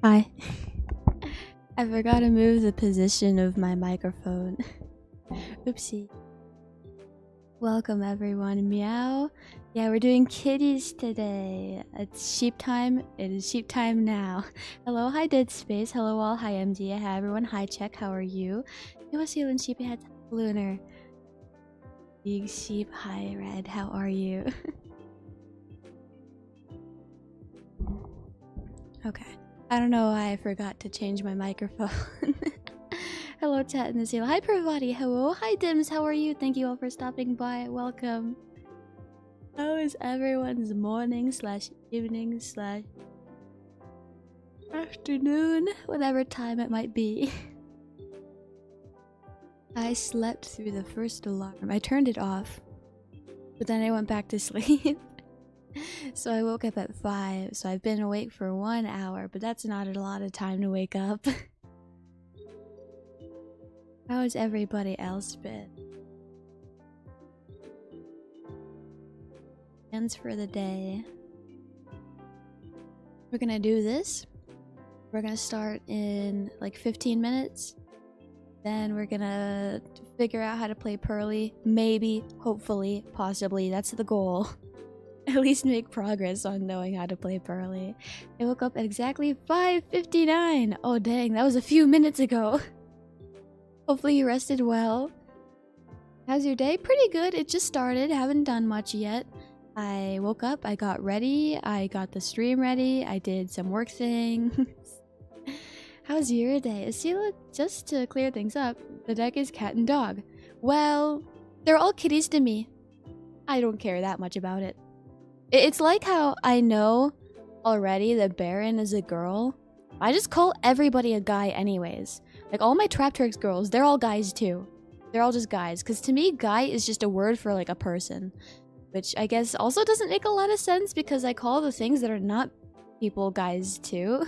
Hi. I forgot to move the position of my microphone. Oopsie. Welcome everyone, meow. Yeah, we're doing kitties today. It's sheep time. It is sheep time now. Hello, hi Dead Space. Hello all, hi MD. Hi everyone. Hi Check, how are you? New Zealand sheepy head lunar. Big sheep, hi Red, how are you? Okay. I don't know why I forgot to change my microphone. Hello, chat in the seal. Hi, Pravati. Hello. Hi, Dims. How are you? Thank you all for stopping by. Welcome. How is everyone's morning / evening / afternoon? Whatever time it might be. I slept through the first alarm. I turned it off, but then I went back to sleep. So I woke up at 5, so I've been awake for 1 hour, but that's not a lot of time to wake up. How has everybody else been? Plans for the day. We're gonna do this. We're gonna start in like 15 minutes. Then we're gonna figure out how to play Pearly. Maybe, hopefully, possibly. That's the goal. At least make progress on knowing how to play Pearly. I woke up at exactly 5:59. Oh dang, that was a few minutes ago. Hopefully you rested well. How's your day? Pretty good. It just started. Haven't done much yet. I woke up, I got ready, I got the stream ready, I did some work things. How's your day? Esila, just to clear things up, the deck is cat and dog. Well, they're all kitties to me. I don't care that much about it. It's like how I know already that Baron is a girl. I just call everybody a guy anyways. Like all my Trap Turks girls, they're all guys too. They're all just guys. Because to me, guy is just a word for like a person. Which I guess also doesn't make a lot of sense because I call the things that are not people guys too.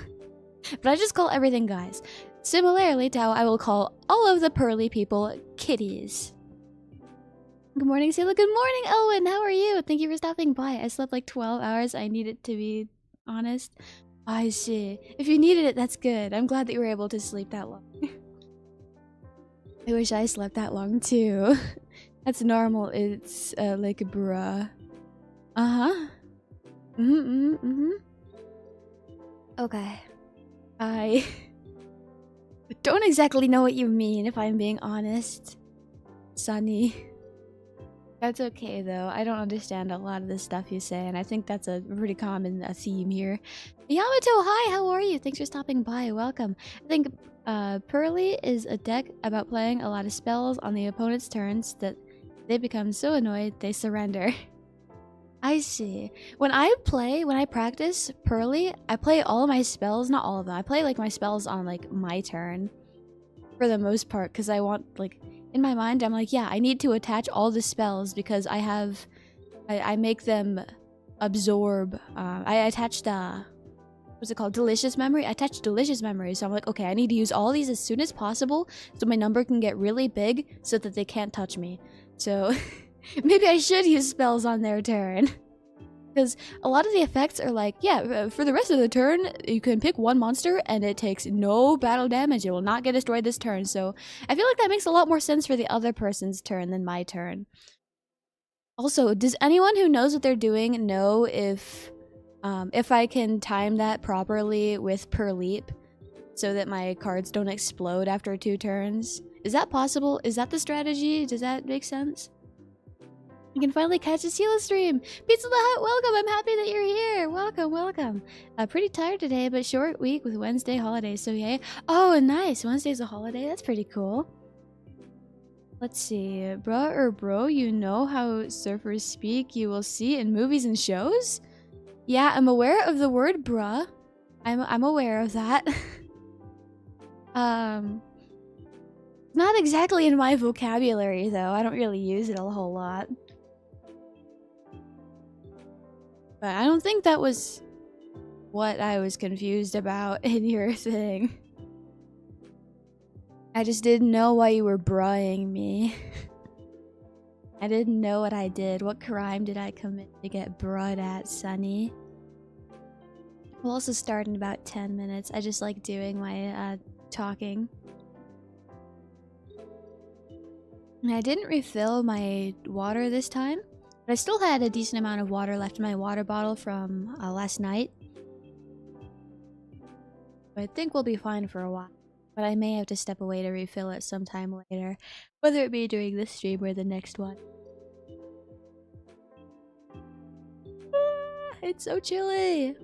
But I just call everything guys. Similarly to how I will call all of the Pearly people kitties. Good morning, Sila. Good morning, Elwin. How are you? Thank you for stopping by. I slept like 12 hours. I needed to be honest. I see. If you needed it, that's good. I'm glad that you were able to sleep that long. I wish I slept that long too. That's normal. It's like bruh. Uh-huh. Okay. I don't exactly know what you mean, if I'm being honest. Sunny. That's okay, though. I don't understand a lot of the stuff you say, and I think that's a pretty common theme here. Yamato, hi! How are you? Thanks for stopping by. Welcome. I think Pearly is a deck about playing a lot of spells on the opponent's turns that they become so annoyed they surrender. I see. When I practice Pearly, I play all of my spells, not all of them. I play like my spells on like my turn for the most part because I want like in my mind I'm like, yeah, I need to attach all the spells because I make them absorb. I attach the what's it called? Delicious memory. I attach delicious memory, so I'm like, okay, I need to use all these as soon as possible so my number can get really big so that they can't touch me. So maybe I should use spells on their turn. Because a lot of the effects are like, yeah, for the rest of the turn, you can pick one monster and it takes no battle damage. It will not get destroyed this turn. So I feel like that makes a lot more sense for the other person's turn than my turn. Also, does anyone who knows what they're doing know if I can time that properly with per leap so that my cards don't explode after 2 turns? Is that possible? Is that the strategy? Does that make sense? You can finally catch a Esila stream. Pizza the Hut, welcome. I'm happy that you're here. Welcome, welcome. Pretty tired today, but short week with Wednesday holidays, so yay. Oh, nice. Wednesday's a holiday. That's pretty cool. Let's see. Bruh or bro, you know how surfers speak, you will see in movies and shows? Yeah, I'm aware of the word bruh. I'm aware of that. Not exactly in my vocabulary, though. I don't really use it a whole lot. But I don't think that was what I was confused about in your thing. I just didn't know why you were bruhing me. I didn't know what I did. What crime did I commit to get bruhed at, Sunny? We'll also start in about 10 minutes. I just like doing my talking. And I didn't refill my water this time, but I still had a decent amount of water left in my water bottle from last night. I think we'll be fine for a while, but I may have to step away to refill it sometime later, whether it be during this stream or the next one. It's so chilly!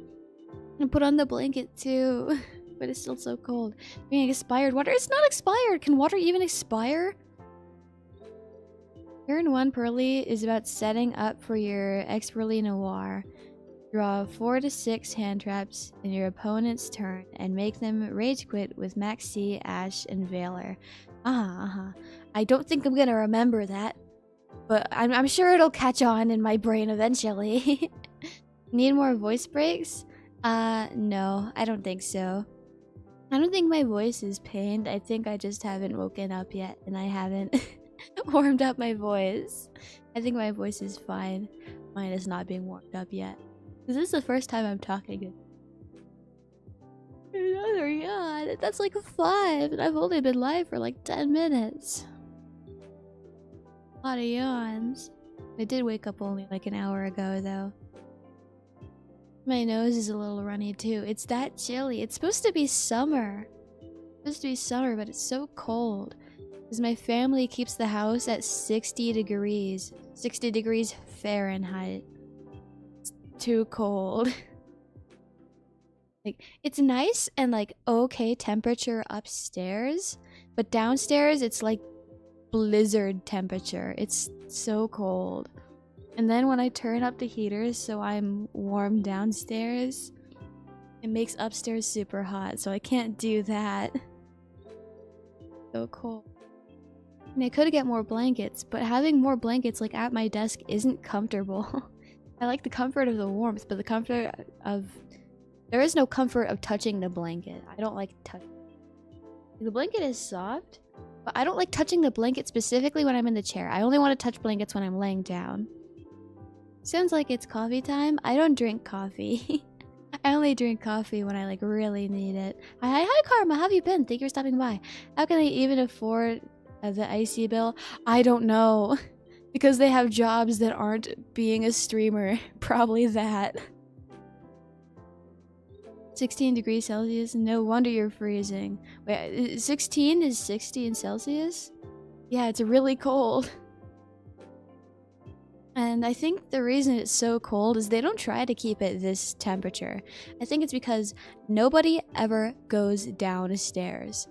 I put on the blanket too, but it's still so cold. Being expired water? It's not expired! Can water even expire? Turn 1 Pearly is about setting up for your Expertly Noir. Draw 4 to 6 hand traps in your opponent's turn and make them rage quit with Max C, Ash, and Veiler. I don't think I'm gonna remember that, but I'm sure it'll catch on in my brain eventually. Need more voice breaks? No, I don't think so. I don't think my voice is pained. I think I just haven't woken up yet and I haven't warmed up my voice. I think my voice is fine. Mine is not being warmed up yet. This is the first time I'm talking. Another yawn. That's like 5, and I've only been live for like 10 minutes. A lot of yawns. I did wake up only like an hour ago, though. My nose is a little runny too. It's that chilly. It's supposed to be summer. It's supposed to be summer, but it's so cold. Because my family keeps the house at 60 degrees. 60 degrees Fahrenheit. Too cold. Like, it's nice and like okay temperature upstairs, but downstairs it's like blizzard temperature. It's so cold. And then when I turn up the heaters so I'm warm downstairs, it makes upstairs super hot, so I can't do that. So cold. And I could get more blankets, but having more blankets like at my desk isn't comfortable. I like the comfort of the warmth, but the comfort of... There is no comfort of touching the blanket. I don't like touching. The blanket is soft, but I don't like touching the blanket specifically when I'm in the chair. I only want to touch blankets when I'm laying down. Sounds like it's coffee time. I don't drink coffee. I only drink coffee when I like really need it. Hi Karma, how have you been? Thank you for stopping by. How can I even afford the IC bill? I don't know. Because they have jobs that aren't being a streamer. Probably that. 16 degrees Celsius? No wonder you're freezing. Wait, 16 is 60 in Celsius? Yeah, it's really cold. And I think the reason it's so cold is they don't try to keep it this temperature. I think it's because nobody ever goes downstairs.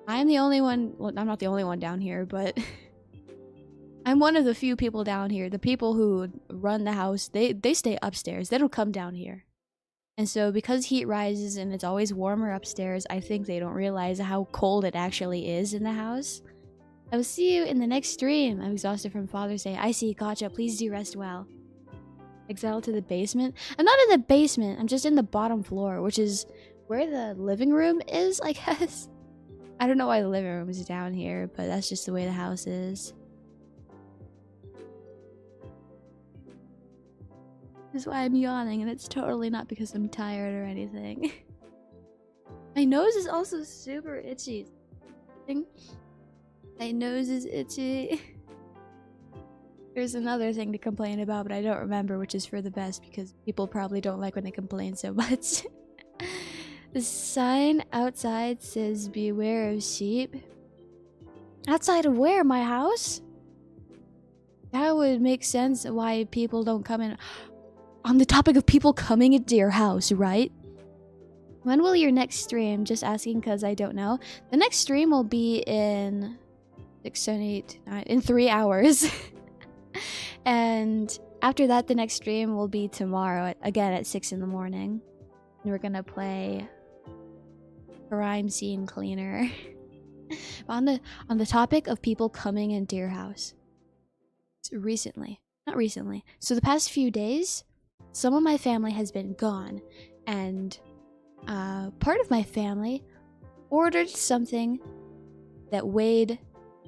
I'm the only one... Well, I'm not the only one down here, but... I'm one of the few people down here. The people who run the house, they stay upstairs. They don't come down here. And so because heat rises and it's always warmer upstairs, I think they don't realize how cold it actually is in the house. I will see you in the next stream. I'm exhausted from Father's Day. I see, gotcha. Please do rest well. Exile to the basement? I'm not in the basement. I'm just in the bottom floor, which is where the living room is, I guess. I don't know why the living room is down here, but that's just the way the house is. This is why I'm yawning, and it's totally not because I'm tired or anything. My nose is also super itchy. My nose is itchy. There's another thing to complain about, but I don't remember, which is for the best because people probably don't like when they complain so much. The sign outside says beware of sheep. Outside of where? My house? That would make sense why people don't come in. On the topic of people coming into your house, right? When will your next stream? Just asking because I don't know. The next stream will be in 6, 7, 8, 9, in 3 hours. And after that, the next stream will be tomorrow, again at 6 in the morning. And we're gonna play Crime Scene Cleaner. on the topic of people coming into your house. Not recently. So the past few days, some of my family has been gone, and part of my family ordered something that weighed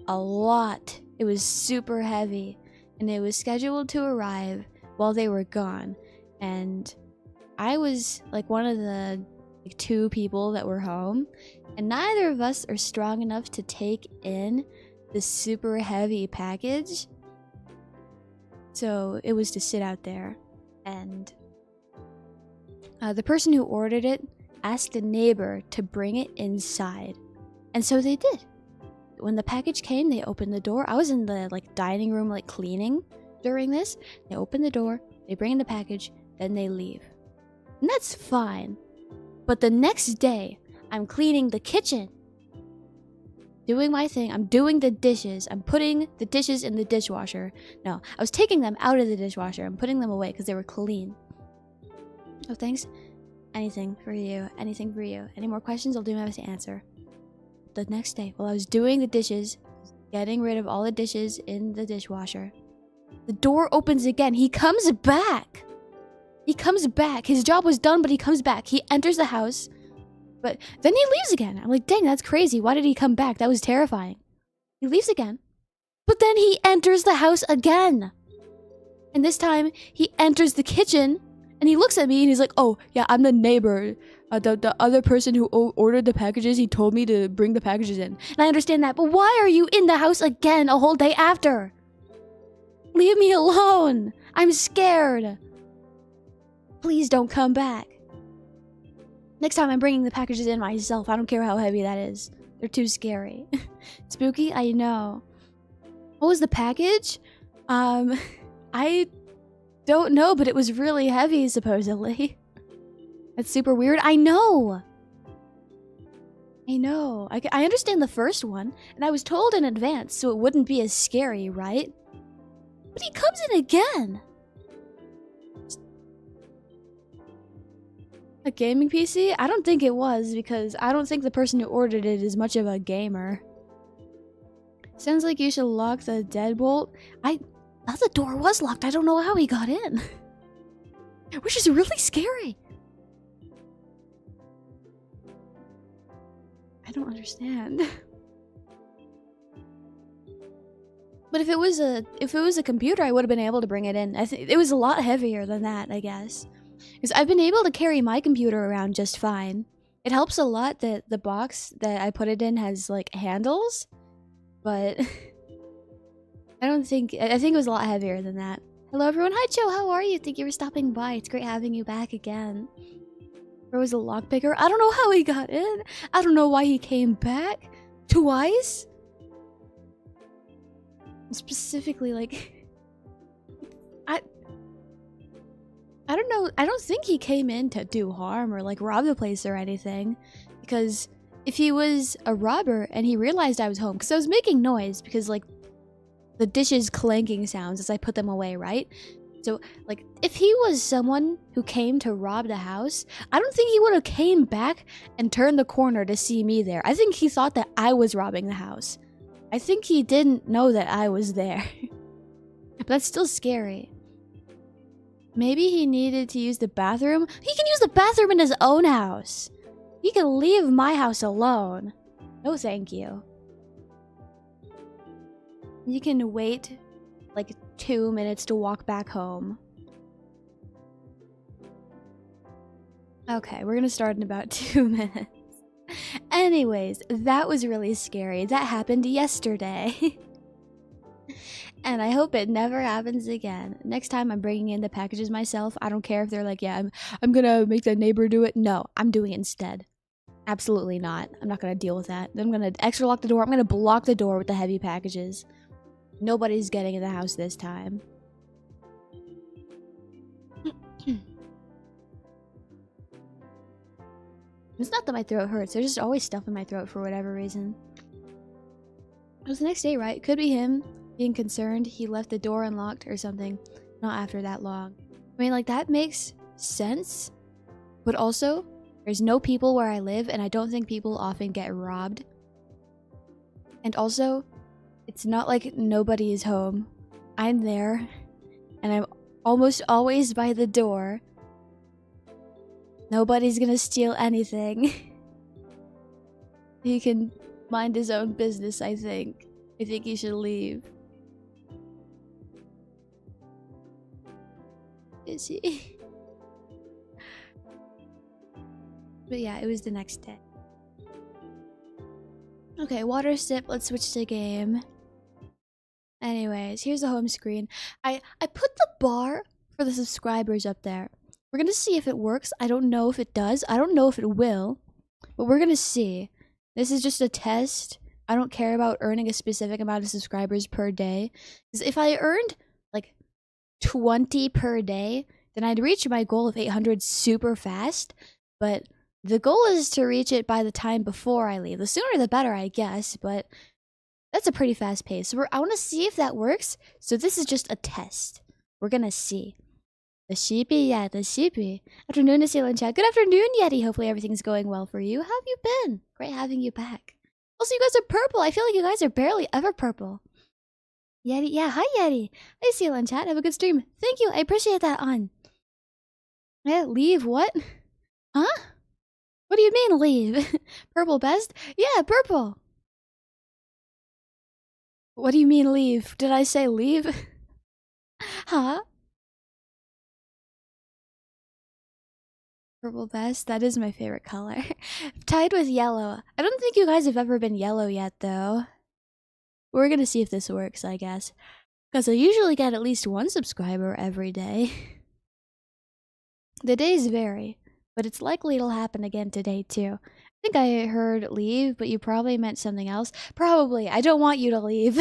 a lot. It was super heavy, and it was scheduled to arrive while they were gone. And I was like one of the like 2 people that were home, and neither of us are strong enough to take in the super heavy package. So it was to sit out there, and the person who ordered it asked a neighbor to bring it inside, and so they did. When the package came, they opened the door. I was in the like dining room like cleaning during this. They open the door, they bring in the package, then they leave. And that's fine. But the next day, I'm cleaning the kitchen. Doing my thing. I'm doing the dishes. I'm putting the dishes in the dishwasher. No, I was taking them out of the dishwasher and putting them away because they were clean. Oh, thanks. Anything for you. Anything for you. Any more questions? I'll do my best to answer. The next day, while I was doing the dishes, getting rid of all the dishes in the dishwasher, the door opens again. He comes back. He comes back. His job was done, but he comes back. He enters the house, but then he leaves again. I'm like, dang, that's crazy. Why did he come back? That was terrifying. He leaves again, but then he enters the house again. And this time, he enters the kitchen, and he looks at me, and he's like, oh, yeah, I'm the neighbor. The other person who ordered the packages, he told me to bring the packages in. And I understand that, but why are you in the house again a whole day after? Leave me alone. I'm scared. Please don't come back. Next time I'm bringing the packages in myself. I don't care how heavy that is. They're too scary. Spooky? I know. What was the package? I don't know, but it was really heavy, supposedly. That's super weird. I know. I understand the first one, and I was told in advance, so it wouldn't be as scary, right? But he comes in again. A gaming PC? I don't think it was, because I don't think the person who ordered it is much of a gamer. Sounds like you should lock the deadbolt. I thought the door was locked. I don't know how he got in. Which is really scary. I don't understand. But if it was a computer, I would have been able to bring it in. I think it was a lot heavier than that, I guess. Because I've been able to carry my computer around just fine. It helps a lot that the box that I put it in has like handles, but I think it was a lot heavier than that. Hello everyone, hi Joe, how are you? Thank you for stopping by. It's great having you back again. There was a lockpicker. I don't know how he got in. I don't know why he came back twice. Specifically, like, I don't know. I don't think he came in to do harm or like rob the place or anything. Because if he was a robber and he realized I was home, because I was making noise because like the dishes clanking sounds as I put them away, right? So like if he was someone who came to rob the house, I don't think he would have came back and turned the corner to see me there. I think he thought that I was robbing the house. I think he didn't know that I was there. But that's still scary. Maybe he needed to use the bathroom. He can use the bathroom in his own house. He can leave my house alone. No thank you. You can wait like 2 minutes to walk back home. Okay, we're gonna start in about 2 minutes. Anyways, that was really scary. That happened yesterday. And I hope it never happens again. Next time I'm bringing in the packages myself. I don't care if they're like, yeah, I'm gonna make the neighbor do it. No, I'm doing it instead. Absolutely not. I'm not gonna deal with that. Then I'm gonna extra lock the door. I'm gonna block the door with the heavy packages. Nobody's getting in the house this time. It's not that my throat hurts. There's just always stuff in my throat for whatever reason. It was the next day, right? Could be him being concerned he left the door unlocked or something. Not after that long. I mean, like, that makes sense. But also, there's no people where I live, and I don't think people often get robbed. And also, it's not like nobody is home. I'm there, and I'm almost always by the door. Nobody's gonna steal anything. He can mind his own business, I think. I think he should leave. Is he? But yeah, it was the next day. Okay, water sip. Let's switch to game. Anyways, here's the home screen. I put the bar for the subscribers up there. We're gonna see if it works. I don't know if it does. I don't know if it will. But we're gonna see. This is just a test. I don't care about earning a specific amount of subscribers per day. Because if I earned like 20 per day, then I'd reach my goal of 800 super fast. But the goal is to reach it by the time before I leave. The sooner the better, I guess. But that's a pretty fast pace. So I want to see if that works. So this is just a test. We're gonna see. The sheepy, yeah, the sheepy. Afternoon, Esila and chat. Good afternoon, Yeti. Hopefully everything's going well for you. How have you been? Great having you back. Also, you guys are purple. I feel like you guys are barely ever purple. Yeti, yeah, hi Yeti. Hi Esila and chat. Have a good stream. Thank you. I appreciate that on. Yeah, leave what? Huh? What do you mean leave? Purple best? Yeah, purple. What do you mean leave? Did I say leave? Huh? Purple best? That is my favorite color. Tied with yellow. I don't think you guys have ever been yellow yet, though. We're gonna see if this works, I guess. Because I usually get at least one subscriber every day. The days vary, but it's likely it'll happen again today, too. I think I heard leave, but you probably meant something else. Probably. I don't want you to leave.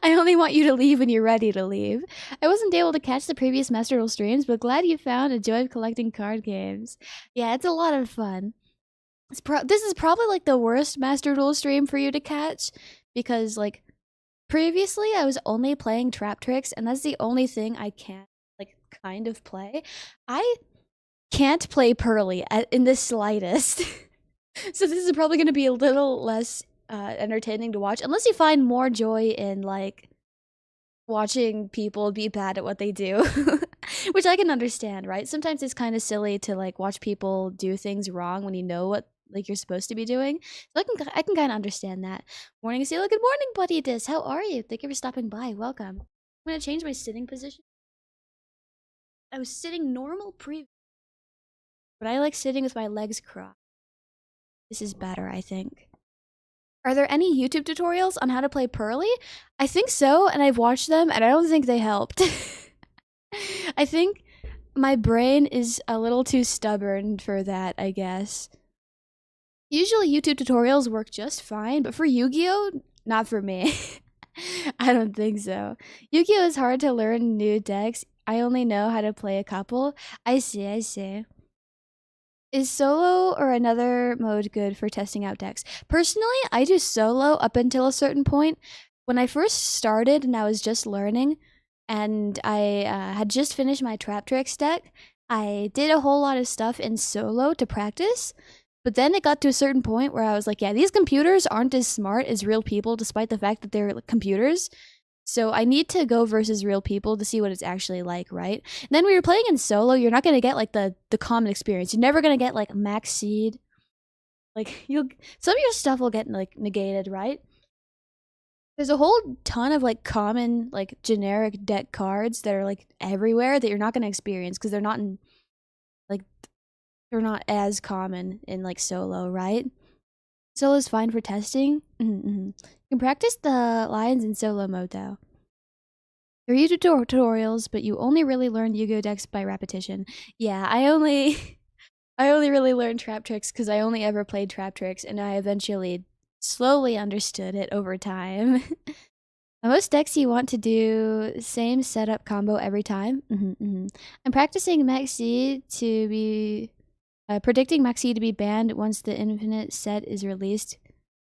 I only want you to leave when you're ready to leave. I wasn't able to catch the previous Master Duel streams, but glad you found a joy of collecting card games. Yeah, it's a lot of fun. This is probably like the worst Master Duel stream for you to catch, because like previously I was only playing trap tricks, and that's the only thing I can like kind of play. I can't play Pearly in the slightest. So this is probably going to be a little less entertaining to watch, unless you find more joy in like watching people be bad at what they do. Which I can understand, right? Sometimes it's kind of silly to like watch people do things wrong when you know what like you're supposed to be doing. So I can kind of understand that. Morning, Esila. Good morning, buddy. Dis, how are you? Thank you for stopping by. Welcome. I'm gonna change my sitting position. I was sitting normal but I like sitting with my legs crossed. This is better, I think. Are there any YouTube tutorials on how to play Pearly? I think so, and I've watched them, and I don't think they helped. I think my brain is a little too stubborn for that, I guess. Usually YouTube tutorials work just fine, but for Yu-Gi-Oh, not for me. I don't think so. Yu-Gi-Oh is hard to learn new decks. I only know how to play a couple. I see, I see. Is solo or another mode good for testing out decks? Personally, I do solo up until a certain point. When I first started and I was just learning, and I had just finished my Trap Tricks deck, I did a whole lot of stuff in solo to practice. But then it got to a certain point where I was like, yeah, these computers aren't as smart as real people, despite the fact that they're computers. So I need to go versus real people to see what it's actually like, right? And then when you're playing in solo, you're not going to get like the common experience. You're never going to get like max seed. Like some of your stuff will get like negated, right? There's a whole ton of like common like generic deck cards that are like everywhere that you're not going to experience because they're not in like they're not as common in like solo, right? Solo is fine for testing. You can practice the lines in solo mode though. There are YouTube tutorials, but you only really learn Yu-Gi-Oh decks by repetition. Yeah, I only really learned Trap Tricks because I only ever played Trap Tricks, and I eventually slowly understood it over time. Most decks you want to do same setup combo every time. I'm practicing Maxi to be predicting Maxi to be banned once the infinite set is released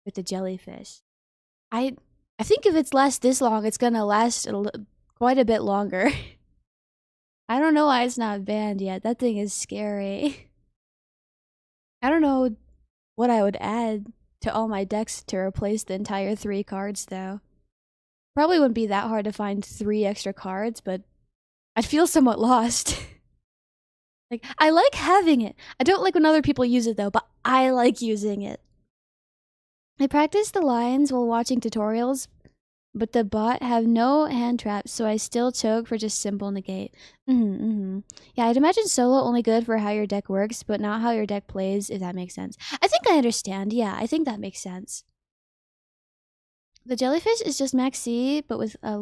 with the jellyfish. I think if it's last this long, it's gonna last quite a bit longer. I don't know why it's not banned yet. That thing is scary. I don't know what I would add to all my decks to replace the entire 3 cards, though. Probably wouldn't be that hard to find 3 extra cards, but I'd feel somewhat lost. Like, I like having it. I don't like when other people use it, though, but I like using it. I practice the lines while watching tutorials, but the bot have no hand traps, so I still choke for just simple negate. Yeah, I'd imagine solo only good for how your deck works, but not how your deck plays, if that makes sense. I think I understand. Yeah, I think that makes sense. The jellyfish is just max C, but with a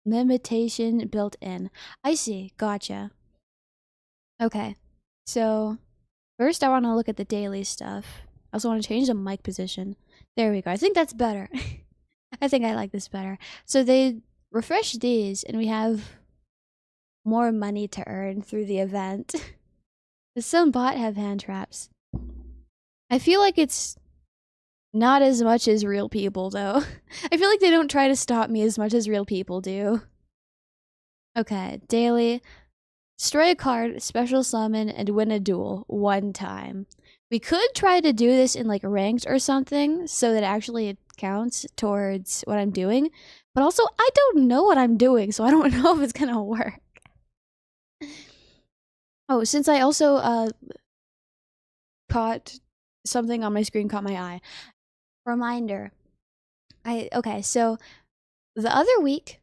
limitation built in. I see. Gotcha. Okay. So, first I want to look at the daily stuff. I also want to change the mic position. There we go. I think that's better. I think I like this better. So they refresh these, and we have more money to earn through the event. Does some bot have hand traps? I feel like it's not as much as real people, though. I feel like they don't try to stop me as much as real people do. Okay, daily. Destroy a card, special summon, and win a duel 1 time. We could try to do this in like ranked or something so that actually it counts towards what I'm doing. But also, I don't know what I'm doing, so I don't know if it's gonna work. Oh, since I also caught something on my screen caught my eye. Reminder. Okay, so the other week,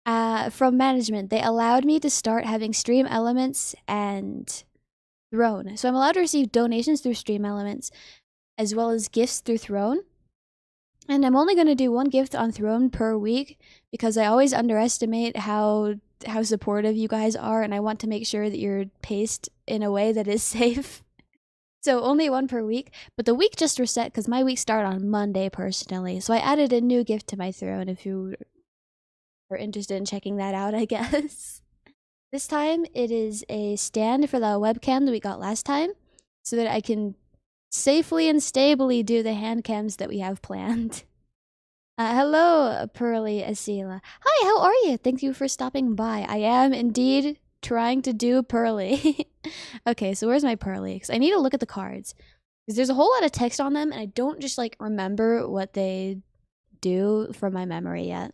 from management, they allowed me to start having stream elements and Throne. So I'm allowed to receive donations through stream elements as well as gifts through Throne. And I'm only going to do 1 gift on Throne per week because I always underestimate how supportive you guys are, and I want to make sure that you're paced in a way that is safe. So only 1 per week, but the week just reset because my week started on Monday personally. So I added a new gift to my Throne if you are interested in checking that out, I guess. This time it is a stand for the webcam that we got last time so that I can safely and stably do the hand cams that we have planned. Hello, Pearly Esila. Hi, how are you? Thank you for stopping by. I am indeed trying to do Pearly. Okay, so where's my Pearly? Because I need to look at the cards. Because there's a whole lot of text on them, and I don't just like remember what they do from my memory yet.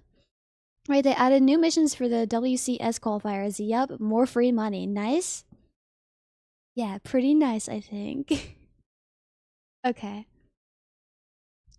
Right, they added new missions for the WCS qualifiers. Yup, more free money. Nice? Yeah, pretty nice, I think. Okay.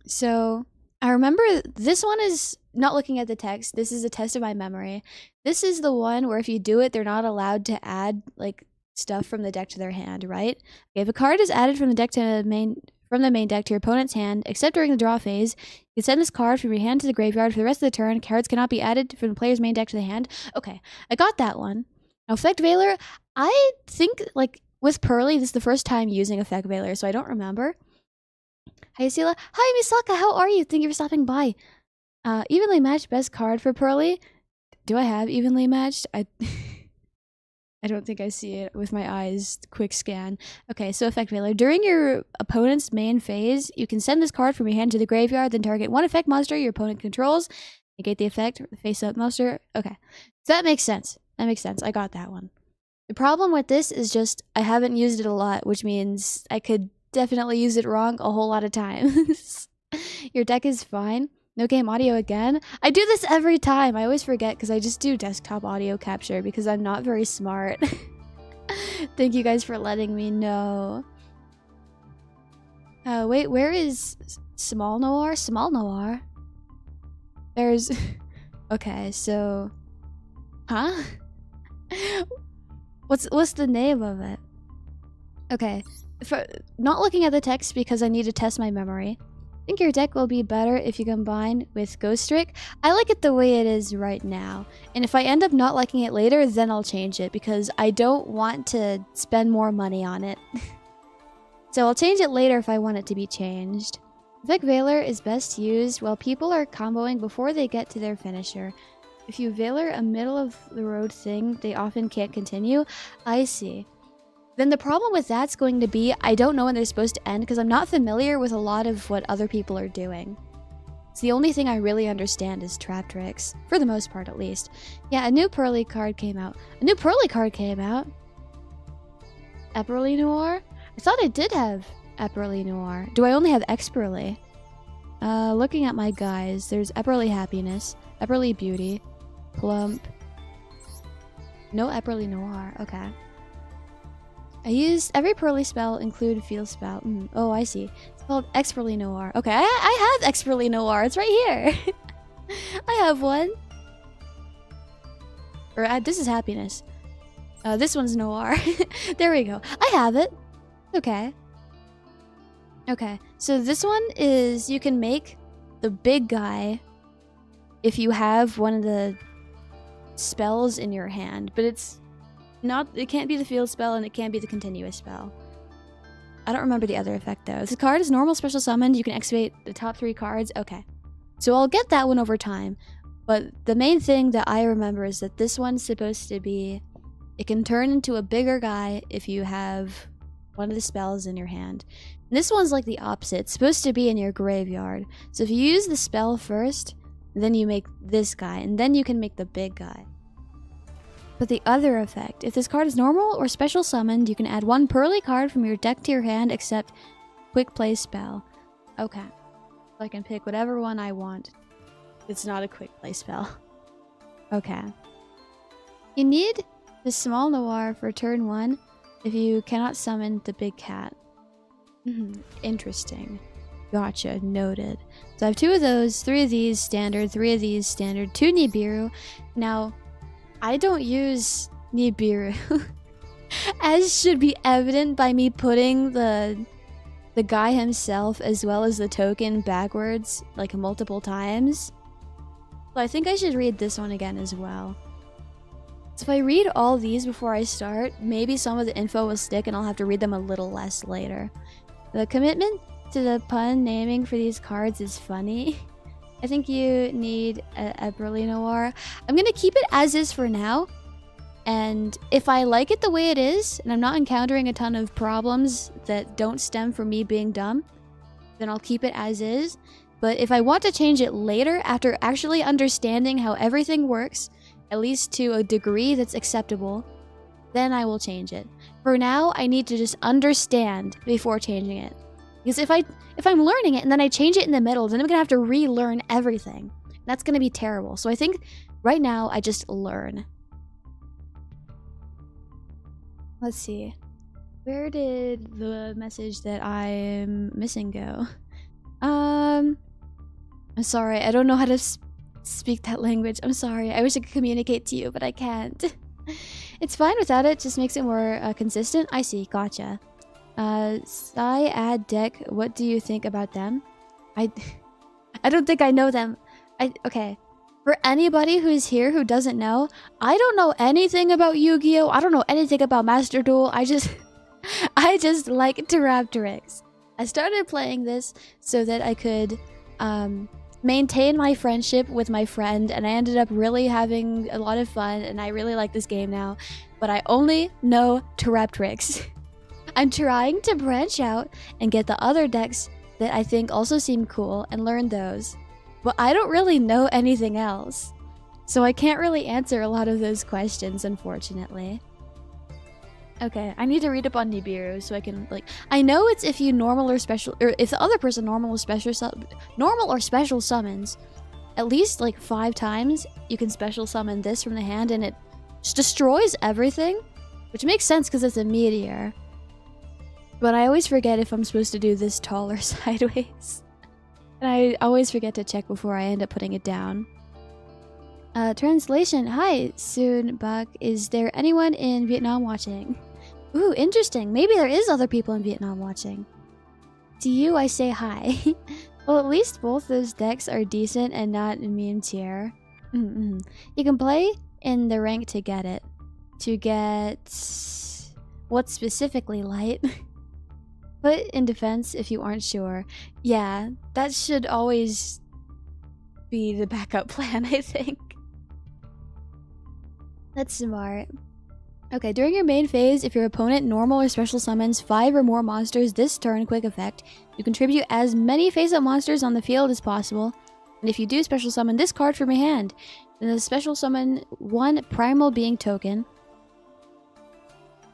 So, I remember this one is not looking at the text. This is a test of my memory. This is the one where if you do it, they're not allowed to add, like, stuff from the deck to their hand, right? Okay, if a card is added from the deck to the main deck to your opponent's hand, except during the draw phase, you can send this card from your hand to the graveyard for the rest of the turn. Cards cannot be added from the player's main deck to the hand. Okay, I got that one. Now, Effect Veiler, I think, like, with Pearly, this is the first time using Effect Veiler, so I don't remember. Hi, Esila. Hi, Misaka. How are you? Thank you for stopping by. Evenly matched best card for Pearly. Do I have evenly matched? I don't think I see it with my eyes. Quick scan. Okay, so Effect Veiler. During your opponent's main phase, you can send this card from your hand to the graveyard, then target 1 effect monster your opponent controls. Negate the effect, face-up monster. Okay, so that makes sense. That makes sense. I got that one. The problem with this is just I haven't used it a lot, which means I could definitely use it wrong a whole lot of times. Your deck is fine. No game audio again. I do this every time. I always forget because I just do desktop audio capture because I'm not very smart. Thank you guys for letting me know. Wait, where is Small Noir? Small Noir? There's... Okay, so... Huh? What's the name of it? Okay. Not looking at the text because I need to test my memory. I think your deck will be better if you combine with Ghost Trick. I like it the way it is right now. And if I end up not liking it later, then I'll change it because I don't want to spend more money on it. So I'll change it later if I want it to be changed. Effect Veiler is best used while people are comboing before they get to their finisher. If you Veiler a middle of the road thing, they often can't continue. I see. Then the problem with that's going to be I don't know when they're supposed to end because I'm not familiar with a lot of what other people are doing. So the only thing I really understand is trap tricks, for the most part at least. Yeah, a new Pearly card came out. A new Pearly card came out? Epperly Noir? I thought I did have Epperly Noir. Do I only have Experly? Looking at my guys, there's Epperly Happiness, Epperly Beauty, Plump. No Epperly Noir, okay. I used every Pearly spell, include Field Spell. Oh, I see. It's called Expertly Noir. Okay, I have Expertly Noir. It's right here. I have one. Or this is happiness. This one's noir. There we go. I have it. Okay. Okay. So this one is you can make the big guy if you have one of the spells in your hand, but it's not. It can't be the field spell and it can't be the continuous spell. I don't remember the other effect though. If the card is normal special summoned, you can activate the top 3 cards. Okay. So I'll get that one over time. But the main thing that I remember is that this one's supposed to be, it can turn into a bigger guy if you have one of the spells in your hand. And this one's like the opposite. It's supposed to be in your graveyard. So if you use the spell first, then you make this guy, and then you can make the big guy. But the other effect, if this card is normal or special summoned, you can add 1 pearly card from your deck to your hand except quick play spell. Okay. So I can pick whatever one I want. It's not a quick play spell. Okay. You need the small noir for turn 1 if you cannot summon the big cat. Interesting. Gotcha. Noted. So I have 2 of those, 3 of these standard, 3 of these standard, 2 Nibiru. Now, I don't use Nibiru. As should be evident by me putting the guy himself as well as the token backwards like multiple times. So I think I should read this one again as well. So if I read all these before I start, maybe some of the info will stick and I'll have to read them a little less later. The commitment to the pun naming for these cards is funny. I think you need a Burly Noir. I'm gonna keep it as is for now. And if I like it the way it is, and I'm not encountering a ton of problems that don't stem from me being dumb, then I'll keep it as is. But if I want to change it later, after actually understanding how everything works, at least to a degree that's acceptable, then I will change it. For now, I need to just understand before changing it. Because if I'm learning it and then I change it in the middle, then I'm gonna have to relearn everything. That's gonna be terrible. So I think right now I just learn. Let's see. Where did the message that I'm missing go? I'm sorry, I don't know how to speak that language. I'm sorry, I wish I could communicate to you, but I can't. It's fine without it, just makes it more consistent. I see, gotcha. Sai add deck, what do you think about them? I don't think I know them. Okay. For anybody who's here who doesn't know, I don't know anything about Yu-Gi-Oh! I don't know anything about Master Duel. I just like Teraptrix. I started playing this so that I could maintain my friendship with my friend, and I ended up really having a lot of fun, and I really like this game now. But I only know Teraptrix. I'm trying to branch out and get the other decks that I think also seem cool and learn those. But I don't really know anything else. So I can't really answer a lot of those questions, unfortunately. Okay, I need to read up on Nibiru so I can, like... I know it's if you normal or special... Or if the other person normal or special summons, at least, like, 5 times, you can special summon this from the hand and it just destroys everything. Which makes sense because it's a meteor. But I always forget if I'm supposed to do this tall or sideways. And I always forget to check before I end up putting it down. Translation. Hi, Soon Buck. Is there anyone in Vietnam watching? Ooh, interesting. Maybe there is other people in Vietnam watching. To you, I say hi. Well, at least both those decks are decent and not meme tier. You can play in the rank to get it. To get... what's specifically light? Put in defense if you aren't sure. Yeah, that should always be the backup plan, I think. That's smart. Okay, during your main phase, if your opponent normal or special summons 5 or more monsters this turn, quick effect, you contribute as many face-up monsters on the field as possible. And if you do special summon this card from your hand, then the special summon 1 primal being token,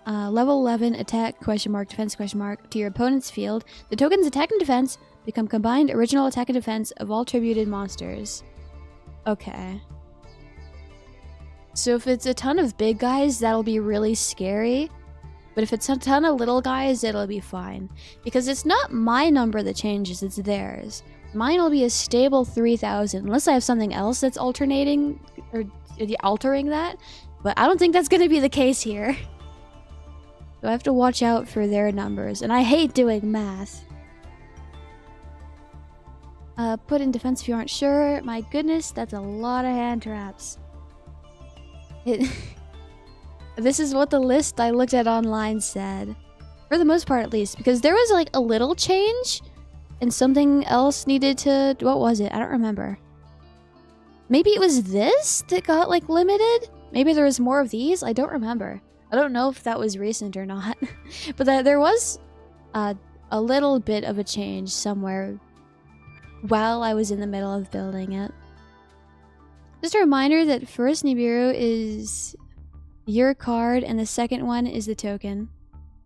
level 11 attack defense to your opponent's field. The token's attack and defense become combined original attack and defense of all tributed monsters. Okay. So if it's a ton of big guys, that'll be really scary. But if it's a ton of little guys, it'll be fine. Because it's not my number that changes, it's theirs. Mine will be a stable 3,000, unless I have something else that's alternating or altering that. But I don't think that's going to be the case here. So I have to watch out for their numbers, and I hate doing math. Put in defense if you aren't sure. My goodness, that's a lot of hand traps. This is what the list I looked at online said. For the most part, at least. Because there was, like, a little change. And something else needed to... What was it? I don't remember. Maybe it was this that got, like, limited? Maybe there was more of these? I don't remember. I don't know if that was recent or not. But there was a little bit of a change somewhere while I was in the middle of building it. Just a reminder that first Nibiru is your card and the second one is the token.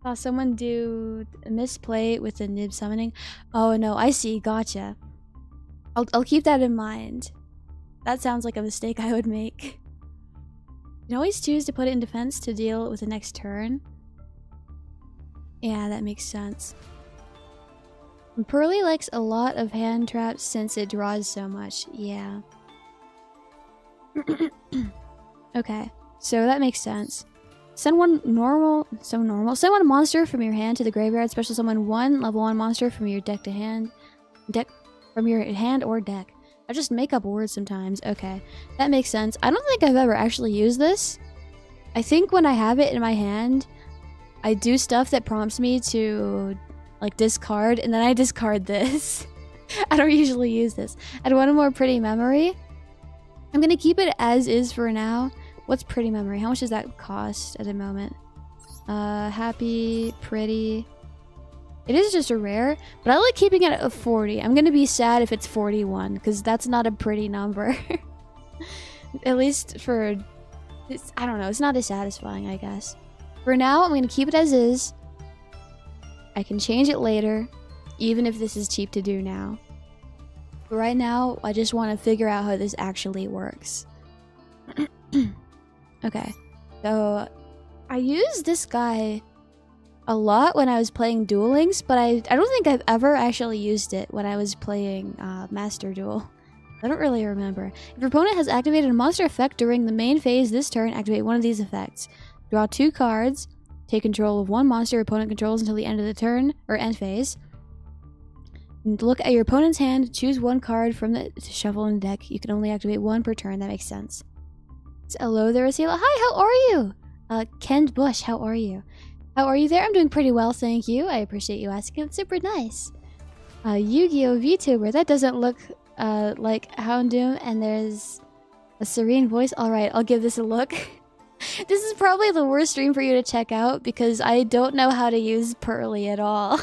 Saw someone do a misplay with the nib summoning. Oh no, I see, gotcha. I'll keep that in mind. That sounds like a mistake I would make. You can always choose to put it in defense to deal with the next turn. Yeah, that makes sense. And Pearly likes a lot of hand traps since it draws so much. Yeah. Okay, so that makes sense. Send one Send one monster from your hand to the graveyard. Special summon one level 1 monster from your deck to hand. From your hand or deck. I just make up words sometimes. Okay, that makes sense. I don't think I've ever actually used this. I think when I have it in my hand, I do stuff that prompts me to, like, discard, and then I discard this. I don't usually use this. I'd want a more pretty memory. I'm gonna keep it as is for now. What's pretty memory? How much does that cost at the moment? Happy, pretty. It is just a rare, but I like keeping it at 40. I'm gonna be sad if it's 41, because that's not a pretty number. At least for... I don't know, it's not as satisfying, I guess. For now, I'm gonna keep it as is. I can change it later, even if this is cheap to do now. But right now, I just want to figure out how this actually works. Okay, so I used this guy a lot when I was playing Duel Links, but I don't think I've ever actually used it when I was playing Master Duel. I don't really remember. If your opponent has activated a monster effect during the main phase this turn, activate one of these effects. Draw 2 cards, take control of one monster your opponent controls until the end of the turn, or end phase. And look at your opponent's hand, choose one card from the shuffle in the deck. You can only activate one per turn, that makes sense. Hello there, Esila. Hi, how are you? Ken Bush, how are you? How are you there? I'm doing pretty well, thank you. I appreciate you asking. It's super nice. Yu-Gi-Oh! VTuber. That doesn't look like Houndoom, and there's a serene voice. Alright, I'll give this a look. This is probably the worst stream for you to check out, because I don't know how to use Pearly at all.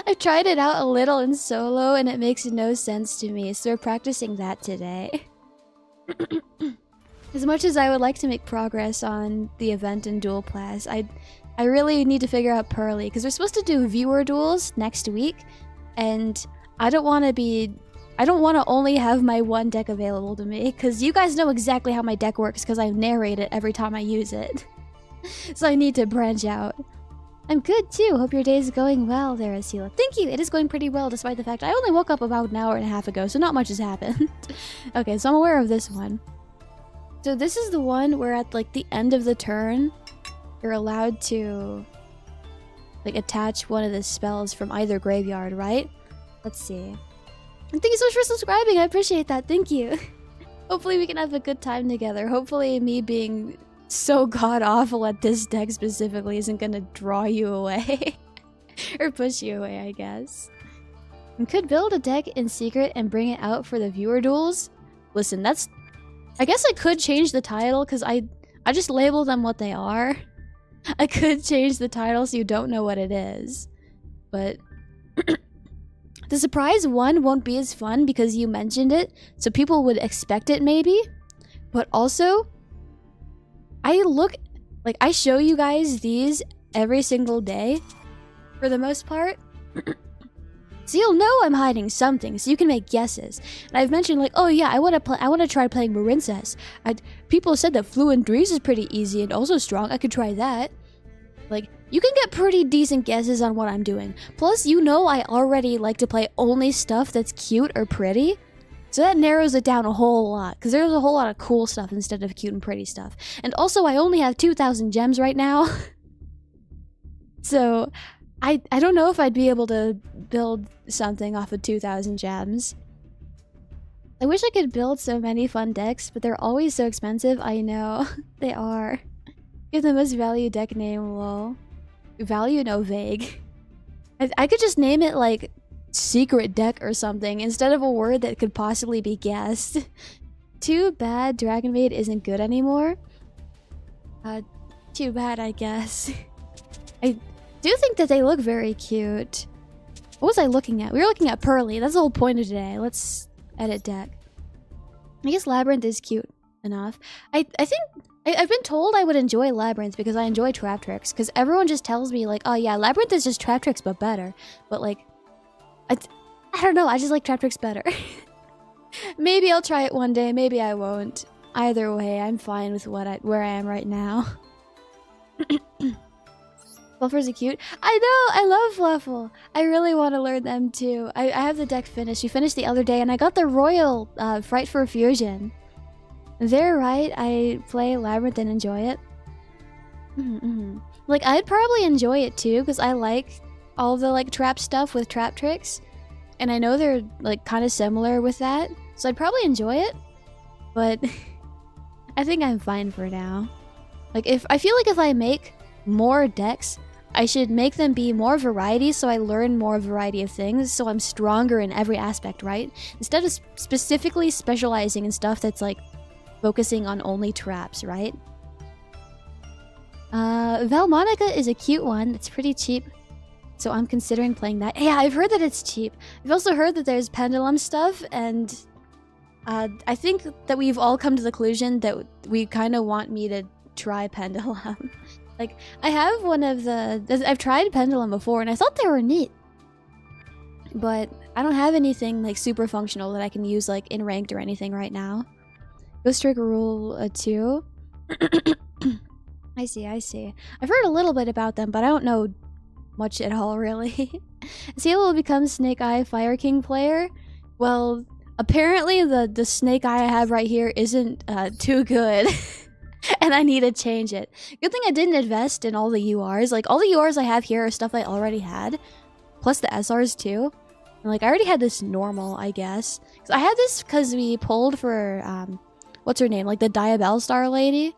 I've tried it out a little in solo, and it makes no sense to me, so we're practicing that today. As much as I would like to make progress on the event in Duel Plus, I really need to figure out Pearly, because we're supposed to do viewer duels next week, and I don't want to only have my one deck available to me, because you guys know exactly how my deck works, because I narrate it every time I use it. So I need to branch out. I'm good too. Hope your day is going well there, Esila. Thank you. It is going pretty well, despite the fact I only woke up about an hour and a half ago, so not much has happened. Okay, so I'm aware of this one. So this is the one where at, like, the end of the turn, you're allowed to, like, attach one of the spells from either graveyard, right? Let's see. And thank you so much for subscribing. I appreciate that. Thank you. Hopefully we can have a good time together. Hopefully me being so god-awful at this deck specifically isn't gonna draw you away. Or push you away, I guess. You could build a deck in secret and bring it out for the viewer duels. Listen, that's... I guess I could change the title, because I just label them what they are. I could change the title so you don't know what it is. But... the surprise one won't be as fun because you mentioned it, so people would expect it maybe. But also, I show you guys these every single day, for the most part. So you'll know I'm hiding something, so you can make guesses. And I've mentioned, like, oh yeah, I want to try playing Marincess. People said that Fluent Breeze is pretty easy and also strong. I could try that. Like, you can get pretty decent guesses on what I'm doing. Plus, you know I already like to play only stuff that's cute or pretty. So that narrows it down a whole lot, because there's a whole lot of cool stuff instead of cute and pretty stuff. And also, I only have 2,000 gems right now. So, I don't know if I'd be able to build something off of 2,000 gems. I wish I could build so many fun decks, but they're always so expensive. I know. They are. Give the most value deck name, lol. Value? No, vague. I could just name it, like, secret deck or something, instead of a word that could possibly be guessed. Too bad Dragon Maid isn't good anymore. Too bad, I guess. I do think that they look very cute. What was I looking at? We were looking at Pearly. That's the whole point of today. Let's edit deck. I guess Labyrinth is cute enough. I think I've been told I would enjoy Labyrinth because I enjoy Trap Tricks. Because everyone just tells me, like, oh yeah, Labyrinth is just Trap Tricks but better. But like, I don't know, I just like Trap Tricks better. Maybe I'll try it one day, maybe I won't. Either way, I'm fine with where I am right now. Fluffers are cute. I know, I love Fluffle. I really want to learn them too. I have the deck finished. We finished the other day and I got the Royal Fright for Fusion. They're right, I play Labyrinth and enjoy it. Like, I'd probably enjoy it too, because I like all the like trap stuff with Trap Tricks. And I know they're like kind of similar with that. So I'd probably enjoy it. But I think I'm fine for now. Like, I feel like if I make more decks, I should make them be more variety so I learn more variety of things, so I'm stronger in every aspect, right? Instead of specifically specializing in stuff that's like focusing on only traps, right? Valmonica is a cute one. It's pretty cheap, so I'm considering playing that. Yeah, I've heard that it's cheap. I've also heard that there's pendulum stuff, and I think that we've all come to the conclusion that we kind of want me to try pendulum. Like, I have one of I've tried pendulum before, and I thought they were neat. But I don't have anything, like, super functional that I can use, like, in ranked or anything right now. Ghost Trick Rule 2. I see. I've heard a little bit about them, but I don't know much at all, really. Esila will become Snake Eye Fire King player. Well, apparently the Snake Eye I have right here isn't too good. And I need to change it. Good thing I didn't invest in all the URs. Like, all the URs I have here are stuff I already had. Plus the SRs too. And like, I already had this normal, I guess. Cause I had this because we pulled for, what's her name? Like the Diabell Star lady.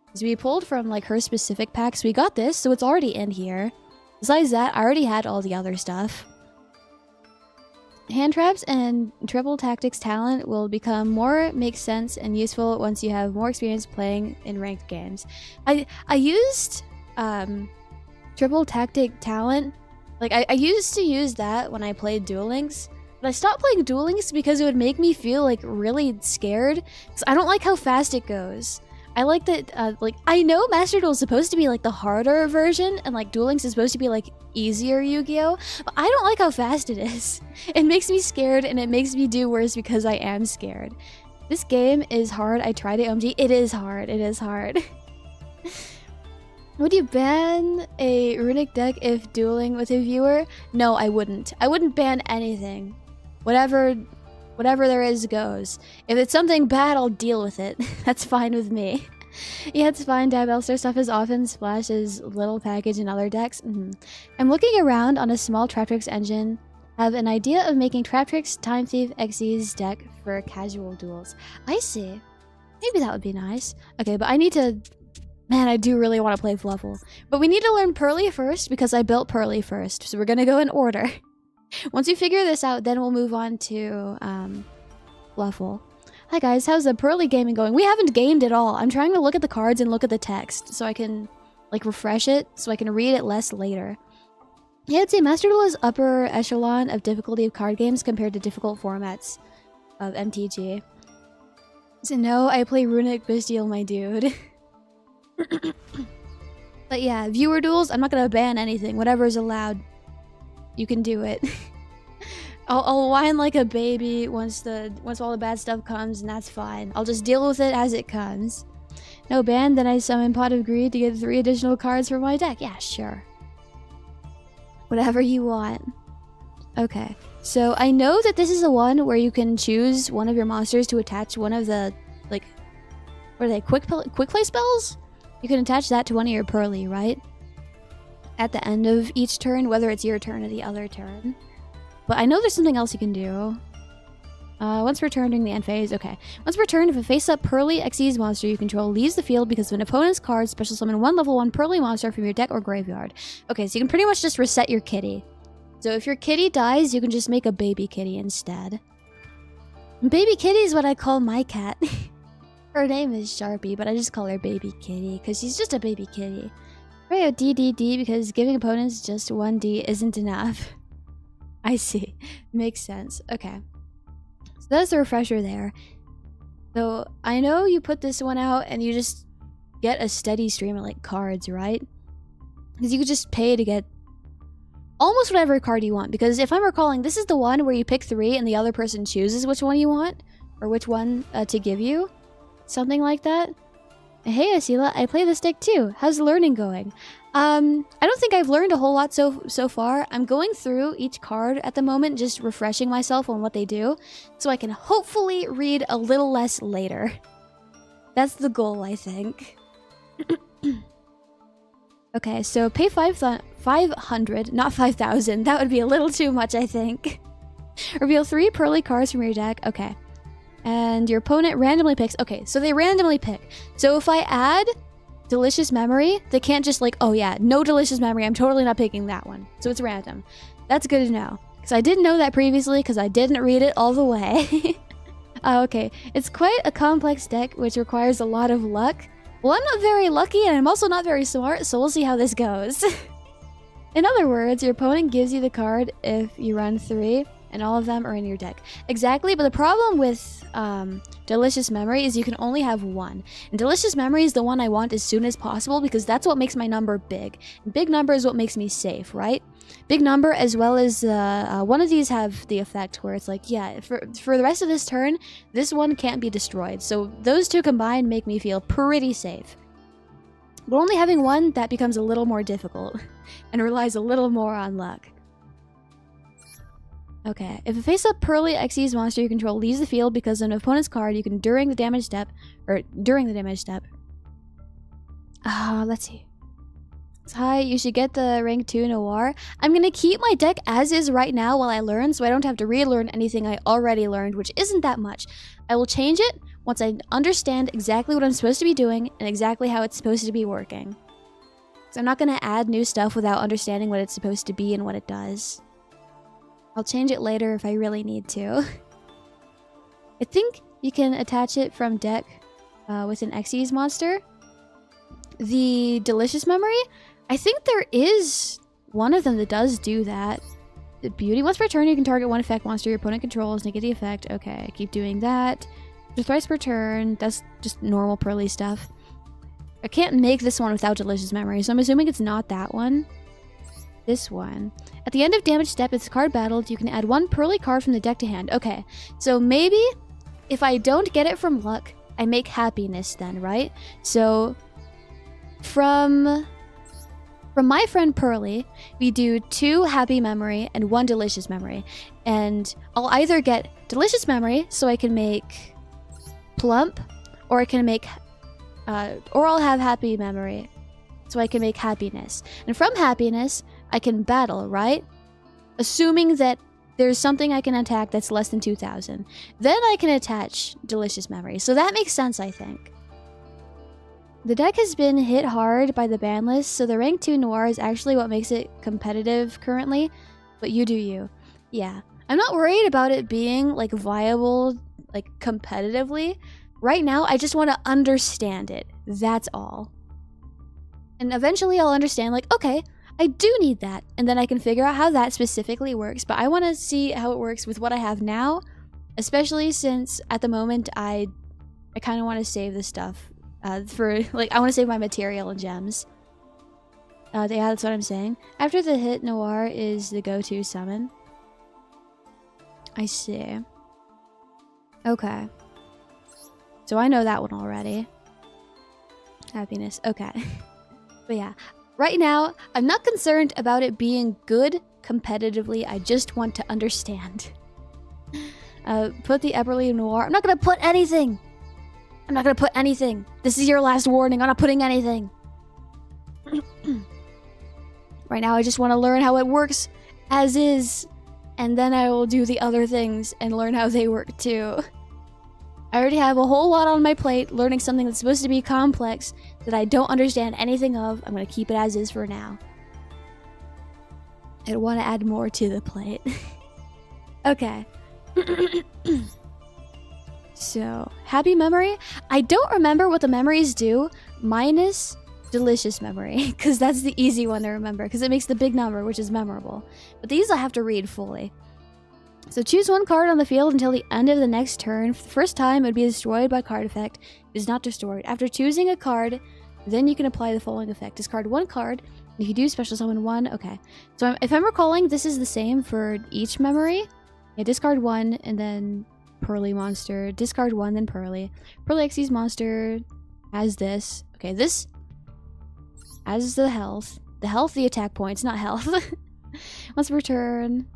Because we pulled from like her specific packs. We got this, so it's already in here. Besides that, I already had all the other stuff. Hand traps and triple tactics talent will become more make sense and useful once you have more experience playing in ranked games. I used triple tactic talent. Like, I used to use that when I played Duel Links, but I stopped playing Duel Links because it would make me feel like really scared. Because I don't like how fast it goes. I like that, like, I know Master Duel is supposed to be like the harder version, and like Duel Links is supposed to be like easier Yu-Gi-Oh! But I don't like how fast it is. It makes me scared, and it makes me do worse because I am scared. This game is hard. I tried it, OMG. It is hard. It is hard. Would you ban a runic deck if dueling with a viewer? No, I wouldn't. I wouldn't ban anything. Whatever there is goes. If it's something bad, I'll deal with it. That's fine with me. Yeah, it's fine. Diabell Star stuff is often splashed as little package in other decks. I'm looking around on a small Trap Tricks engine. Have an idea of making Trap Tricks Time Thief Xyz deck for casual duels. I see. Maybe that would be nice. Okay, but I need to... Man, I do really want to play Fluffle. But we need to learn Pearly first because I built Pearly first. So we're gonna go in order. Once we figure this out, then we'll move on to Fluffle. Hi guys, how's the Pearly gaming going? We haven't gamed at all. I'm trying to look at the cards and look at the text so I can like refresh it so I can read it less later. Yeah, I'd say Master Duel is upper echelon of difficulty of card games compared to difficult formats of MTG. So no, I play Runic Bestial, my dude. But yeah, viewer duels, I'm not gonna ban anything. Whatever is allowed. You can do it. I'll whine like a baby once all the bad stuff comes, and that's fine. I'll just deal with it as it comes. No ban, then I summon Pot of Greed to get 3 additional cards from my deck. Yeah, sure. Whatever you want. Okay, so I know that this is the one where you can choose one of your monsters to attach one of the, like, what are they, quick play spells? You can attach that to one of your Pearly, right? At the end of each turn, whether it's your turn or the other turn. But I know there's something else you can do. Once per turn during the end phase, okay. Once per turn, if a face-up Pearly Xyz monster you control leaves the field because of an opponent's card, special summon 1 level 1 Pearly monster from your deck or graveyard. Okay, so you can pretty much just reset your kitty. So if your kitty dies, you can just make a baby kitty instead. Baby kitty is what I call my cat. Her name is Sharpie, but I just call her baby kitty because she's just a baby kitty. Right, DDD because giving opponents just 1D isn't enough. I see. Makes sense. Okay. So that's the refresher there. So I know you put this one out and you just get a steady stream of like cards, right? Because you could just pay to get almost whatever card you want. Because if I'm recalling, this is the one where you pick 3 and the other person chooses which one you want. Or which one to give you. Something like that. Hey Esila, I play this deck too. How's the learning going? I don't think I've learned a whole lot so far. I'm going through each card at the moment, just refreshing myself on what they do, so I can hopefully read a little less later. That's the goal, I think. Okay, so pay 500, not 5,000. That would be a little too much, I think. Reveal 3 Pearly cards from your deck. Okay. And your opponent randomly picks. Okay, so they randomly pick. So if I add Delicious Memory, they can't just like, oh yeah, no Delicious Memory, I'm totally not picking that one. So it's random. That's good to know. Because I didn't know that previously because I didn't read it all the way. Okay, it's quite a complex deck which requires a lot of luck. Well, I'm not very lucky and I'm also not very smart, so we'll see how this goes. In other words, your opponent gives you the card if you run 3. And all of them are in your deck. Exactly, but the problem with Delicious Memory is you can only have 1. And Delicious Memory is the one I want as soon as possible because that's what makes my number big. And big number is what makes me safe, right? Big number as well as one of these have the effect where it's like, yeah, for the rest of this turn, this one can't be destroyed. So those two combined make me feel pretty safe. But only having 1, that becomes a little more difficult and relies a little more on luck. Okay, if a face-up Pearly Xyz monster you control leaves the field because of an opponent's card, you can during the damage step. Let's see. Hi, you should get the rank 2 Noir. I'm gonna keep my deck as is right now while I learn, so I don't have to relearn anything I already learned, which isn't that much. I will change it once I understand exactly what I'm supposed to be doing and exactly how it's supposed to be working. So I'm not gonna add new stuff without understanding what it's supposed to be and what it does. I'll change it later if I really need to. I think you can attach it from deck with an Xyz monster. The Delicious Memory, I think there is one of them that does do that. The Beauty, once per turn you can target 1 effect monster your opponent controls, negate the effect. Okay, keep doing that. Just thrice per turn, that's just normal Pearly stuff. I can't make this one without Delicious Memory, so I'm assuming it's not that one. This one. At the end of damage step, if the card battled, you can add 1 Pearly card from the deck to hand. Okay, so maybe if I don't get it from luck, I make happiness then, right? So from my friend Pearly, we do 2 happy memory and 1 delicious memory. And I'll either get delicious memory so I can make plump, or I can make or I'll have happy memory so I can make happiness. And from happiness, I can battle, right? Assuming that there's something I can attack that's less than 2,000. Then I can attach Delicious Memory. So that makes sense, I think. The deck has been hit hard by the ban list, so the rank 2 Noir is actually what makes it competitive currently. But you do you. Yeah. I'm not worried about it being, like, viable, like, competitively. Right now, I just want to understand it. That's all. And eventually I'll understand, like, okay, I do need that, and then I can figure out how that specifically works, but I want to see how it works with what I have now, especially since at the moment I kind of want to save this stuff for, like, I want to save my material and gems. Yeah, that's what I'm saying. After the hit, Noir is the go-to summon. I see. Okay. So I know that one already. Happiness. Okay. But yeah, right now, I'm not concerned about it being good competitively. I just want to understand. Put the Epperly Noir. I'm not gonna put anything. I'm not gonna put anything. This is your last warning. I'm not putting anything. Right now, I just want to learn how it works as is. And then I will do the other things and learn how they work too. I already have a whole lot on my plate, learning something that's supposed to be complex that I don't understand anything of. I'm gonna keep it as is for now. I don't want to add more to the plate. Okay. So, happy memory. I don't remember what the memories do, minus delicious memory, because that's the easy one to remember, because it makes the big number, which is memorable. But these I have to read fully. So choose one card on the field until the end of the next turn. For the first time, it would be destroyed by card effect. It is not destroyed. After choosing a card, then you can apply the following effect. Discard one card. If you do, special summon one. Okay. So if I'm recalling, this is the same for each memory. Yeah, discard one, and then Pearly monster. Discard one, then Pearly. Pearly Xyz monster has this. Okay, this as the health. The attack points, not health. Once per turn,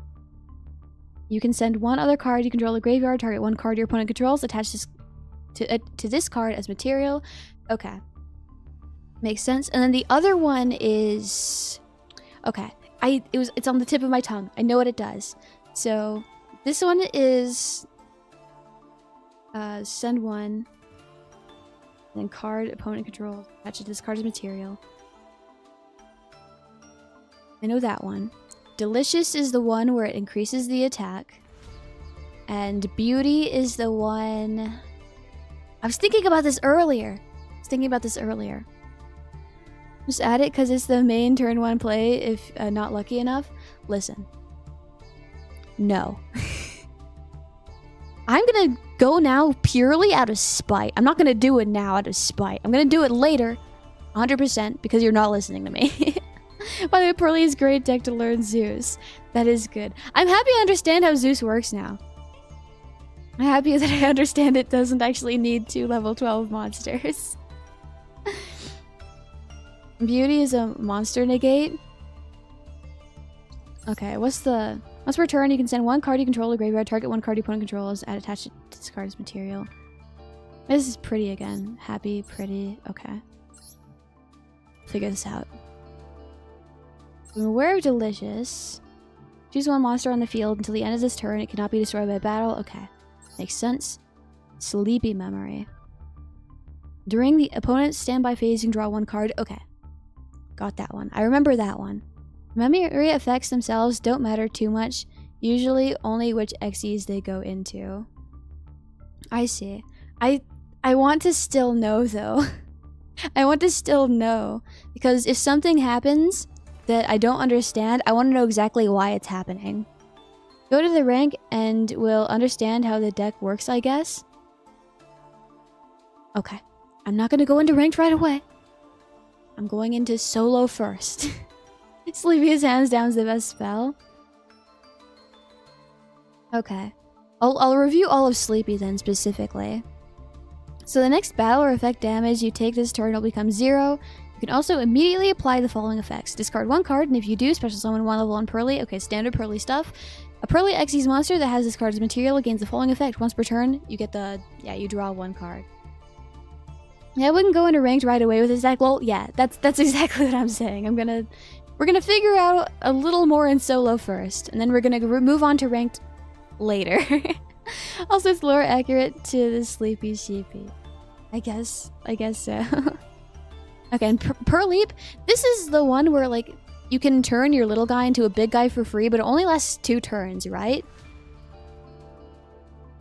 you can send one other card you control to the graveyard. Target one card your opponent controls. Attach this to this card as material. Okay. Makes sense. And then the other one is... Okay. It's on the tip of my tongue. I know what it does. So, this one is... send one. Then card opponent controls. Attach it to this card as material. I know that one. Delicious is the one where it increases the attack. And Beauty is the one... I was thinking about this earlier. Just add it because it's the main turn one play if not lucky enough. Listen. No. I'm gonna go now purely out of spite. I'm not gonna do it now out of spite. I'm gonna do it later. 100% because you're not listening to me. By the way, Pearly is great deck to learn Zeus. That is good. I'm happy I understand how Zeus works now. I'm happy that I understand it doesn't actually need 2 level 12 monsters. Beauty is a monster negate. Okay, once per turn, you can send one card you control to graveyard, target one card your opponent controls, add attach it to this card's material. This is pretty again. Happy, pretty. Okay. Figure this out. I'm aware of Delicious. Choose one monster on the field until the end of this turn. It cannot be destroyed by battle. Okay. Makes sense. Sleepy Memory. During the opponent's standby phase, you can draw one card. Okay. Got that one. I remember that one. Memory effects themselves don't matter too much. Usually only which Xyz they go into. I see. I want to still know though. I want to still know. Because if something happens that I don't understand, I want to know exactly why it's happening. Go to the rank and we'll understand how the deck works, I guess. Okay. I'm not going to go into ranked right away. I'm going into solo first. Sleepy's hands down is the best spell. Okay. I'll review all of Sleepy then specifically. So the next battle or effect damage you take this turn will become 0. You can also immediately apply the following effects. Discard one card, and if you do, special summon one level 1 Pearly. Okay, standard Pearly stuff. A Pearly Xyz monster that has this card as material gains the following effect. Once per turn, you get the... Yeah, you draw one card. Yeah, I wouldn't go into ranked right away with this deck. Well, yeah, that's exactly what I'm saying. We're gonna figure out a little more in solo first, and then we're gonna move on to ranked later. Also, it's lore accurate to the Sleepy Sheepy. I guess so. Okay, and Pearleap, this is the one where, like, you can turn your little guy into a big guy for free, but it only lasts 2 turns, right?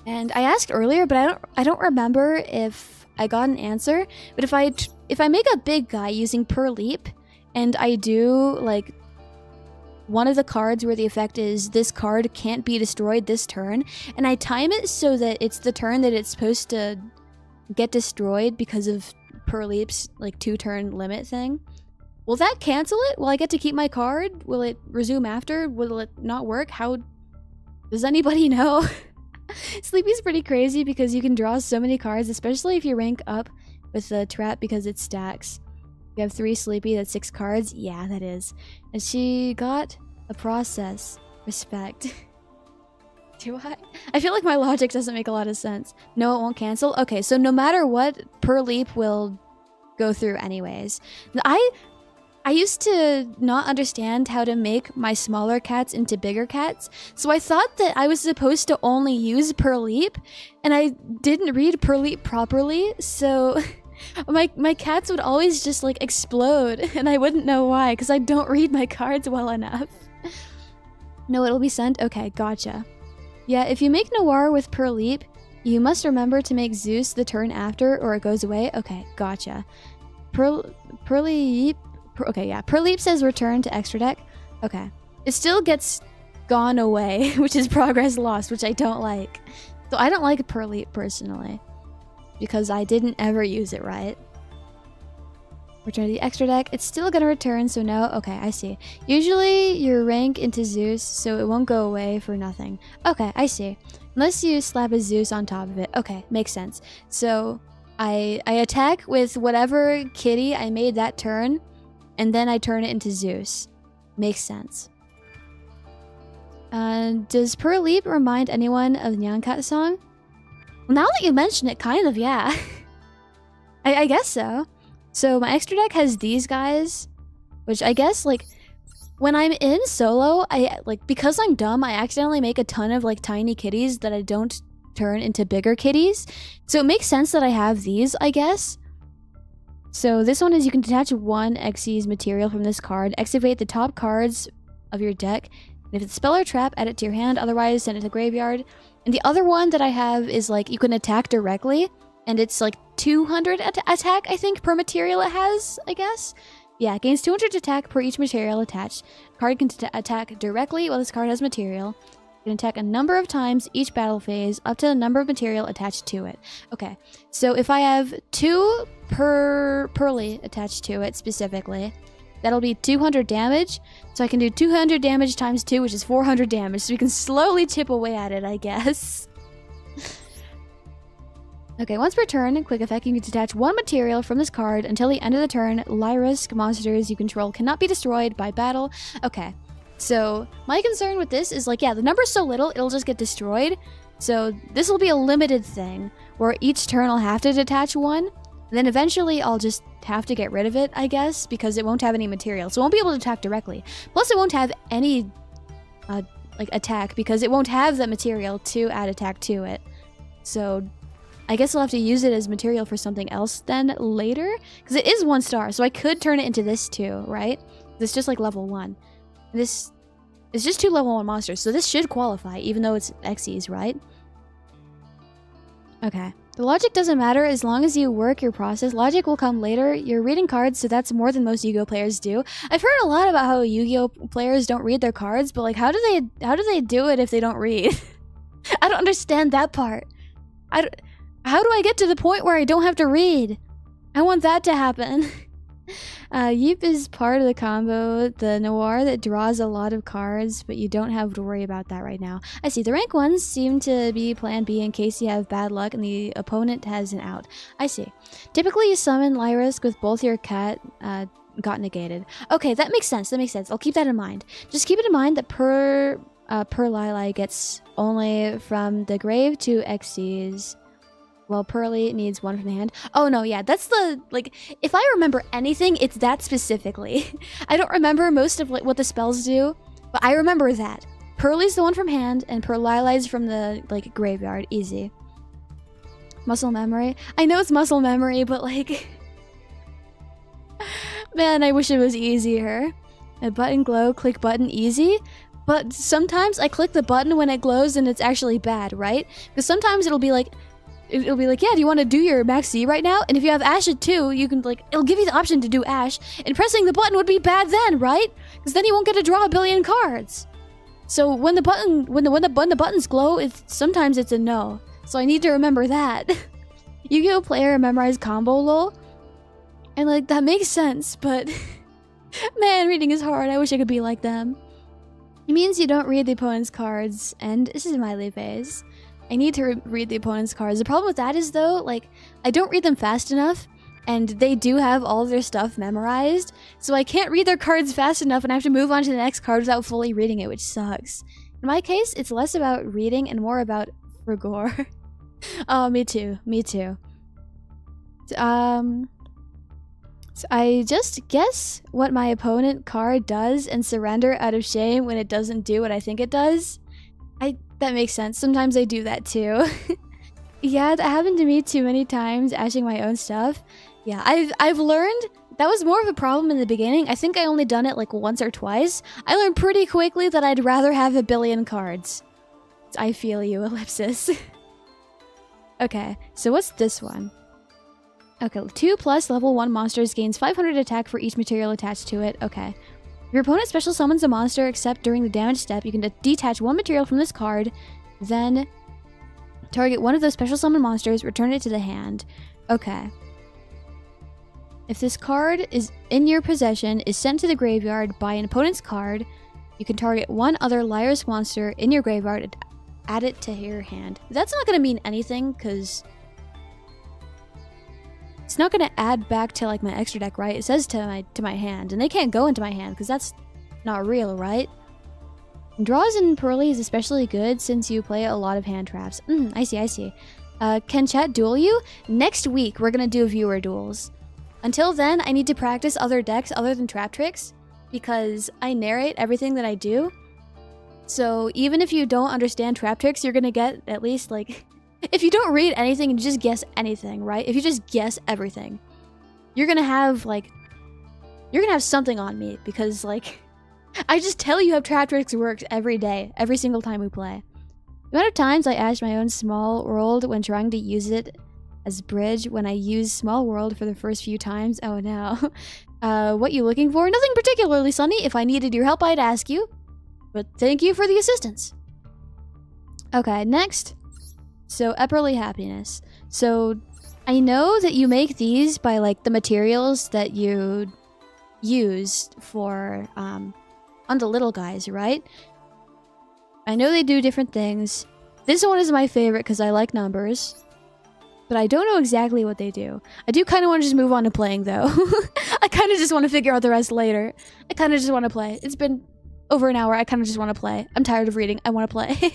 And I asked earlier, but I don't remember if I got an answer. But if I make a big guy using Pearleap, and I do, like, one of the cards where the effect is this card can't be destroyed this turn, and I time it so that it's the turn that it's supposed to get destroyed because of Pearleap's, like, 2-turn limit thing. Will that cancel it? Will I get to keep my card? Will it resume after? Will it not work? How... Does anybody know? Sleepy's pretty crazy because you can draw so many cards, especially if you rank up with the trap because it stacks. You have 3 sleepy, that's 6 cards. Yeah, that is. And she got a process. Respect. Do I? I feel like my logic doesn't make a lot of sense. No, it won't cancel. Okay, so no matter what, per leap will go through anyways. I used to not understand how to make my smaller cats into bigger cats, so I thought that I was supposed to only use per leap, and I didn't read per leap properly, so my cats would always just like explode, and I wouldn't know why, because I don't read my cards well enough. No, it'll be sent? Okay, gotcha. Yeah, if you make Noir with per leap, you must remember to make Zeus the turn after, or it goes away. Okay, gotcha. Per leap... Okay, yeah. Per leap says return to extra deck. Okay. It still gets gone away, which is progress lost, which I don't like. So I don't like per leap personally, because I didn't ever use it right. Return to the extra deck. It's still gonna return, so no. Okay, I see. Usually you rank into Zeus, so it won't go away for nothing. Okay, I see. Unless you slap a Zeus on top of it. Okay, makes sense. So I attack with whatever kitty I made that turn, and then I turn it into Zeus. Makes sense. Does Per Leap remind anyone of the Nyan Cat song? Well, now that you mention it, kind of, yeah. I guess so. So my extra deck has these guys, which I guess, like, when I'm in solo, because I'm dumb, I accidentally make a ton of, like, tiny kitties that I don't turn into bigger kitties. So it makes sense that I have these, I guess. So this one is you can detach 1 Xyz material from this card, activate the top cards of your deck, and if it's a spell or trap, add it to your hand, otherwise send it to the graveyard. And the other one that I have is, like, you can attack directly, and it's, like, 200 attack, I think, per material it has, I guess? Yeah, it gains 200 attack per each material attached. The card can attack directly while this card has material. You can attack a number of times each battle phase, up to the number of material attached to it. Okay, so if I have 2 per Pearly attached to it specifically, that'll be 200 damage. So I can do 200 damage times 2, which is 400 damage. So we can slowly chip away at it, I guess. Okay, once per turn, quick effect, you can detach 1 material from this card until the end of the turn. Lyrisk monsters you control cannot be destroyed by battle. Okay, so my concern with this is, like, yeah, the number's so little, it'll just get destroyed. So this will be a limited thing, where each turn I'll have to detach 1. Then eventually I'll just have to get rid of it, I guess, because it won't have any material. So it won't be able to attack directly. Plus it won't have any, like, attack, because it won't have the material to add attack to it. So I guess I'll have to use it as material for something else then later, because it is 1 star, so I could turn it into this too, right? It's just like level 1. This is just 2 level 1 monsters, so this should qualify, even though it's Xyz, right? Okay. The logic doesn't matter as long as you work your process. Logic will come later. You're reading cards, so that's more than most Yu-Gi-Oh players do. I've heard a lot about how Yu-Gi-Oh players don't read their cards, but, like, how do they do it if they don't read? I don't understand that part. How do I get to the point where I don't have to read? I want that to happen. Yeep is part of the combo, the Noir that draws a lot of cards, but you don't have to worry about that right now. I see. The rank ones seem to be plan B in case you have bad luck and the opponent has an out. I see. Typically you summon Lyrisk with both your cat got negated. Okay, that makes sense. That makes sense. I'll keep that in mind. Just keep it in mind that per Lili gets only from the grave to Xyz. Well, Pearly needs 1 from the hand. Oh, no, yeah, that's the, like, if I remember anything, it's that specifically. I don't remember most of, like, what the spells do, but I remember that. Pearly's the one from hand, and Perlili's from the, like, graveyard. Easy. Muscle memory. I know it's muscle memory, but, like, man, I wish it was easier. A button glow, click button, easy. But sometimes I click the button when it glows and it's actually bad, right? Because sometimes it'll be like, yeah, do you want to do your max C right now? And if you have Ash at 2, you can, like, it'll give you the option to do Ash, and pressing the button would be bad then, right? Because then you won't get to draw a billion cards. So when the buttons glow, sometimes it's a no. So I need to remember that. Yu-Gi-Oh player memorized combo lol. And, like, that makes sense, but man, reading is hard. I wish I could be like them. It means you don't read the opponent's cards, and this is my leave phase. I need to read the opponent's cards. The problem with that is, though, like, I don't read them fast enough, and they do have all of their stuff memorized, so I can't read their cards fast enough and I have to move on to the next card without fully reading it, which sucks. In my case, it's less about reading and more about rigor. Oh, me too. So I just guess what my opponent card does and surrender out of shame when it doesn't do what I think it does. That makes sense. Sometimes I do that too. Yeah, that happened to me too many times, ashing my own stuff. Yeah, I've learned that was more of a problem in the beginning. I think I only done it like once or twice. I learned pretty quickly that I'd rather have a billion cards. I feel you, Ellipsis. Okay, so what's this one? Okay, 2+ level 1 monsters gains 500 attack for each material attached to it. Okay. Your opponent special summons a monster, except during the damage step, you can detach one material from this card, then target one of those special summon monsters, return it to the hand. Okay. If this card is in your possession, is sent to the graveyard by an opponent's card, you can target one other Liar's monster in your graveyard and add it to your hand. That's not going to mean anything, because it's not going to add back to like my extra deck, right? It says to my hand, and they can't go into my hand because that's not real, right? Draws in Pearly is especially good since you play a lot of hand traps. I see. Can chat duel you? Next week, we're going to do viewer duels. Until then, I need to practice other decks other than Trap Tricks because I narrate everything that I do. So even if you don't understand Trap Tricks, you're going to get at least like... If you don't read anything and just guess anything, right? If you just guess everything, you're gonna have, like... You're gonna have something on me, because, like... I just tell you how Trap Tricks works every day, every single time we play. The amount of times I ash my own Small World when trying to use it as bridge when I use Small World for the first few times. Oh no. What you looking for? Nothing particularly, Sunny. If I needed your help, I'd ask you. But thank you for the assistance. Okay, next... So, Epperly Happiness. So, I know that you make these by, like, the materials that you used for, on the little guys, right? I know they do different things. This one is my favorite because I like numbers. But I don't know exactly what they do. I do kind of want to just move on to playing, though. I kind of just want to figure out the rest later. I kind of just want to play. It's been over an hour. I kind of just want to play. I'm tired of reading. I want to play.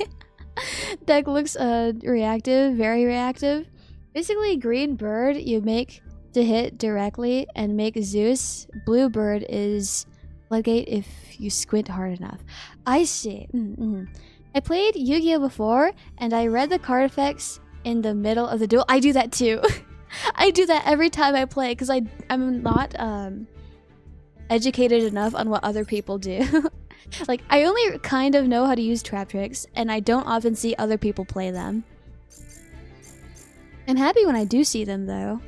Deck looks reactive, very reactive. Basically, green bird you make to hit directly and make Zeus. Blue bird is floodgate if you squint hard enough. I see. I played Yu-Gi-Oh before and I read the card effects in the middle of the duel. I do that too. I do that every time I play because I'm not educated enough on what other people do. Like, I only kind of know how to use Trap Tricks, and I don't often see other people play them. I'm happy when I do see them, though.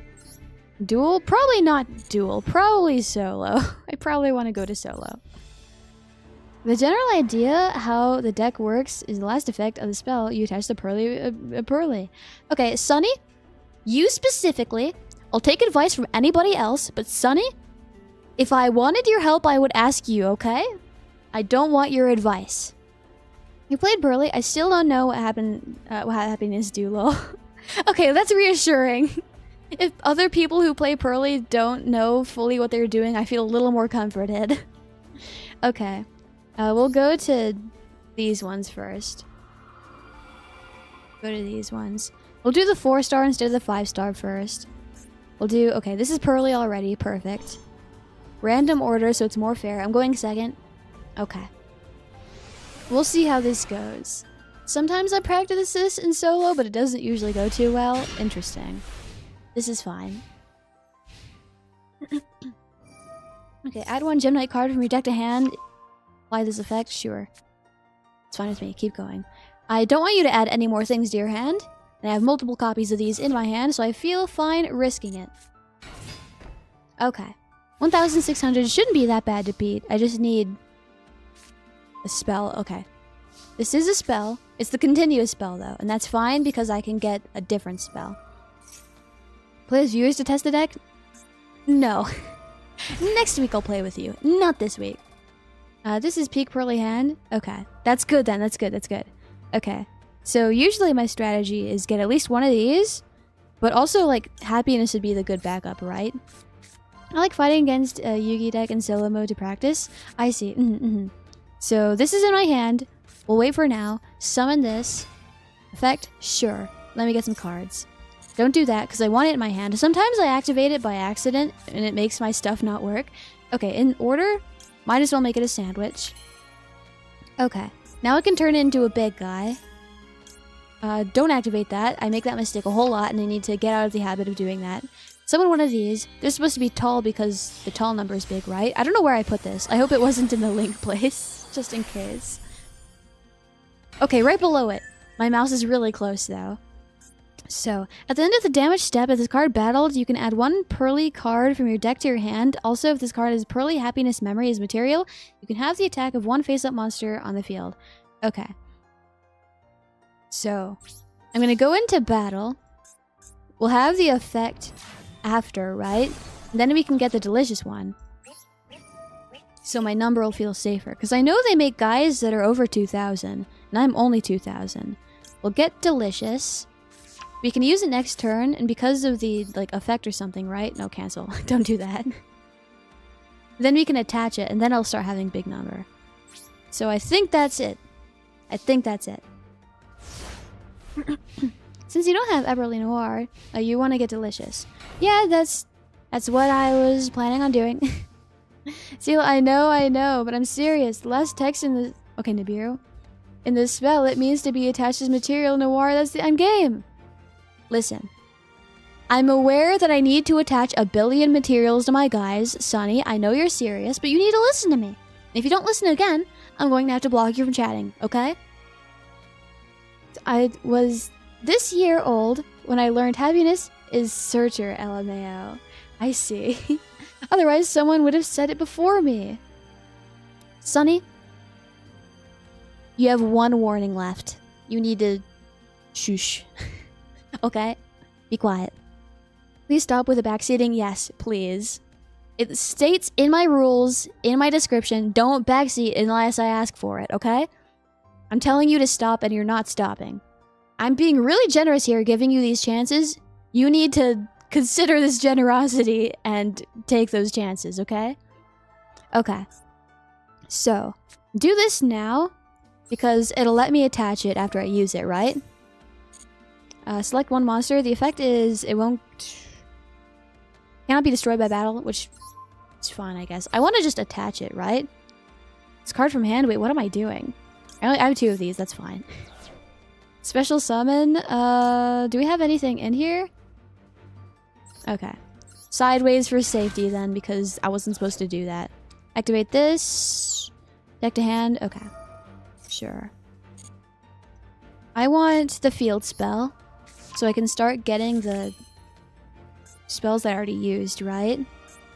Duel? Probably not duel. Probably solo. I probably want to go to solo. The general idea how the deck works is the last effect of the spell you attach to Pearly. Okay, Sunny, you specifically. I'll take advice from anybody else, but Sunny, if I wanted your help, I would ask you, okay? I don't want your advice. You played Burley. I still don't know what happened in this duel. Okay, that's reassuring. If other people who play Pearly don't know fully what they're doing, I feel a little more comforted. Okay. We'll go to these ones first. Go to these ones. We'll do the 4-star instead of the 5-star first. We'll do... Okay, this is Pearly already. Perfect. Random order, so it's more fair. I'm going second. Okay. We'll see how this goes. Sometimes I practice this in solo, but it doesn't usually go too well. Interesting. This is fine. Okay, add one Gem Knight card from your deck to hand. Apply this effect? Sure. It's fine with me. Keep going. I don't want you to add any more things to your hand. And I have multiple copies of these in my hand, so I feel fine risking it. Okay. 1,600 shouldn't be that bad to beat. I just need a spell. Okay. This is a spell. It's the continuous spell, though. And that's fine because I can get a different spell. Play as viewers to test the deck? No. Next week I'll play with you. Not this week. This is Peak Pearly Hand. Okay. That's good then. That's good. That's good. Okay. So usually my strategy is get at least one of these. But also, like, happiness would be the good backup, right? I like fighting against Yugi deck in solo mode to practice. I see. So this is in my hand. We'll wait for now. Summon this. Effect? Sure. Let me get some cards. Don't do that, because I want it in my hand. Sometimes I activate it by accident, and it makes my stuff not work. Okay, in order, might as well make it a sandwich. Okay, now I can turn it into a big guy. Don't activate that. I make that mistake a whole lot, and I need to get out of the habit of doing that. Summon one of these. They're supposed to be tall because the tall number is big, right? I don't know where I put this. I hope it wasn't in the link place, just in case. Okay, right below it. My mouse is really close, though. So, at the end of the damage step, if this card battled, you can add one Pearly card from your deck to your hand. Also, if this card has Pearly Happiness Memory as material, you can have the attack of one face-up monster on the field. Okay. So, I'm gonna go into battle. We'll have the effect after, right? And then we can get the delicious one. So my number will feel safer. Because I know they make guys that are over 2,000. And I'm only 2,000. We'll get delicious. We can use it next turn. And because of the like effect or something, right? No, cancel. Don't do that. Then we can attach it. And then I'll start having big number. So I think that's it. I think that's it. Since you don't have Everly Noir, you want to get delicious. Yeah, that's what I was planning on doing. Esila, I know, but I'm serious. The last text in the... Okay, Nibiru. In the spell, it means to be attached as material Noir. That's the end game. Listen. I'm aware that I need to attach a billion materials to my guys. Sonny, I know you're serious, but you need to listen to me. If you don't listen again, I'm going to have to block you from chatting, okay? I was this year old when I learned happiness is searcher, LMAO. I see. Otherwise, someone would have said it before me. Sonny, you have one warning left. You need to shush. Okay? Be quiet. Please stop with the backseating. Yes, please. It states in my rules, in my description, don't backseat unless I ask for it, okay? I'm telling you to stop and you're not stopping. I'm being really generous here, giving you these chances. You need to consider this generosity and take those chances, okay? Okay. So, do this now, because it'll let me attach it after I use it, right? Select one monster. The effect is it cannot be destroyed by battle, which is fine, I guess. I want to just attach it, right? This card from hand. Wait, what am I doing? I have two of these, that's fine. Special summon, do we have anything in here? Okay. Sideways for safety then, because I wasn't supposed to do that. Activate this. Deck to hand, okay. Sure. I want the field spell, so I can start getting the spells that I already used, right?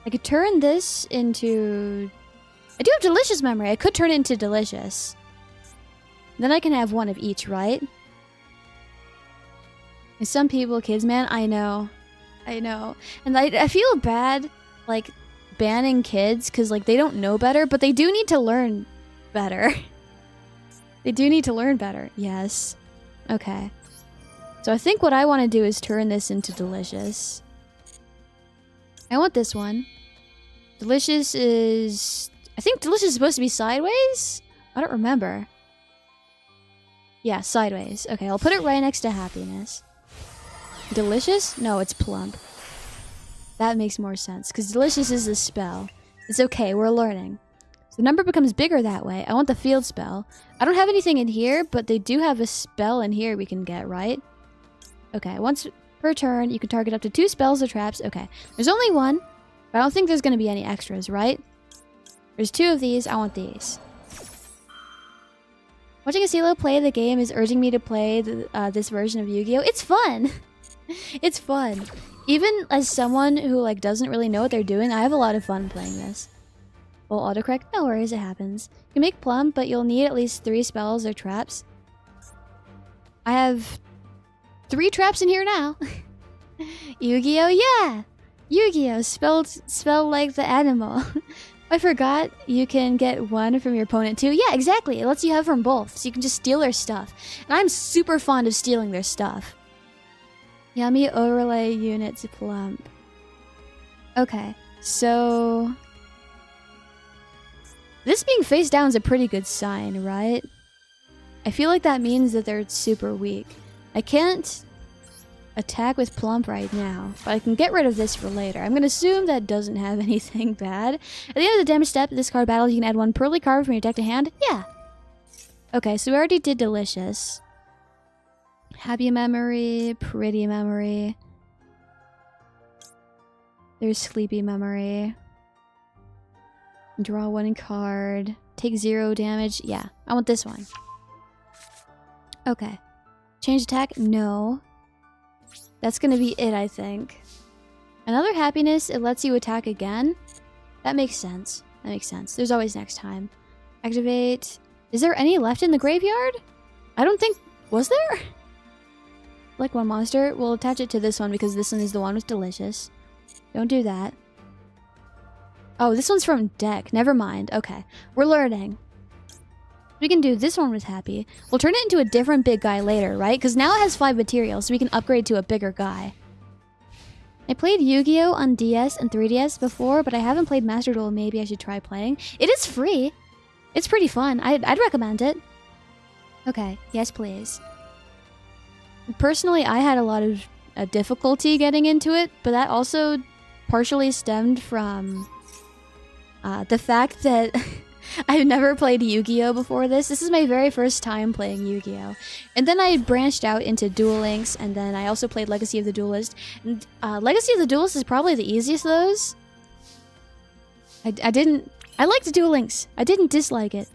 I could turn this into... I do have Delicious Memory, I could turn it into Delicious. Then I can have one of each, right? And some people, kids, man, I know. I know. And I feel bad, like, banning kids, because, like, they don't know better, but they do need to learn better. They do need to learn better. Yes. Okay. So I think what I want to do is turn this into Delicious. I want this one. Delicious is... I think Delicious is supposed to be sideways? I don't remember. Yeah, sideways. Okay, I'll put it right next to happiness. Delicious? No, it's plump. That makes more sense, because delicious is a spell. It's okay, we're learning. So the number becomes bigger that way. I want the field spell. I don't have anything in here, but they do have a spell in here we can get, right? Okay, once per turn, you can target up to 2 spells or traps. Okay, there's only one, but I don't think there's going to be any extras, right? There's 2 of these, I want these. Watching Esila play the game is urging me to play this version of Yu-Gi-Oh! It's fun! It's fun. Even as someone who like doesn't really know what they're doing, I have a lot of fun playing this. Well, autocorrect? No worries, it happens. You can make plum, but you'll need at least 3 spells or traps. I have 3 traps in here now. Yu-Gi-Oh! Yeah! Yu-Gi-Oh! Spelled like the animal. I forgot you can get one from your opponent too. Yeah, exactly. It lets you have from both, so you can just steal their stuff. And I'm super fond of stealing their stuff. Yummy overlay units plump. Okay, so... This being face down is a pretty good sign, right? I feel like that means that they're super weak. I can't attack with plump right now, but I can get rid of this for later. I'm gonna assume that doesn't have anything bad. At the end of the damage step, this card battles, you can add 1 pearly card from your deck to hand. Yeah. Okay, so we already did delicious. Happy memory, pretty memory. There's sleepy memory. Draw 1 card. Take 0 damage. Yeah, I want this one. Okay. Change attack? No. That's gonna be it, I think. Another happiness, it lets you attack again. That makes sense. That makes sense. There's always next time. Activate. Is there any left in the graveyard? I don't think... Was there? Like 1 monster. We'll attach it to this one because this one is the one with delicious. Don't do that. Oh, this one's from deck. Never mind. Okay. We're learning. We can do this one with happy. We'll turn it into a different big guy later, right? Because now it has 5 materials, so we can upgrade to a bigger guy. I played Yu-Gi-Oh! On DS and 3DS before, but I haven't played Master Duel. Maybe I should try playing. It is free. It's pretty fun. I'd recommend it. Okay. Yes, please. Personally, I had a lot of difficulty getting into it, but that also partially stemmed from the fact that I've never played Yu-Gi-Oh! Before this. This is my very first time playing Yu-Gi-Oh! And then I branched out into Duel Links, and then I also played Legacy of the Duelist. And Legacy of the Duelist is probably the easiest of those. I liked Duel Links. I didn't dislike it.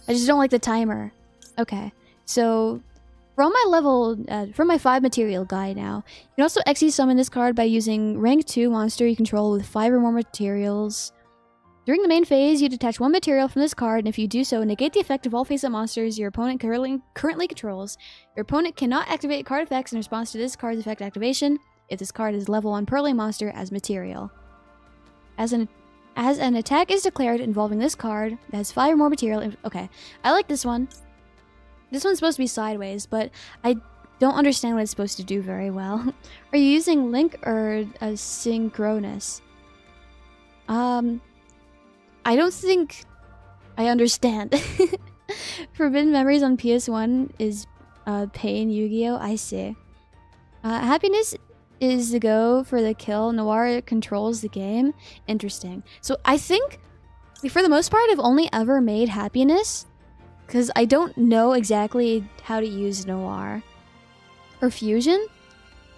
I just don't like the timer. Okay, so from my level, from my 5 material guy now, you can also XE summon this card by using rank 2 monster you control with 5 or more materials. During the main phase, you detach 1 material from this card, and if you do so, negate the effect of all face-up monsters your opponent currently controls. Your opponent cannot activate card effects in response to this card's effect activation if this card is level 1 Pearly monster as material. As an attack is declared involving this card that has 5 or more material... Okay, I like this one. This one's supposed to be sideways, but I don't understand what it's supposed to do very well. Are you using Link or Synchronous? I don't think I understand. Forbidden Memories on PS1 is Pain Yu-Gi-Oh! I see. Happiness is the go for the kill. Noir controls the game. Interesting. So I think, for the most part, I've only ever made Happiness because I don't know exactly how to use Noir. Or Fusion?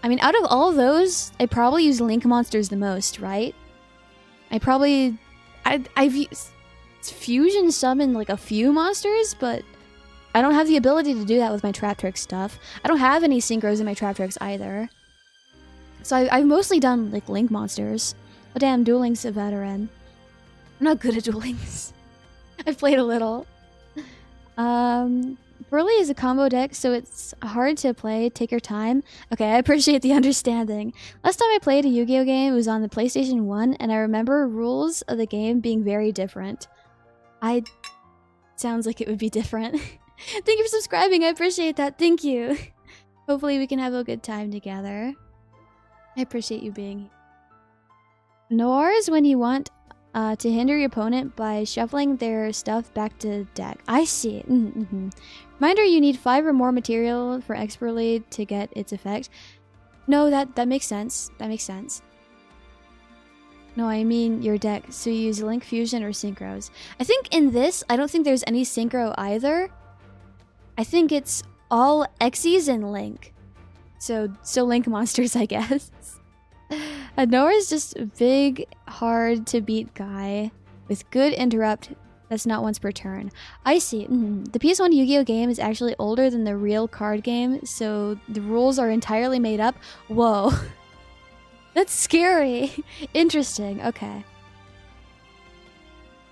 I mean, out of all of those, I probably use Link monsters the most, right? I've used Fusion summoned like a few monsters, but I don't have the ability to do that with my Trap Trick stuff. I don't have any synchros in my Trap Tricks either. So I've mostly done like Link monsters. Oh damn, Duel Link's a veteran. I'm not good at Duel Links. I've played a little. Burly is a combo deck, so it's hard to play. Take your time. Okay, I appreciate the understanding. Last time I played a Yu-Gi-Oh! Game, it was on the PlayStation 1, and I remember rules of the game being very different. Sounds like it would be different. Thank you for subscribing, I appreciate that, thank you. Hopefully we can have a good time together. I appreciate you being here. Noir is when you want to hinder your opponent by shuffling their stuff back to deck. I see. Reminder, you need 5 or more material for expertly to get its effect. No, that makes sense. That makes sense. No, I mean your deck. So you use Link, Fusion, or Synchros. I think in this, I don't think there's any Synchro either. I think it's all Xyz and Link. So Link monsters, I guess. Noah is just a big, hard to beat guy with good interrupt that's not once per turn. I see. The PS1 Yu-Gi-Oh! Game is actually older than the real card game, so the rules are entirely made up. Whoa. That's scary. Interesting. Okay.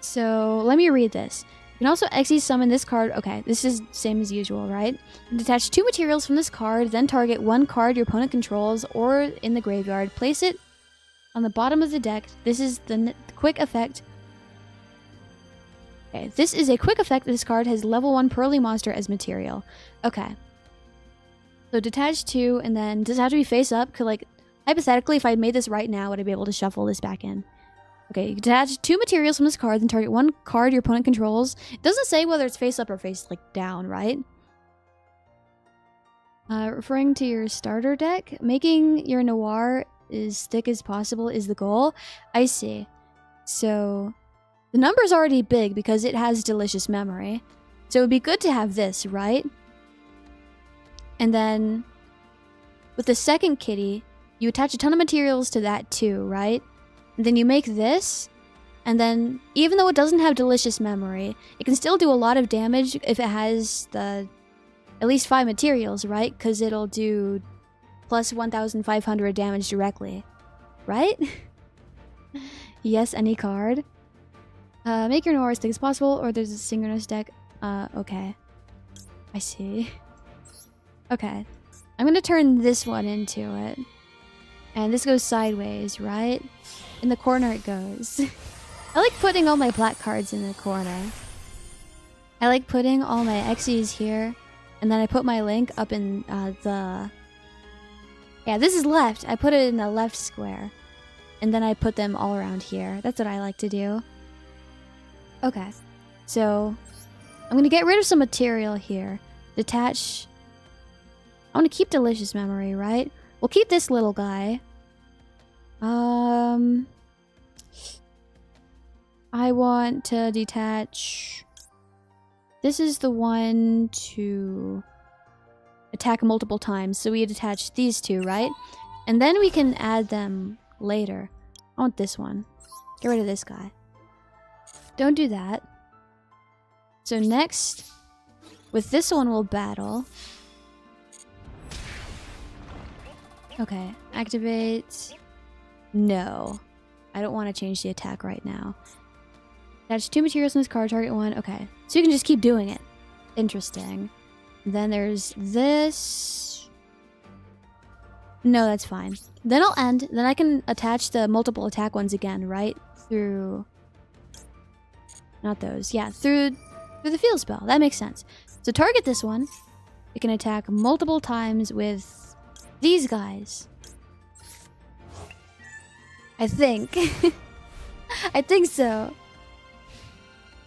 So let me read this. You can also XE summon this card. Okay, this is same as usual, right? Detach 2 materials from this card, then target 1 card your opponent controls or in the graveyard. Place it on the bottom of the deck. This is the quick effect. Okay, this is a quick effect. This card has level 1 Pearly monster as material. Okay. So detach 2, and then does it have to be face up? Because, like, hypothetically, if I made this right now, would I be able to shuffle this back in? Okay, you detach 2 materials from this card, then target 1 card your opponent controls. It doesn't say whether it's face up or face, like, down, right? Referring to your starter deck, making your noir as thick as possible is the goal. I see. So, the number's already big because it has delicious memory. So it would be good to have this, right? And then, with the second kitty, you attach a ton of materials to that too, right? And then you make this, and then, even though it doesn't have delicious memory, it can still do a lot of damage if it has the at least 5 materials, right? Because it'll do plus 1,500 damage directly, right? Yes, any card. Make your noir as thick as possible, or there's a synchronous deck. Okay. I see. Okay. I'm gonna turn this one into it. And this goes sideways, right? In the corner it goes. I like putting all my black cards in the corner. I like putting all my Xy's here. And then I put my link up in the... Yeah, this is left. I put it in the left square. And then I put them all around here. That's what I like to do. Okay. So, I'm going to get rid of some material here. Detach... I want to keep delicious memory, right? We'll keep this little guy. I want to detach... This is the one to attack multiple times. So we detach these two, right? And then we can add them later. I want this one. Get rid of this guy. Don't do that. So next, with this one we'll battle. Okay, activate. No. I don't want to change the attack right now. Attach 2 materials in this card, target 1. Okay. So you can just keep doing it. Interesting. Then there's this. No, that's fine. Then I'll end. Then I can attach the multiple attack ones again, right? Through... Not those. Yeah, through the field spell. That makes sense. So target this one. It can attack multiple times with these guys. I think. I think so.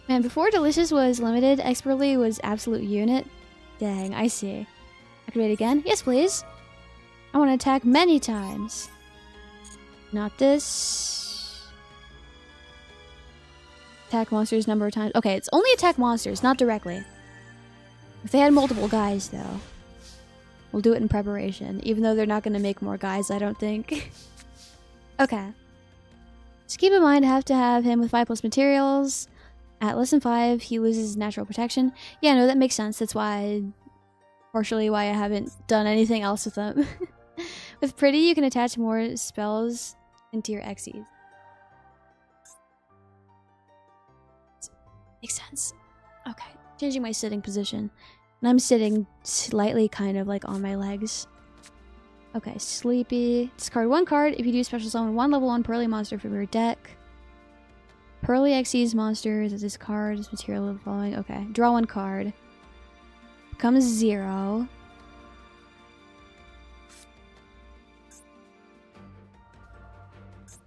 Man, before Delicious was limited, Expertly was absolute unit. Dang, I see. Activate again? Yes, please. I want to attack many times. Not this. Attack monsters number of times. Okay, it's only attack monsters, not directly. If they had multiple guys, though. We'll do it in preparation, even though they're not going to make more guys, I don't think. Okay. Just keep in mind, I have to have him with 5+ materials. At less than 5, he loses natural protection. Yeah, no, that makes sense. That's why... Partially why I haven't done anything else with them. With Pretty, you can attach more spells into your Xy's. Makes sense. Okay, changing my sitting position. And I'm sitting slightly kind of like on my legs. Okay, Sleepy. Discard 1 card if you do special summon 1 level 1 Pearly monster from your deck. Pearly Xyz monsters as this card is material of the following. Okay, draw 1 card. Becomes 0.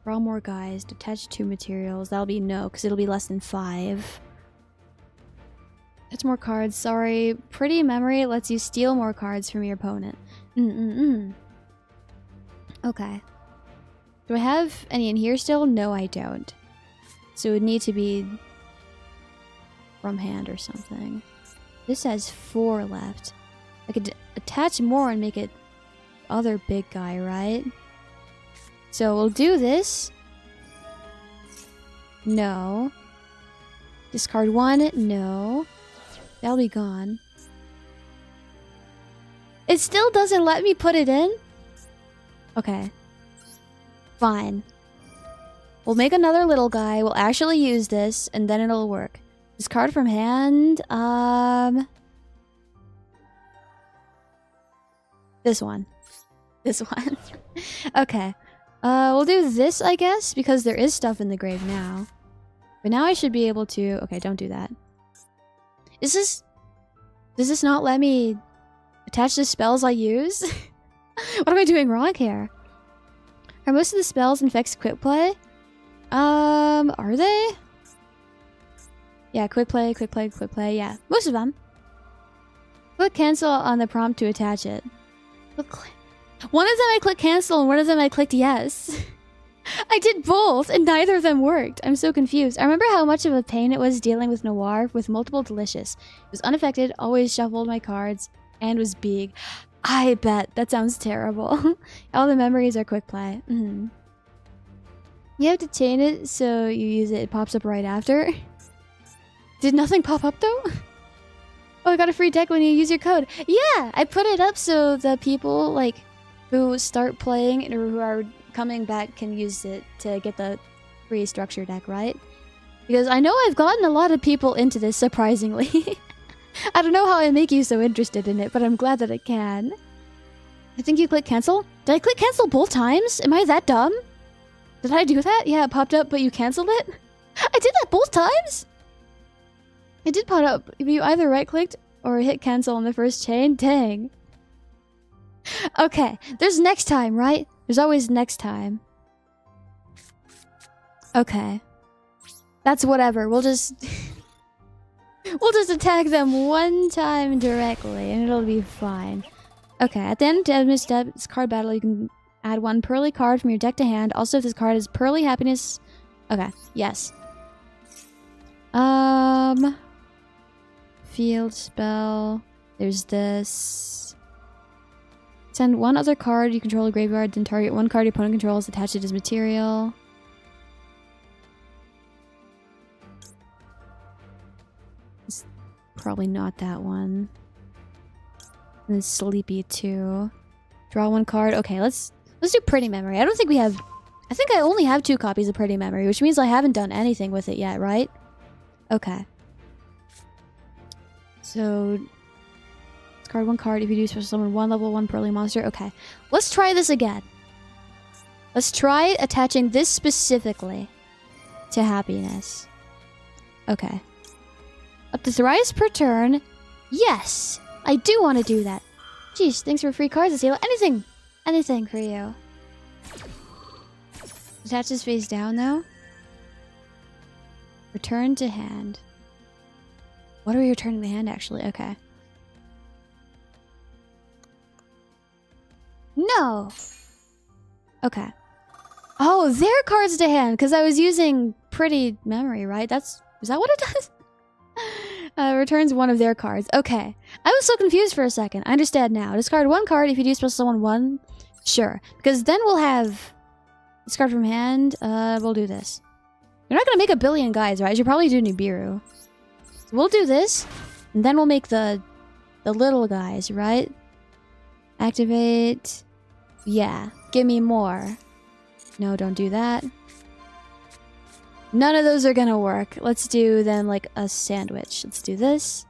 Draw more guys. Detach 2 materials. That'll be no, because it'll be less than 5. That's more cards. Sorry. Pretty Memory lets you steal more cards from your opponent. Okay. Do I have any in here still? No, I don't. So it would need to be from hand or something. This has 4 left. I could attach more and make it other big guy, right? So we'll do this. No. Discard 1. No. That'll be gone. It still doesn't let me put it in? Okay. Fine. We'll make another little guy. We'll actually use this, and then it'll work. Discard from hand. This one. This one. Okay. We'll do this, I guess, because there is stuff in the grave now. But now I should be able to... Okay, don't do that. Does this not let me Attached to spells I use? What am I doing wrong here? Are most of the spells infects quick play? Are they? Yeah, quick play, yeah. Most of them. Click cancel on the prompt to attach it. One of them I clicked cancel and one of them I clicked yes. I did both and neither of them worked. I'm so confused. I remember how much of a pain it was dealing with Noir with multiple delicious. It was unaffected, always shuffled my cards, and was big. I bet. That sounds terrible. All the memories are quick play. You have to chain it so you use it. It pops up right after. Did nothing pop up though? Oh, I got a free deck when you use your code. Yeah, I put it up so the people like who start playing or who are coming back can use it to get the free structure deck, right? Because I know I've gotten a lot of people into this, surprisingly. I don't know how I make you so interested in it, but I'm glad that I can. I think you click cancel? Did I click cancel both times? Am I that dumb? Did I do that? Yeah, it popped up, but you canceled it? I did that both times? It did pop up. If you either right-clicked or hit cancel on the first chain. Dang. Okay, there's next time, right? There's always next time. Okay. That's whatever. We'll just... we'll just attack them one time directly, and it'll be fine. Okay, at the end of this step, it's card battle. You can add one Pearly card from your deck to hand. Also, if this card is Pearly Happiness... Okay, yes. Field spell. There's this. Send one other card you control a graveyard, then target one card your opponent controls, attach it as material. It's probably not that one. And then Sleepy too. Draw one card. Okay, let's do Pretty Memory. I don't think we have... I think I only have 2 copies of Pretty Memory, which means I haven't done anything with it yet, right? Okay. So... discard one card if you do special summon one level 1 Pearly monster. Okay. Let's try this again. Let's try attaching this specifically to happiness. Okay. Up to thrice per turn. Yes! I do want to do that. Jeez, thanks for free cards, Esila. Anything! Anything for you. Attach this face down, though. Return to hand. What are we returning to hand, actually? Okay. No! Okay. Oh, their cards to hand, because I was using Pretty Memory, right? Is that what it does? Returns one of their cards. Okay. I was so confused for a second. I understand now. Discard one card if you do special summon one. Sure. Because then we'll have... discard from hand. We'll do this. You're not gonna make a billion guys, right? You should probably do Nibiru. So we'll do this. And then we'll make the little guys, right? Activate. Yeah. Give me more. No, don't do that. None of those are gonna work. Let's do them like a sandwich. Let's do this.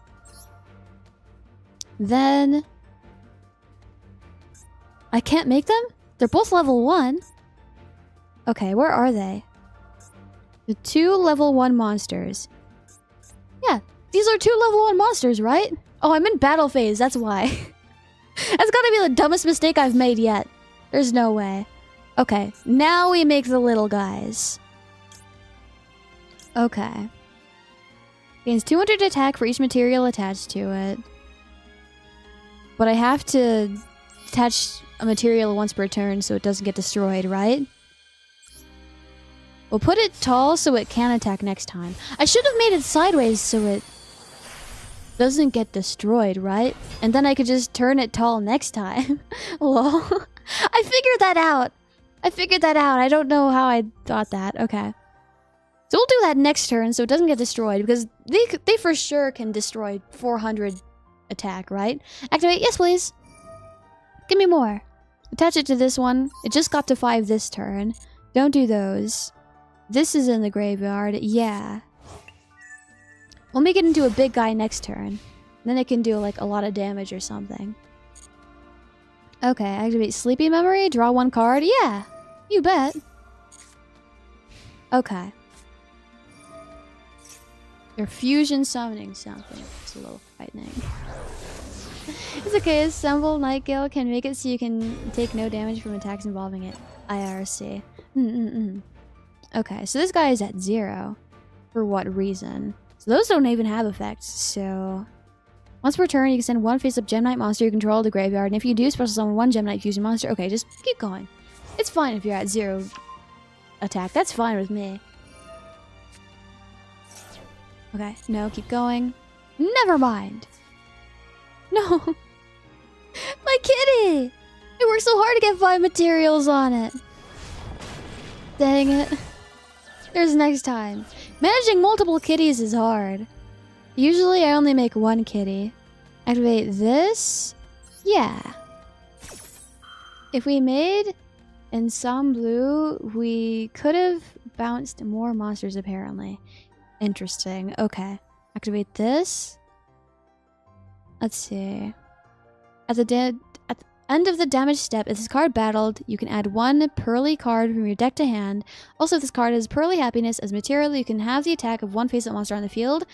Then... I can't make them? They're both level 1. Okay, where are they? The 2 level 1 monsters. Yeah, these are 2 level 1 monsters, right? Oh, I'm in battle phase, that's why. That's gotta be the dumbest mistake I've made yet. There's no way. Okay, now we make the little guys. Okay. Gains 200 attack for each material attached to it. But I have to attach a material once per turn so it doesn't get destroyed, right? We'll put it tall so it can attack next time. I should have made it sideways so it doesn't get destroyed, right? And then I could just turn it tall next time. Lol. I figured that out. I don't know how I thought that. Okay. So we'll do that next turn so it doesn't get destroyed, because they for sure can destroy 400 attack, right? Activate, yes please. Give me more. Attach it to this one. It just got to 5 this turn. Don't do those. This is in the graveyard, yeah. We'll make it into a big guy next turn. Then it can do like a lot of damage or something. Okay, activate Sleepy Memory, draw 1 card. Yeah, you bet. Okay. They're fusion summoning something. slow frightening. It's okay, Assemble Nightgale can make it so you can take no damage from attacks involving it. IRC. Okay, so this guy is at 0. For what reason? So those don't even have effects, so... Once per turn, you can send one face-up Gem Knight monster you control to the graveyard, and if you do, special summon one Gem Knight fusion monster. Okay, just keep going. It's fine if you're at 0 attack. That's fine with me. Okay, no, keep going. Never mind. No. My kitty! I worked so hard to get 5 materials on it. Dang it. There's next time. Managing multiple kitties is hard. Usually I only make 1 kitty. Activate this. Yeah. If we made Ensemble, we could have bounced more monsters apparently. Interesting. Okay. Activate this. Let's see. At the end of the damage step, if this card battled, you can add 1 Pearly card from your deck to hand. Also, if this card has Pearly Happiness as material, you can have the attack of 1 face-up monster on the field.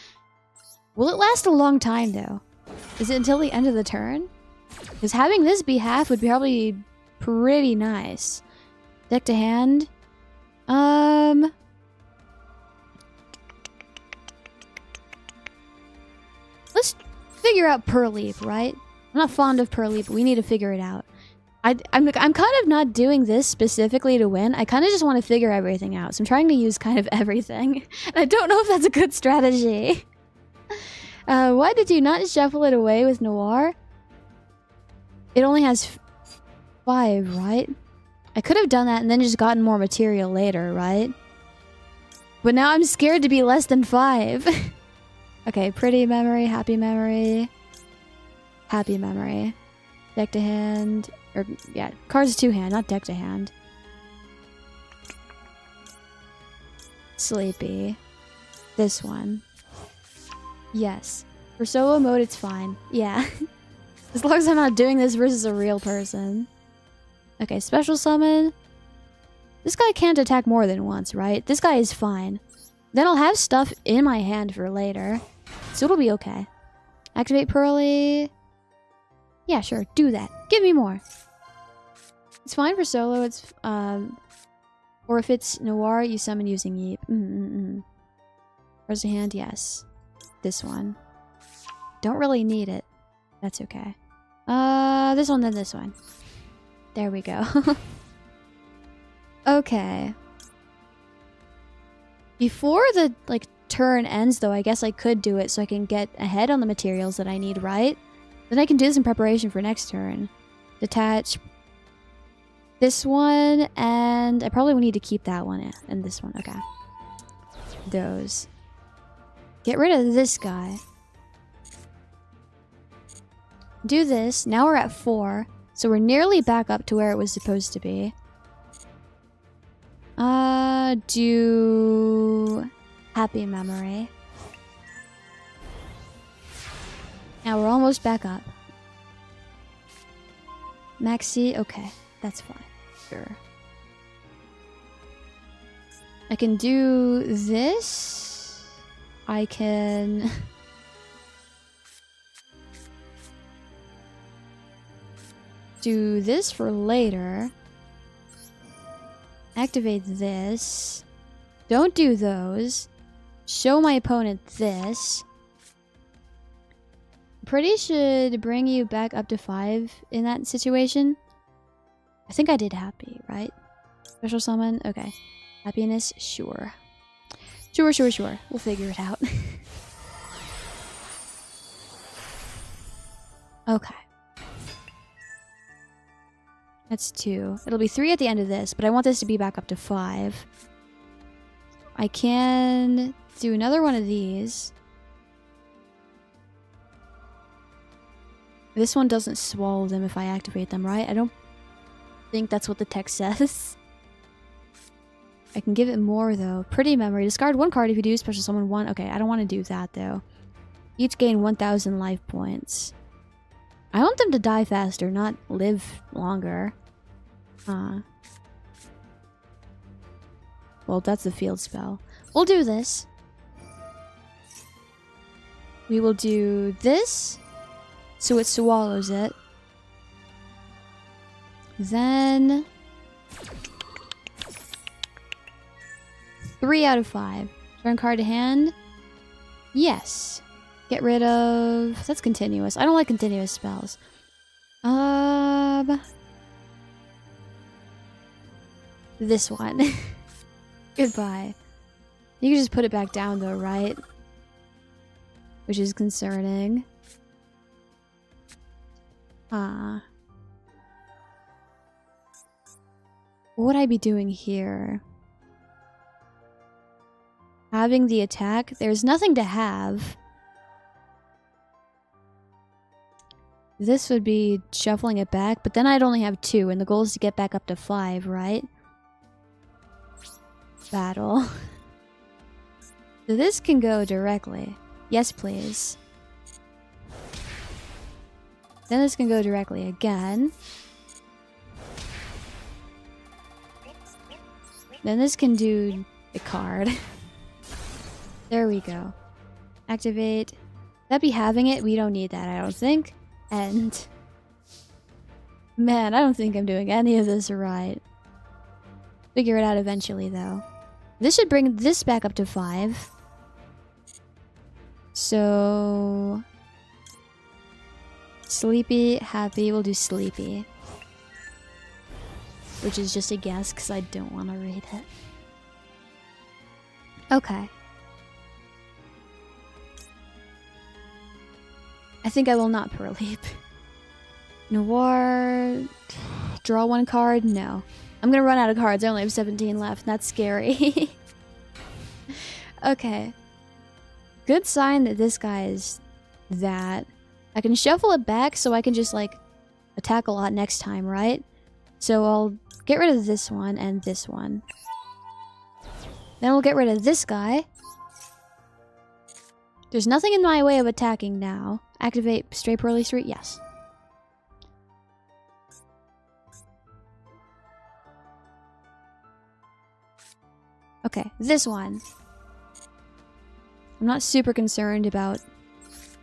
Will it last a long time, though? Is it until the end of the turn? Because having this be half would be probably pretty nice. Deck to hand. Let's figure out Pearly, right? I'm not fond of Pearly, but we need to figure it out. I'm kind of not doing this specifically to win. I kind of just want to figure everything out. So I'm trying to use kind of everything. And I don't know if that's a good strategy. Why did you not shuffle it away with Noir? It only has 5, right? I could have done that and then just gotten more material later, right? But now I'm scared to be less than 5. Okay, pretty memory, happy memory. Happy memory. Deck to hand. Or, yeah, cards to hand, not deck to hand. Sleepy. This one. Yes. For solo mode, it's fine. Yeah. As long as I'm not doing this versus a real person. Okay, special summon. This guy can't attack more than once, right? This guy is fine. Then I'll have stuff in my hand for later. So it'll be okay. Activate Pearly. Yeah, sure. Do that. Give me more. It's fine for solo. It's, or if it's Noir, you summon using Yeep. Where's the hand? Yes. This one. Don't really need it. That's okay. This one, then this one. There we go. Okay. Before the, like, turn ends, though, I guess I could do it so I can get ahead on the materials that I need, right? Then I can do this in preparation for next turn. Detach this one, and I probably will need to keep that one and this one. Okay. Those. Get rid of this guy. Do this. Now we're at 4. So we're nearly back up to where it was supposed to be. Do happy memory. Now we're almost back up. Maxi, okay, that's fine. Sure. I can do this. I can... do this for later. Activate this. Don't do those. Show my opponent this. Pretty should bring you back up to 5 in that situation. I think I did happy, right? Special summon? Okay. Happiness? Sure. Sure. We'll figure it out. Okay. That's 2. It'll be 3 at the end of this, but I want this to be back up to 5. I can do another one of these. This one doesn't swallow them if I activate them, right? I don't think that's what the text says. I can give it more, though. Pretty memory. Discard 1 card if you do special summon 1. Okay, I don't want to do that, though. Each gain 1,000 life points. I want them to die faster, not live longer. Well, that's the field spell. We'll do this. We will do this, so it swallows it. Then 3 out of 5. Turn card to hand. Yes. Get rid of... That's continuous. I don't like continuous spells. This one. Goodbye. You can just put it back down though, right? Which is concerning. What would I be doing here? Having the attack? There's nothing to have. This would be shuffling it back, but then I'd only have 2, and the goal is to get back up to 5, right? Battle. So this can go directly. Yes, please. Then this can go directly again. Then this can do a card. There we go. Activate. That be having it? We don't need that, I don't think. And man, I don't think I'm doing any of this right. Figure it out eventually, though. This should bring this back up to 5. So... Sleepy, happy, we'll do sleepy. Which is just a guess, because I don't want to read it. Okay. I think I will not Pearl Leap. Noir... Draw 1 card? No. I'm gonna run out of cards. I only have 17 left. That's scary. Okay. Good sign that this guy is that. I can shuffle it back so I can just, like, attack a lot next time, right? So I'll get rid of this one and this one. Then we'll get rid of this guy. There's nothing in my way of attacking now. Activate Stray Pearly Street? Yes. Okay, this one. I'm not super concerned about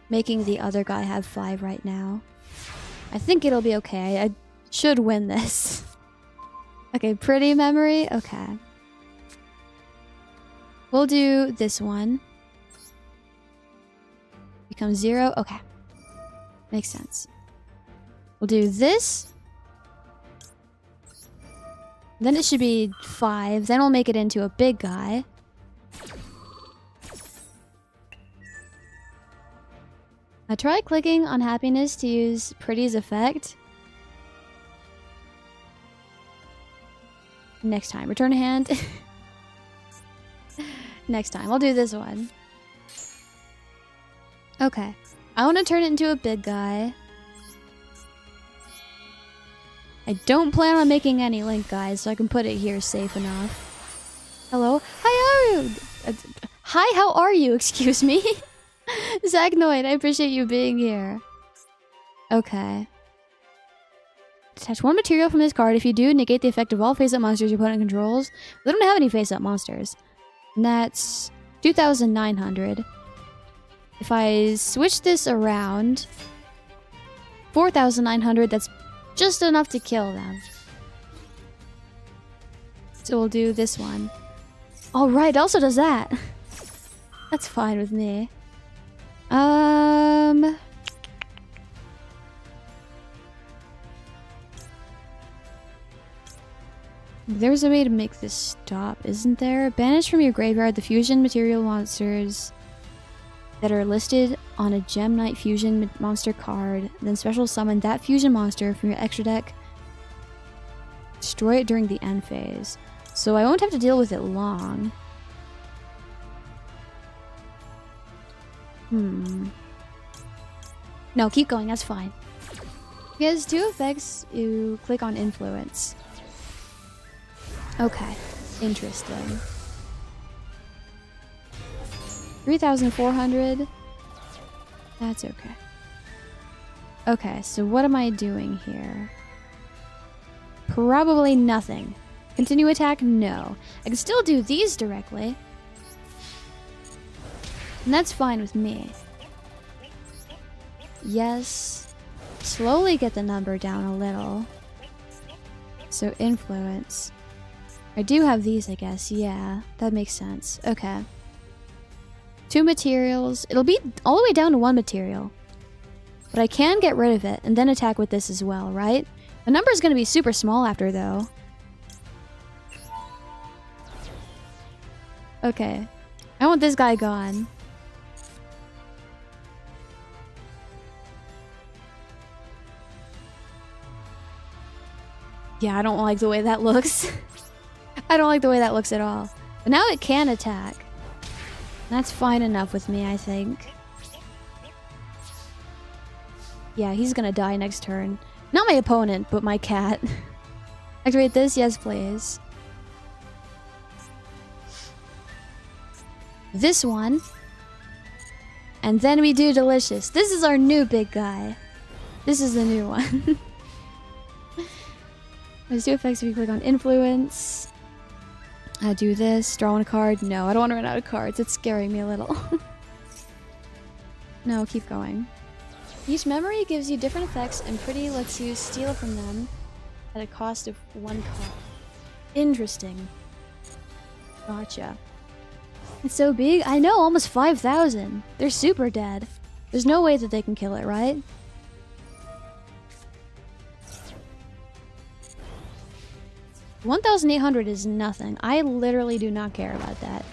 making the other guy have 5 right now. I think it'll be okay. I should win this. Okay, pretty memory? Okay. We'll do this one. Becomes 0? Okay. Makes sense. We'll do this. Then it should be 5. Then we'll make it into a big guy. I try clicking on happiness to use Pretty's effect. Next time. Return a hand. Next time. I'll do this one. Okay. I want to turn it into a big guy. I don't plan on making any link, guys, so I can put it here safe enough. Hello? Hi, how are you? Hi, how are you? Excuse me? Zagnoid, I appreciate you being here. Okay. Detach 1 material from this card. If you do, negate the effect of all face-up monsters your opponent controls. They don't have any face-up monsters. And that's 2,900. If I switch this around, 4,900, that's just enough to kill them. So we'll do this one. Oh, right, it also does that. That's fine with me. There's a way to make this stop, isn't there? Banish from your graveyard the fusion material monsters that are listed on a Gem Knight fusion monster card. Then special summon that fusion monster from your extra deck. Destroy it during the end phase. So I won't have to deal with it long. No, keep going, that's fine. He has 2 effects. You click on influence. Okay, interesting. 3,400. That's okay. Okay, so what am I doing here? Probably nothing. Continue attack? No. I can still do these directly. And that's fine with me. yes. Slowly get the number down a little. So influence. I do have these, I guess. Yeah, that makes sense. Okay. 2 materials. It'll be all the way down to 1 material. But I can get rid of it and then attack with this as well, right? The number is going to be super small after, though. Okay. I want this guy gone. Yeah, I don't like the way that looks. I don't like the way that looks at all. But now it can attack. That's fine enough with me, I think. Yeah, he's gonna die next turn. Not my opponent, but my cat. Activate this? Yes, please. This one. And then we do delicious. This is our new big guy. This is the new one. There's 2 effects if you click on influence. Do this. Draw 1 card. No, I don't want to run out of cards. It's scaring me a little. No, keep going. Each memory gives you different effects and Pretty lets you steal from them at a cost of 1 card. Interesting. Gotcha. It's so big. I know, almost 5,000. They're super dead. There's no way that they can kill it, right? $1,800 is nothing. I literally do not care about that.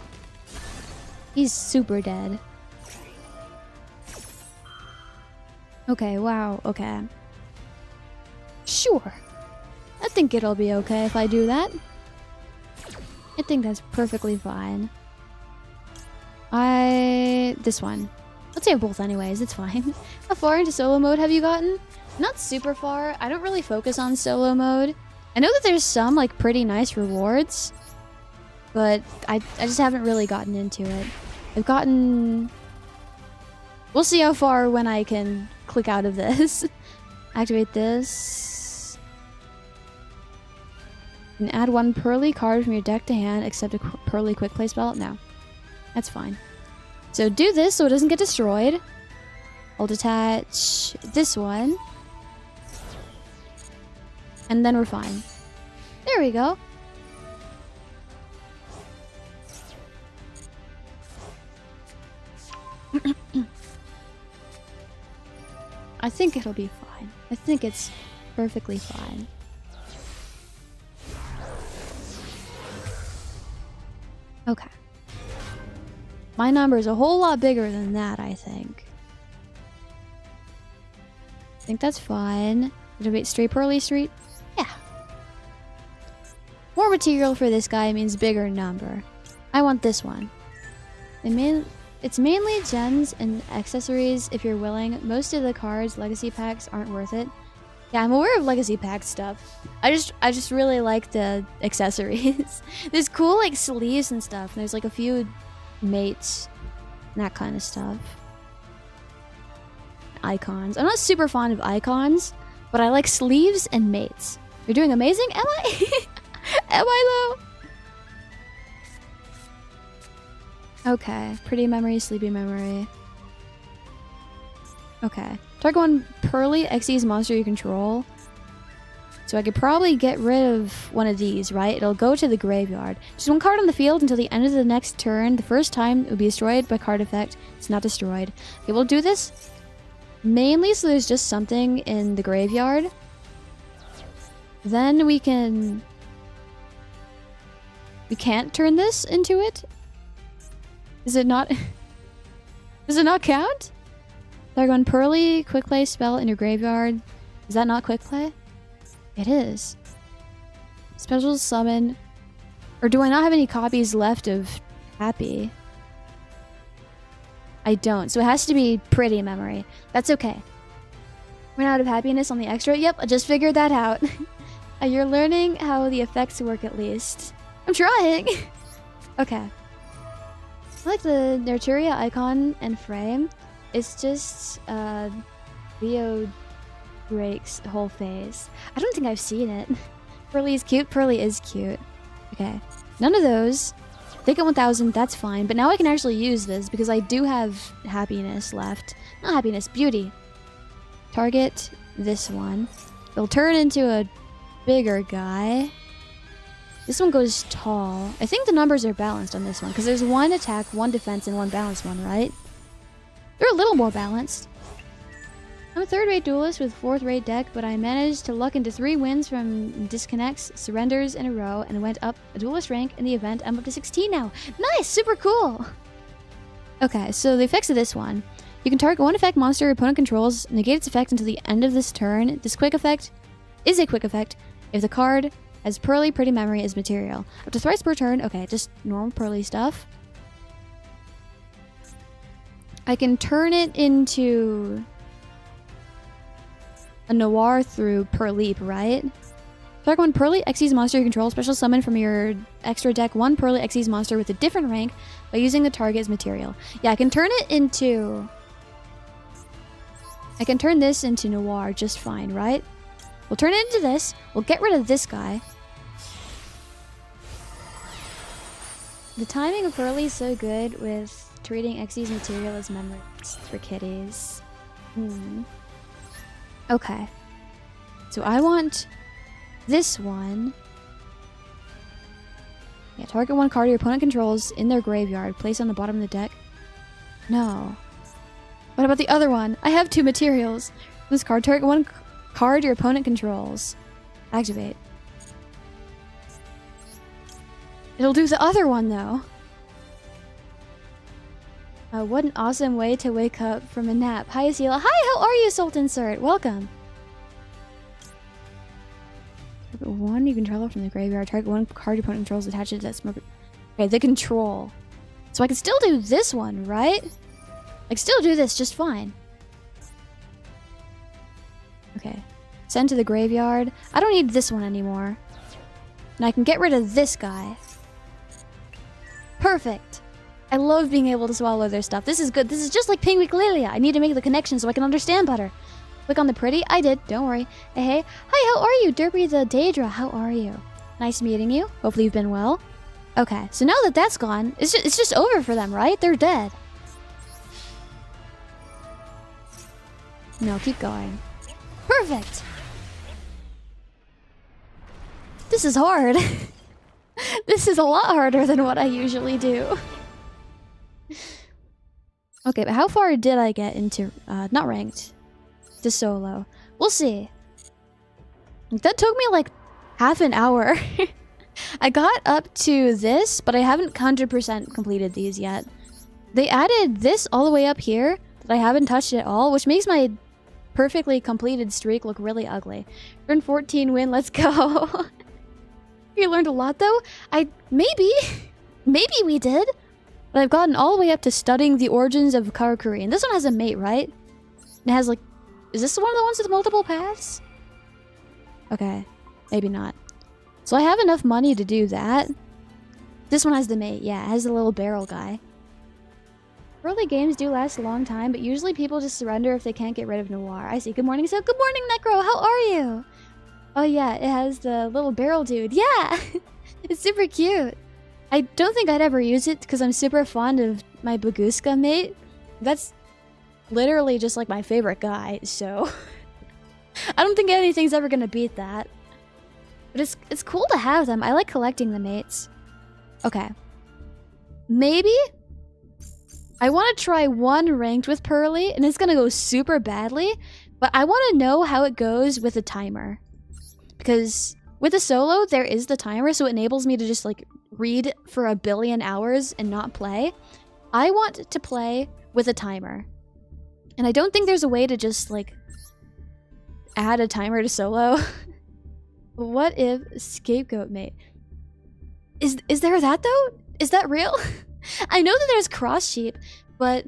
He's super dead. Okay, wow, okay. Sure. I think it'll be okay if I do that. I think that's perfectly fine. This one. Let's say both anyways, it's fine. How far into solo mode have you gotten? Not super far. I don't really focus on solo mode. I know that there's some, like, pretty nice rewards. But I just haven't really gotten into it. I've gotten... We'll see how far when I can click out of this. Activate this. And add 1 Pearly card from your deck to hand, except a Pearly quick play spell. No. That's fine. So do this so it doesn't get destroyed. I'll detach this one. And then we're fine. There we go. I think it'll be fine. I think it's perfectly fine. Okay. My number is a whole lot bigger than that, I think. I think that's fine. Activate straight Pearly Street. Yeah. More material for this guy means bigger number. I want this one. It's mainly gems and accessories if you're willing. Most of the cards, legacy packs, aren't worth it. Yeah, I'm aware of legacy pack stuff. I just really like the accessories. There's cool like sleeves and stuff. There's like a few mates and that kind of stuff. Icons. I'm not super fond of icons, but I like sleeves and mates. You're doing amazing, am I? Am I though? Okay, pretty memory, sleepy memory. Okay. Target 1 Pearly Xyz monster you control. So I could probably get rid of one of these, right? It'll go to the graveyard. Just 1 card on the field until the end of the next turn. The first time it will be destroyed by card effect. It's not destroyed. Okay, we'll do this mainly so there's just something in the graveyard. Then we can... We can't turn this into it? Is it not... Does it not count? Target 1 Pearly quick play spell in your graveyard. Is that not quick play? It is. Special summon. Or do I not have any copies left of Happy? I don't. So it has to be pretty memory. That's okay. Run out of happiness on the extra? Yep, I just figured that out. You're learning how the effects work at least. I'm trying! Okay. I like the Nurturia icon and frame. It's just Leo Drake's whole face. I don't think I've seen it. Pearly is cute. Pearly is cute. Okay. None of those. Take it 1000, that's fine. But now I can actually use this because I do have happiness left. Not happiness, beauty. target this one. It'll turn into a bigger guy. This one goes tall. I think the numbers are balanced on this one because there's 1 attack, 1 defense, and 1 balanced one, right? They're a little more balanced. I'm a 3rd-rate duelist with 4th-rate deck, but I managed to luck into 3 wins from disconnects, surrenders in a row, and went up a duelist rank in the event. I'm up to 16 now. Nice! Super cool! Okay, so the effects of this one. You can target 1 effect monster your opponent controls, negate its effect until the end of this turn. This quick effect is a quick effect if the card has Pearly Pretty Memory as material. Up to thrice per turn. Okay, just normal Pearly stuff. I can turn it into a Noir through Pearleap, right? Target 1 Pearly Xyz monster you control, special summon from your extra deck 1 Pearly Xyz monster with a different rank by using the target as material. Yeah, I can turn it into... I can turn this into Noir just fine, right? We'll turn it into this. We'll get rid of this guy. The timing of Pearly is so good with treating Xyz material as memories for kitties. Okay. So I want this one. Yeah, target 1 card your opponent controls in their graveyard. Place on the bottom of the deck. No. What about the other one? I have 2 materials. This card, target 1 card your opponent controls. Activate. It'll do the other one, though. What an awesome way to wake up from a nap. Hi, Esila. Hi, how are you, Sultan Sir? Welcome. Target 1 you control from the graveyard. Target 1 card your opponent controls attached to that smoke. Okay, the control. So I can still do this one, right? I can still do this just fine. Okay. Send to the graveyard. I don't need this one anymore. And I can get rid of this guy. Perfect. I love being able to swallow their stuff. This is good. This is just like Pinguiculalia. I need to make the connection so I can understand better. Click on the pretty. I did. Don't worry. Hey, hey. Hi, how are you? Derpy the Daedra. How are you? Nice meeting you. Hopefully you've been well. Okay, so now that that's gone, it's just over for them, right? They're dead. No, keep going. Perfect! This is hard. This is a lot harder than what I usually do. Okay, but how far did I get into, not ranked, to solo? We'll see. That took me like half an hour. I got up to this, but I haven't 100% completed these yet. They added this all the way up here that I haven't touched at all, which makes my perfectly completed streak look really ugly. Turn 14 win, let's go. You learned a lot though? Maybe we did. But I've gotten all the way up to studying the origins of Karakuri. And this one has a mate, right? And it has like... Is this one of the ones with multiple paths? Okay. Maybe not. So I have enough money to do that. This one has the mate. Yeah, it has the little barrel guy. Early games do last a long time, but usually people just surrender if they can't get rid of Noir. I see. Good morning, so good morning, Necro. How are you? Oh yeah, it has the little barrel dude. Yeah! It's super cute. I don't think I'd ever use it because I'm super fond of my Baguska mate. That's literally just like my favorite guy, so... I don't think anything's ever gonna beat that. But it's cool to have them. I like collecting the mates. Okay. Maybe I want to try one ranked with Pearly, and it's gonna go super badly, but I want to know how it goes with a timer. Because with a solo, there is the timer, so it enables me to just like read for 1 billion hours and not play. I want to play with a timer. And I don't think there's a way to just like add a timer to solo. What if scapegoat mate? Is there that though? Is that real? I know that there's Cross Sheep, but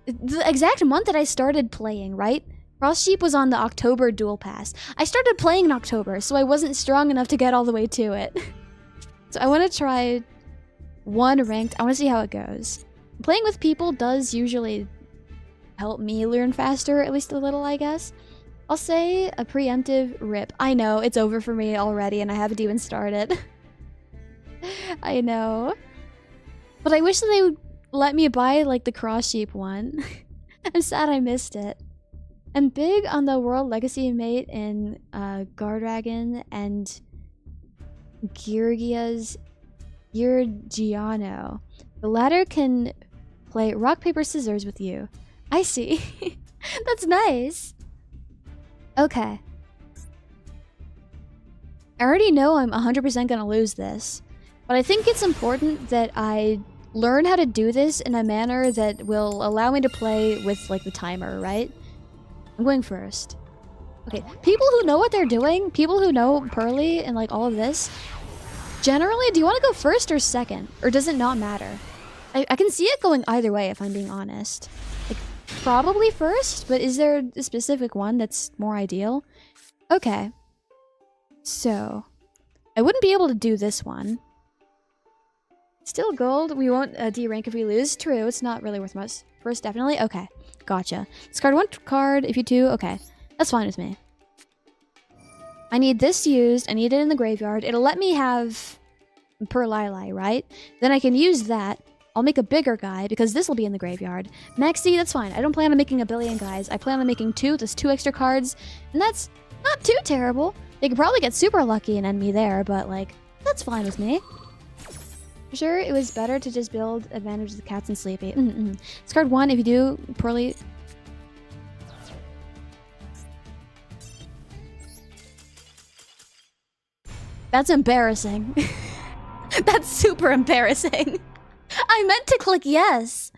the exact month that I started playing, right? Cross Sheep was on the October Duel Pass. I started playing in October, so I wasn't strong enough to get all the way to it. So I want to try one ranked. I want to see how it goes. Playing with people does usually help me learn faster, at least a little, I guess. I'll say a preemptive rip. I know, it's over for me already and I haven't even started. I know. But I wish that they would let me buy, like, the Cross Sheep one. I'm sad I missed it. I'm big on the World Legacy mate in Gardragon and Georgiano. The latter can play rock, paper, scissors with you. I see. That's nice. Okay. I already know I'm 100% gonna lose this, but I think it's important that I learn how to do this in a manner that will allow me to play with, like, the timer, right? I'm going first. Okay, people who know what they're doing, people who know Pearly and, like, all of this, generally, do you want to go first or second? Or does it not matter? I can see it going either way, if I'm being honest. Like, probably first, but is there a specific one that's more ideal? Okay. So, I wouldn't be able to do this one. Still gold. We won't D-rank if we lose. True, it's not really worth much. First, definitely? Okay, gotcha. Discard one card if you do. Okay, that's fine with me. I need this used. I need it in the graveyard. It'll let me have Perlili, right? Then I can use that. I'll make a bigger guy because this will be in the graveyard. Maxi, that's fine. I don't plan on making a billion guys. I plan on making 2. There's 2 extra cards. And that's not too terrible. They could probably get super lucky and end me there, but, like, that's fine with me. For sure, it was better to just build advantage of the cats and sleepy. Discard 1 if you do Pearly. That's embarrassing. That's super embarrassing. I meant to click yes.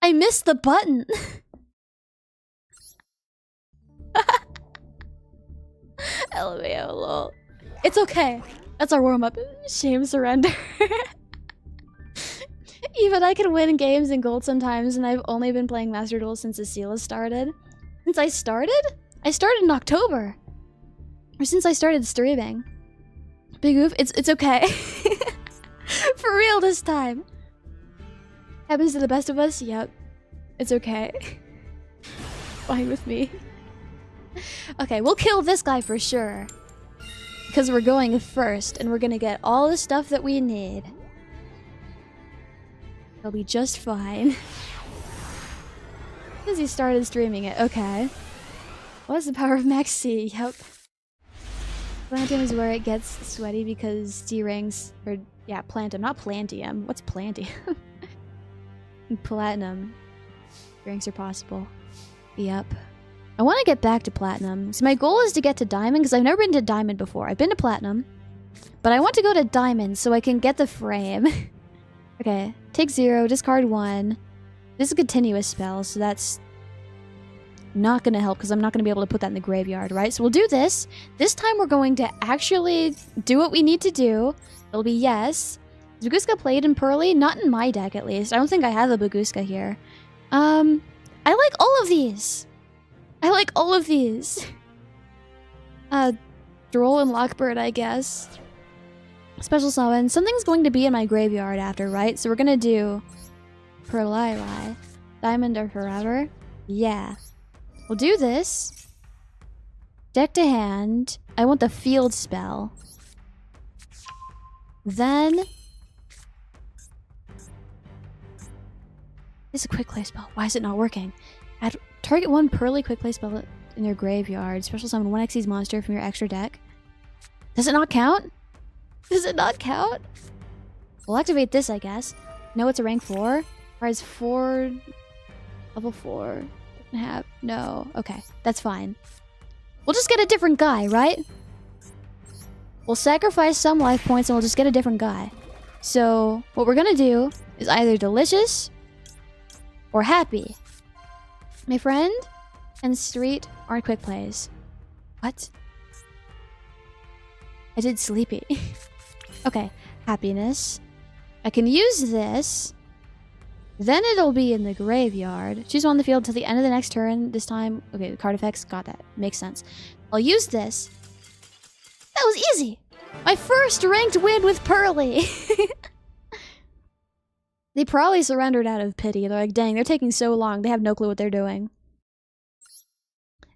I missed the button. LMAO, lol. It's okay. That's our warm-up. Shame, surrender. Even I can win games in gold sometimes, and I've only been playing Master Duel since Esila started. Since I started? I started in October. Or since I started streaming. Big oof, it's okay. For real this time. Happens to the best of us? Yep. It's okay. Fine with me. Okay, we'll kill this guy for sure. Because we're going first, and we're gonna get all the stuff that we need. It'll be just fine. Because he started streaming it, okay. What's the power of Max C? Yep. Plantium is where it gets sweaty because D-ranks, or yeah, Plantium, not Plantium. What's Plantium? Platinum. Ranks are possible. Yep. I want to get back to Platinum. So my goal is to get to Diamond, because I've never been to Diamond before. I've been to Platinum. But I want to go to Diamond so I can get the frame. Okay. Take 0, discard 1. This is a continuous spell, so that's not going to help, because I'm not going to be able to put that in the graveyard, right? So we'll do this. This time we're going to actually do what we need to do. It'll be yes. Is Baguska played in Pearly? Not in my deck, at least. I don't think I have a Baguska here. I like all of these. I like all of these. Droll and Lockbird, I guess. Special summon. Something's going to be in my graveyard after, right? So we're gonna do Perlili. Diamond or forever? Yeah. We'll do this. Deck to hand. I want the field spell. Then... This is a quick play spell. Why is it not working? Add target 1 Pearly quick play spell in your graveyard. Special summon 1 Xyz monster from your extra deck. Does it not count? Does it not count? We'll activate this, I guess. No, it's a rank 4. Requires 4... Level 4. Doesn't have... No. Okay. That's fine. We'll just get a different guy, right? We'll sacrifice some life points and we'll just get a different guy. So, what we're gonna do is either Delicious or Happy. My friend and Street aren't quick plays. What? I did Sleepy. Okay, Happiness. I can use this. Then it'll be in the graveyard. Choose one on the field till the end of the next turn. This time... Okay, the card effects. Got that. Makes sense. I'll use this. That was easy! My first ranked win with Pearly! They probably surrendered out of pity. They're like, dang, they're taking so long. They have no clue what they're doing.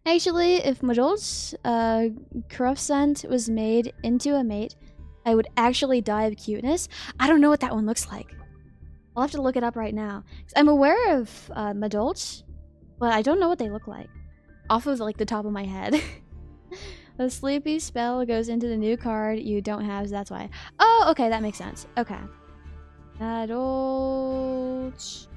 Actually, if Madol's Corrupscent was made into a mate, I would actually die of cuteness. I don't know what that one looks like. I'll have to look it up right now. I'm aware of Madolch, but I don't know what they look like. off of like the top of my head. The sleepy spell goes into the new card you don't have, so that's why. Oh, okay, that makes sense. Okay. Adult...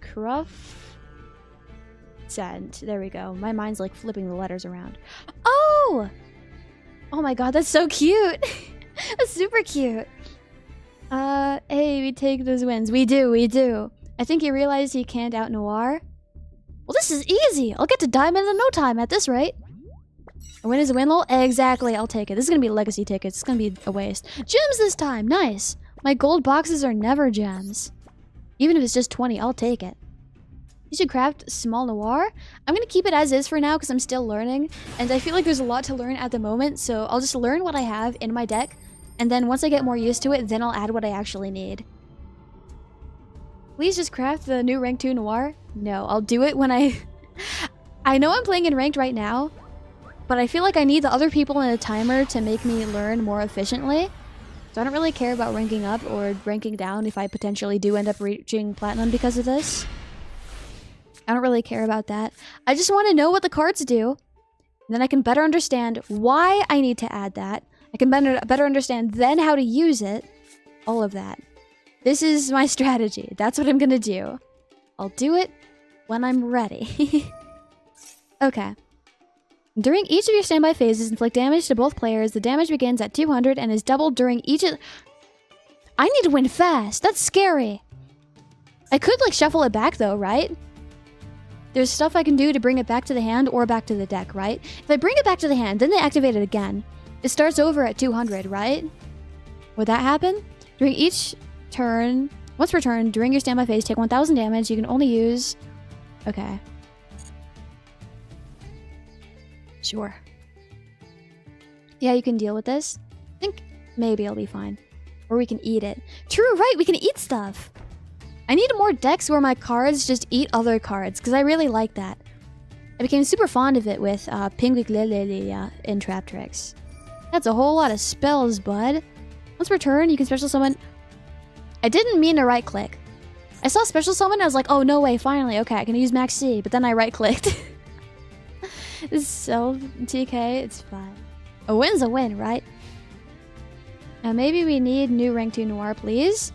Cruff? Scent. There we go. My mind's like flipping the letters around. Oh! Oh my god, that's so cute! That's super cute! Hey, we take those wins. We do. I think you realize you can't out Noir. Well, this is easy! I'll get to Diamond in no time at this rate. A win is a win, lol? Exactly, I'll take it. This is gonna be legacy tickets. It's gonna be a waste. Gems this time! Nice! My gold boxes are never gems. Even if it's just 20, I'll take it. You should craft small Noir. I'm gonna keep it as is for now because I'm still learning. And I feel like there's a lot to learn at the moment, so I'll just learn what I have in my deck. And then once I get more used to it, then I'll add what I actually need. Please just craft the new rank 2 Noir. No, I'll do it when I... I know I'm playing in ranked right now, but I feel like I need the other people in a timer to make me learn more efficiently. So I don't really care about ranking up or ranking down if I potentially do end up reaching platinum because of this. I don't really care about that. I just want to know what the cards do. And then I can better understand why I need to add that. I can better understand then how to use it. All of that. This is my strategy. That's what I'm gonna do. I'll do it when I'm ready. Okay. During each of your standby phases, inflict damage to both players. The damage begins at 200 and is doubled during each of... I need to win fast. That's scary. I could, like, shuffle it back, though, right? There's stuff I can do to bring it back to the hand or back to the deck, right? If I bring it back to the hand, then they activate it again. It starts over at 200, right? Would that happen? During each turn... Once per turn, during your standby phase, take 1000 damage. You can only use... Okay. Sure. Yeah, you can deal with this. I think maybe I'll be fine. Or we can eat it. True, right, we can eat stuff. I need more decks where my cards just eat other cards, because I really like that. I became super fond of it with Pinguiglelelia in Trap Tricks. That's a whole lot of spells, bud. Once per turn, you can special summon... I didn't mean to right-click. I saw special summon, I was like, oh, no way, finally, okay, I can use Max C, but then I right-clicked. This is self TK, it's fine. A win's a win, right? Now maybe we need new rank 2 Noir, please.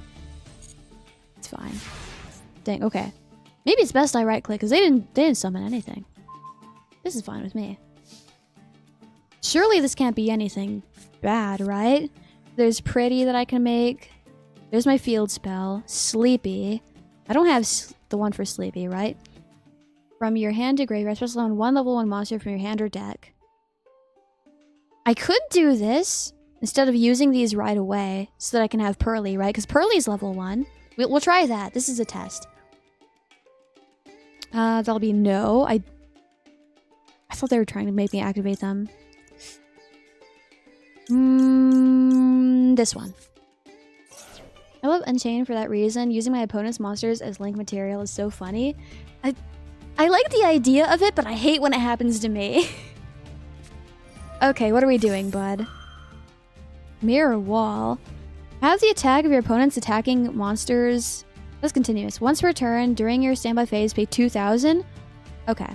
It's fine. Dang, okay. Maybe it's best I right-click, because they didn't summon anything. This is fine with me. Surely this can't be anything bad, right? There's Pretty that I can make. There's my field spell. Sleepy. I don't have the one for Sleepy, right? From your hand to graveyard, special summon one level 1 monster from your hand or deck. I could do this instead of using these right away so that I can have Pearly, right? Because Pearly's level 1. We'll try that. This is a test. That'll be no. I thought they were trying to make me activate them. This one. I love Unchained for that reason. Using my opponent's monsters as link material is so funny. I like the idea of it, but I hate when it happens to me. Okay, what are we doing, bud? Mirror Wall. Have the attack of your opponent's attacking monsters... That's continuous. Once per turn, during your standby phase, pay 2000. Okay.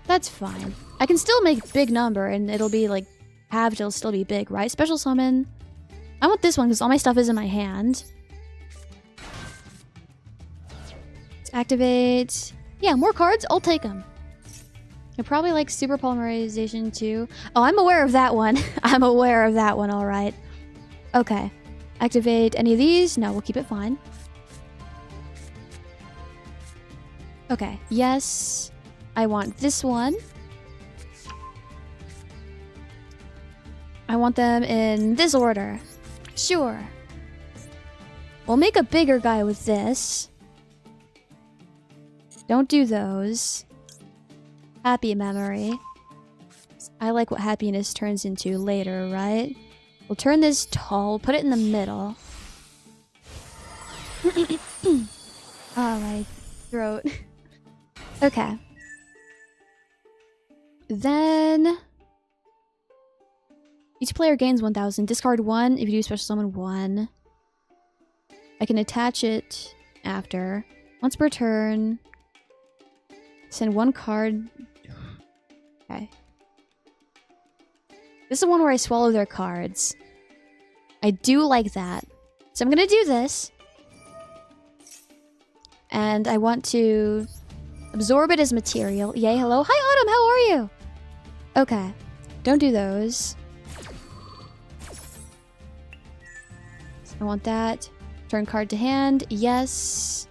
That's fine. I can still make big number, and it'll be, like, halved, it'll still be big, right? Special summon. I want this one, because all my stuff is in my hand. Let's activate... Yeah, more cards, I'll take them. I probably like Super Polymerization too. Oh, I'm aware of that one. I'm aware of that one, alright. Okay. Activate any of these? No, we'll keep it fine. Okay, yes. I want this one. I want them in this order. Sure. We'll make a bigger guy with this. Don't do those. Happy memory. I like what happiness turns into later, right? We'll turn this tall, put it in the middle. Oh, my throat. Okay. Then... Each player gains 1000. Discard 1 if you do special summon 1. I can attach it after. Once per turn. Send one card. Okay. This is the one where I swallow their cards. I do like that. So I'm gonna do this. And I want to absorb it as material. Yay, hello. Hi, Autumn, how are you? Okay. Don't do those. I want that. Turn card to hand. Yes.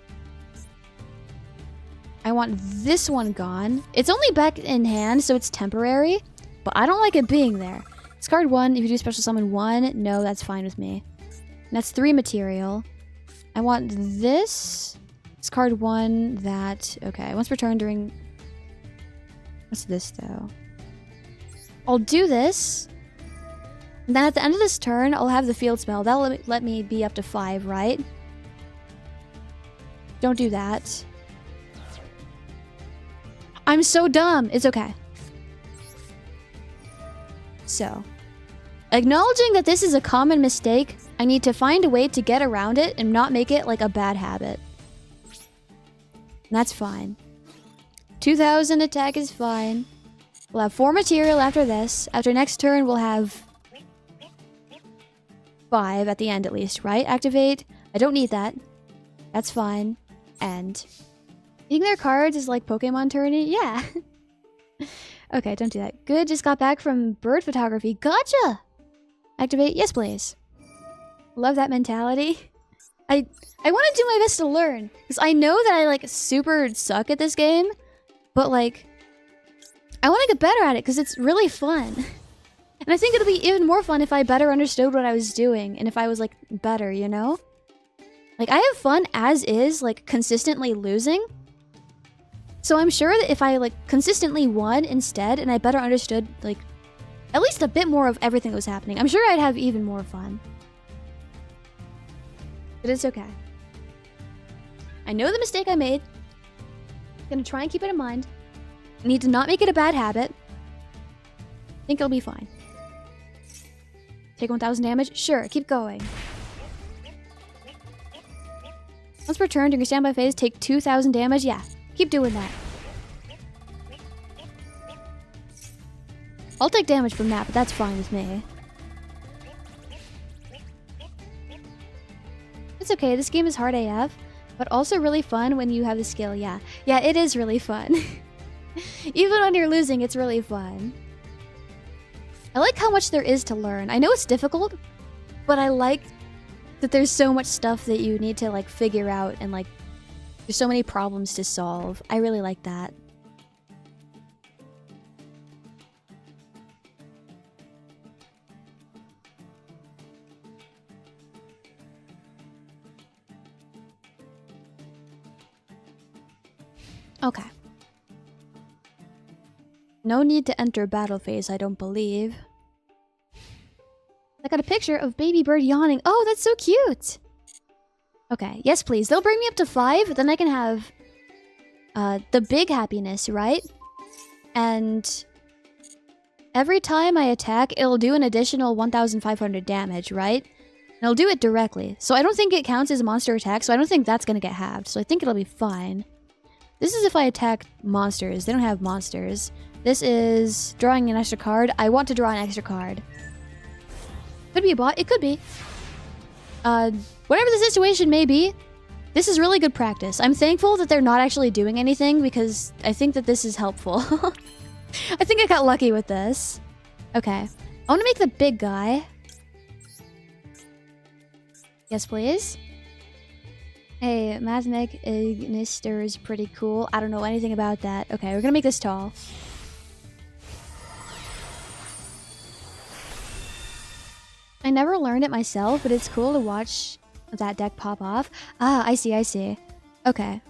I want this one gone. It's only back in hand, so it's temporary. But I don't like it being there. Discard 1. If you do special summon 1, no, that's fine with me. And that's 3 material. I want this. Discard 1, that. Okay, once per turn during... What's this, though? I'll do this. And then at the end of this turn, I'll have the field spell. That'll let me be up to 5, right? Don't do that. I'm so dumb. It's okay. So, acknowledging that this is a common mistake, I need to find a way to get around it and not make it like a bad habit. And that's fine. 2000 attack is fine. We'll have 4 material after this. After next turn, we'll have 5 at the end at least, right? Activate. I don't need that. That's fine. And eating their cards is like Pokemon tourney? Yeah. Okay, don't do that. Good, just got back from bird photography. Gotcha! Activate. Yes, please. Love that mentality. I want to do my best to learn. Because I know that I, like, super suck at this game. But, like, I want to get better at it because it's really fun. And I think it'll be even more fun if I better understood what I was doing. And if I was, like, better, you know? Like, I have fun as is, like, consistently losing. So I'm sure that if I, like, consistently won instead and I better understood, like, at least a bit more of everything that was happening, I'm sure I'd have even more fun. But it's okay. I know the mistake I made. I'm gonna try and keep it in mind. I need to not make it a bad habit. I think it'll be fine. Take 1000 damage? Sure, keep going. Once per turn during your standby phase, take 2000 damage? Yeah, keep doing that. I'll take damage from that, but that's fine with me. It's okay, this game is hard AF, but also really fun when you have the skill, yeah. Yeah, it is really fun. Even when you're losing, it's really fun. I like how much there is to learn. I know it's difficult, but I like that there's so much stuff that you need to, like, figure out and, like, there's so many problems to solve. I really like that. Okay. No need to enter battle phase, I don't believe. I got a picture of baby bird yawning. Oh, that's so cute! Okay, yes please. They'll bring me up to 5, then I can have the big happiness, right? And every time I attack, it'll do an additional 1500 damage, right? And I'll do it directly. So I don't think it counts as a monster attack, so I don't think that's gonna get halved. So I think it'll be fine. This is if I attack monsters. They don't have monsters. This is drawing an extra card. I want to draw an extra card. Could be a bot. It could be. Whatever the situation may be, this is really good practice. I'm thankful that they're not actually doing anything because I think that this is helpful. I think I got lucky with this. Okay. I want to make the big guy. Yes, please. Hey, Mathematic Ignister is pretty cool. I don't know anything about that. Okay, we're gonna make this tall. I never learned it myself, but it's cool to watch that deck pop off. Ah, I see, I see. Okay.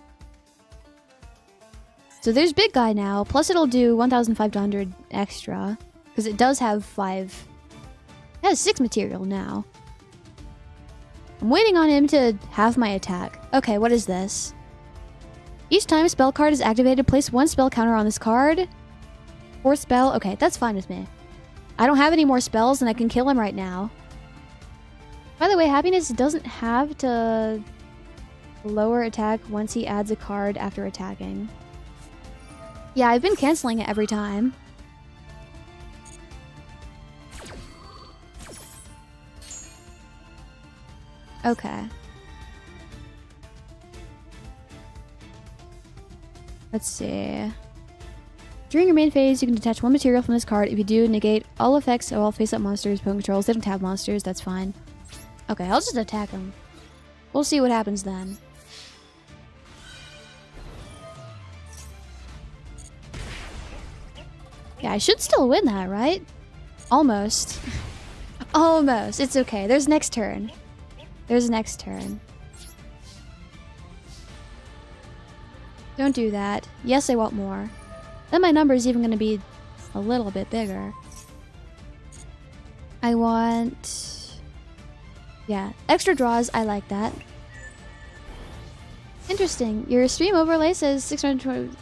So there's big guy now, plus it'll do 1500 extra. Because it does have 5... It has 6 material now. I'm waiting on him to have my attack. Okay, what is this? Each time a spell card is activated, place 1 spell counter on this card. 4th spell. Okay, that's fine with me. I don't have any more spells and I can kill him right now. By the way, happiness doesn't have to lower attack once he adds a card after attacking. Yeah, I've been canceling it every time. Okay. Let's see. During your main phase, you can detach one material from this card. If you do, negate all effects of all face-up monsters, opponent controls. They don't have monsters, that's fine. Okay, I'll just attack him. We'll see what happens then. Yeah, I should still win that, right? Almost. Almost. It's okay. There's next turn. There's next turn. Don't do that. Yes, I want more. Then my number is even going to be a little bit bigger. I want... Yeah, extra draws. I like that. Interesting. Your stream overlay says 620...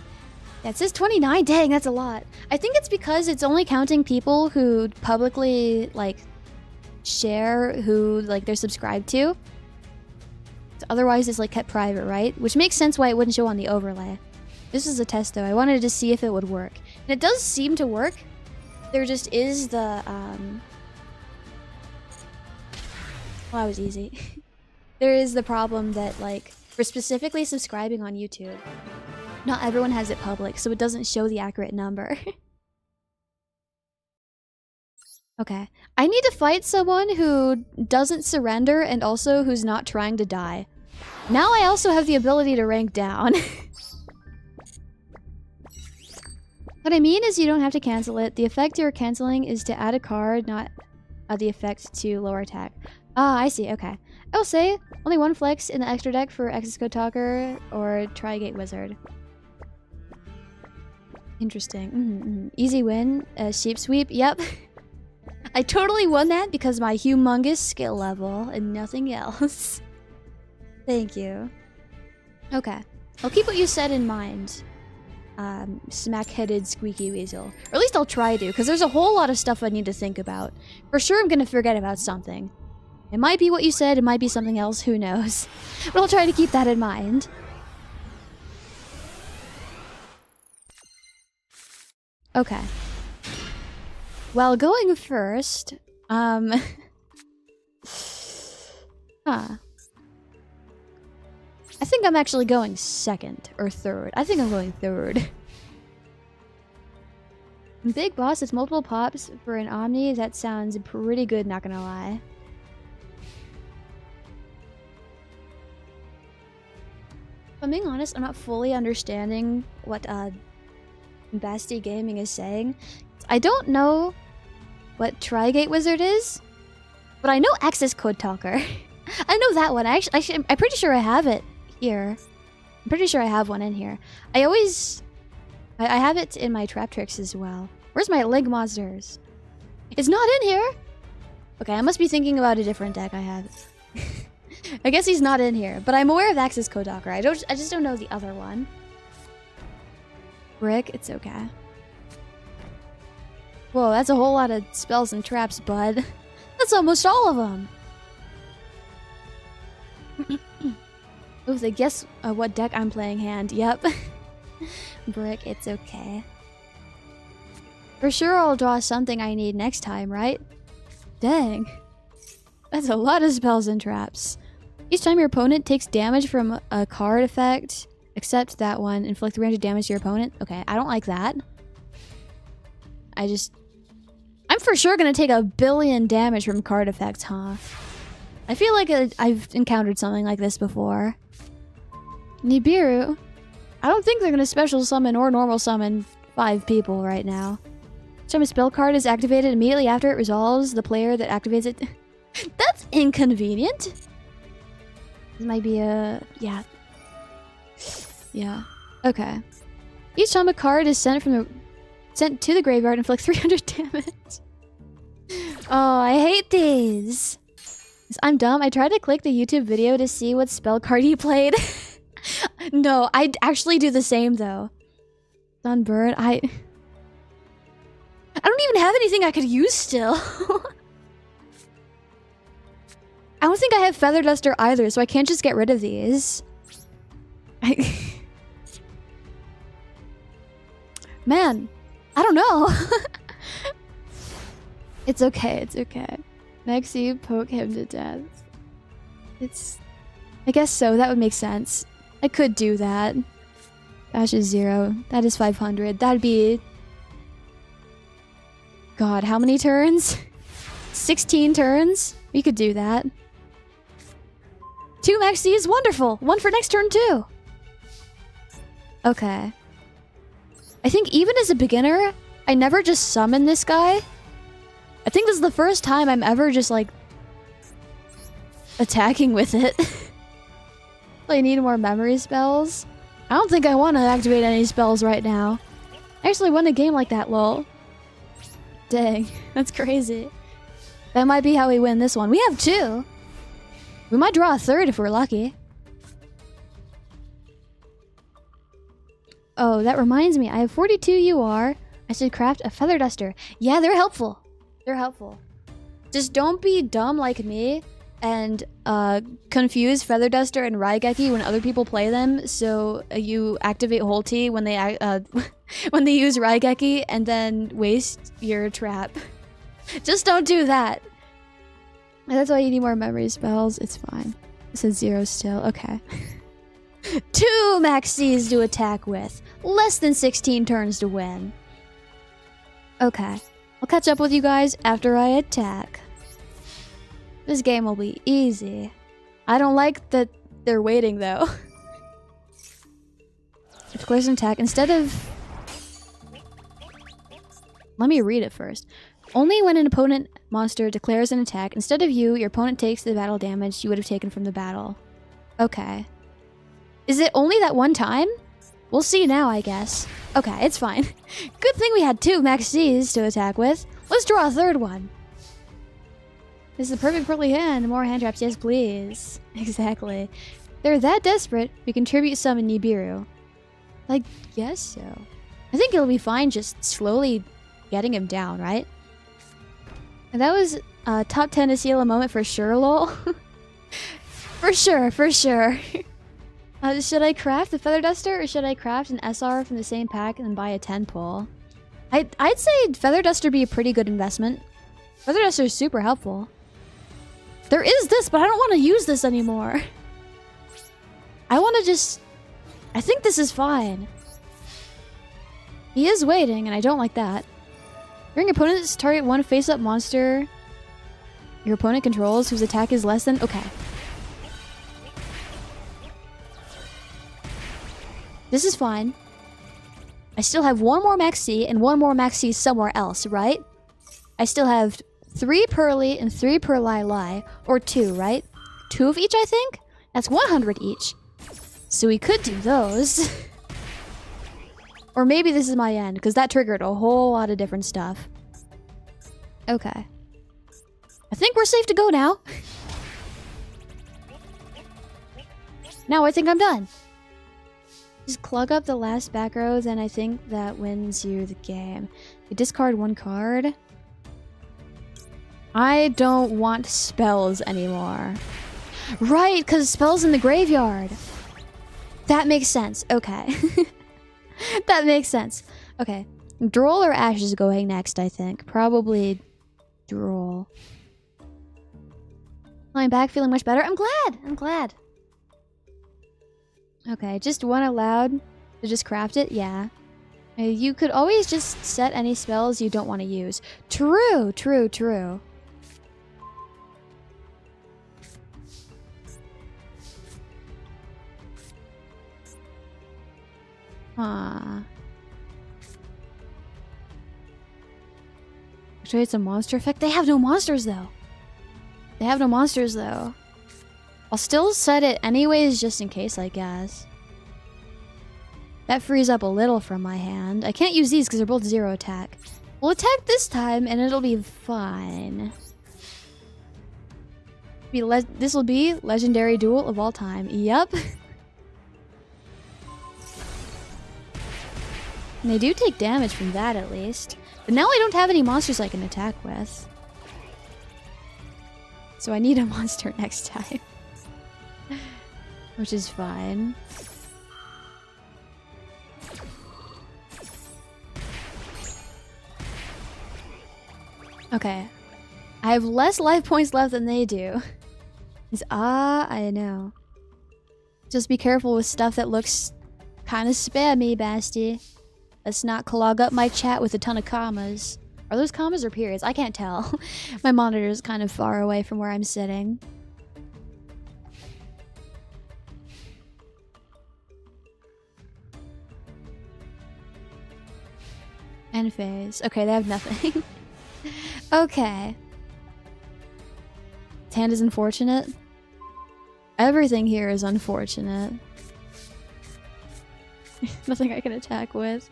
Yeah, it says 29. Dang, that's a lot. I think it's because it's only counting people who publicly, like, share who, like, they're subscribed to. So otherwise, it's, like, kept private, right? Which makes sense why it wouldn't show on the overlay. This is a test, though. I wanted to see if it would work. And it does seem to work. There just is the, Well, that was easy. There is the problem that, like, for specifically subscribing on YouTube, not everyone has it public, so it doesn't show the accurate number. Okay. I need to fight someone who doesn't surrender and also who's not trying to die. Now I also have the ability to rank down. What I mean is you don't have to cancel it. The effect you're canceling is to add a card, not the effect to lower attack. Ah, I see. Okay. I will say, only one flex in the extra deck for Access Code Talker or Tri-Gate Wizard. Interesting. Easy win. Sheep sweep. Yep. I totally won that because my humongous skill level and nothing else. Thank you. Okay. I'll keep what you said in mind. Smack-headed squeaky weasel. Or at least I'll try to, because there's a whole lot of stuff I need to think about. For sure I'm gonna forget about something. It might be what you said, it might be something else, who knows. But I'll try to keep that in mind. Okay. Well, going first, Huh. I think I'm actually going second, or third. I think I'm going third. Big boss has multiple pops for an Omni. That sounds pretty good, not gonna lie. If I'm being honest, I'm not fully understanding what, Basti Gaming is saying. I don't know what Tri-Gate Wizard is, but I know Access Code Talker. I know that one. I'm pretty sure I have it here. I'm pretty sure I have one in here. I have it in my Trap Tricks as well. Where's my Link Monsters? It's not in here! Okay, I must be thinking about a different deck I have. I guess he's not in here, but I'm aware of Access Code Talker. I just don't know the other one. Brick, it's okay. Whoa, that's a whole lot of spells and traps, bud. That's almost all of them! Ooh, they guess what deck I'm playing hand. Yep. Brick, it's okay. For sure I'll draw something I need next time, right? Dang. That's a lot of spells and traps. Each time your opponent takes damage from a card effect, except that one, inflict 300 damage to your opponent. Okay, I don't like that. I'm for sure gonna take 1 billion damage from card effects, huh? I feel like I've encountered something like this before. Nibiru? I don't think they're gonna special summon or normal summon 5 people right now. Each time a spell card is activated, immediately after it resolves, the player that activates it... That's inconvenient! This might be a... Yeah. Yeah. Okay. Each time a card is sent to the graveyard, inflict 300 damage. Oh, I hate these! I'm dumb. I tried to click the YouTube video to see what spell card he played. No, I'd actually do the same, though. Sunbird, I don't even have anything I could use still. I don't think I have Feather Duster either, so I can't just get rid of these. Man, I don't know. It's okay, it's okay. Next you poke him to death. I guess so, that would make sense. I could do that. Dash is 0. That is 500. That'd be... God, how many turns? 16 turns? We could do that. 2 max C is wonderful! 1 for next turn too! Okay. I think even as a beginner, I never just summon this guy. I think this is the first time I'm ever just like... attacking with it. I need more memory spells. I don't think I want to activate any spells right now. I actually won a game like that, lol. Dang, that's crazy. That might be how we win this one. We have 2. We might draw a 3rd if we're lucky. Oh, that reminds me. I have 42 UR. I should craft a feather duster. Yeah, they're helpful. They're helpful. Just don't be dumb like me and confuse Feather Duster and Raigeki when other people play them, so you activate Holty when they when they use Raigeki and then waste your trap. Just don't do that. That's why you need more memory spells. It's fine. It says 0 still. Okay. 2 max Cs to attack with. Less than 16 turns to win. Okay. I'll catch up with you guys after I attack. This game will be easy. I don't like that they're waiting though. It declares an attack instead of... Let me read it first. Only when an opponent monster declares an attack instead of you, your opponent takes the battle damage you would have taken from the battle. Okay. Is it only that one time? We'll see now, I guess. Okay, it's fine. Good thing we had 2 max Cs to attack with. Let's draw a 3rd one. This is the perfect pearly hand. More hand traps, yes please. Exactly. They're that desperate, we can tribute summon Nibiru. I guess so. I think it'll be fine just slowly getting him down, right? And that was a top 10 Esila moment for sure, lol. For sure, for sure. Should I craft the Feather Duster or should I craft an SR from the same pack and then buy a 10 pull? I'd say Feather Duster be a pretty good investment. Feather Duster is super helpful. There is this, but I don't want to use this anymore. I want to just... I think this is fine. He is waiting, and I don't like that. During your opponent's target 1 face-up monster your opponent controls whose attack is less than... Okay. This is fine. I still have 1 more max C and 1 more max C somewhere else, right? I still have 3 Pearly and 3 Perlai, or 2, right? 2 of each, I think? That's 100 each. So we could do those. Or maybe this is my end, because that triggered a whole lot of different stuff. Okay. I think we're safe to go now. Now I think I'm done. Just clog up the last back rows, and I think that wins you the game. You discard 1 card. I don't want spells anymore. Right, because spells in the graveyard. That makes sense. Okay. That makes sense. Okay. Duel or Ash is going next, I think. Probably Duel. I'm back feeling much better. I'm glad. I'm glad. Okay, just 1 allowed to just craft it? Yeah. You could always just set any spells you don't want to use. True, true, true. Huh. Activate some monster effect? They have no monsters, though. They have no monsters, though. I'll still set it anyways, just in case, I guess. That frees up a little from my hand. I can't use these because they're both 0 attack. We'll attack this time, and it'll be fine. This will be legendary duel of all time. Yep. And they do take damage from that, at least. But now I don't have any monsters I can attack with. So I need a monster next time. Which is fine. Okay. I have less life points left than they do. I know. Just be careful with stuff that looks kind of spammy, Basti. Let's not clog up my chat with a ton of commas. Are those commas or periods? I can't tell. My monitor is kind of far away from where I'm sitting. End phase. Okay, they have nothing. Okay. His hand is unfortunate. Everything here is unfortunate. Nothing I can attack with.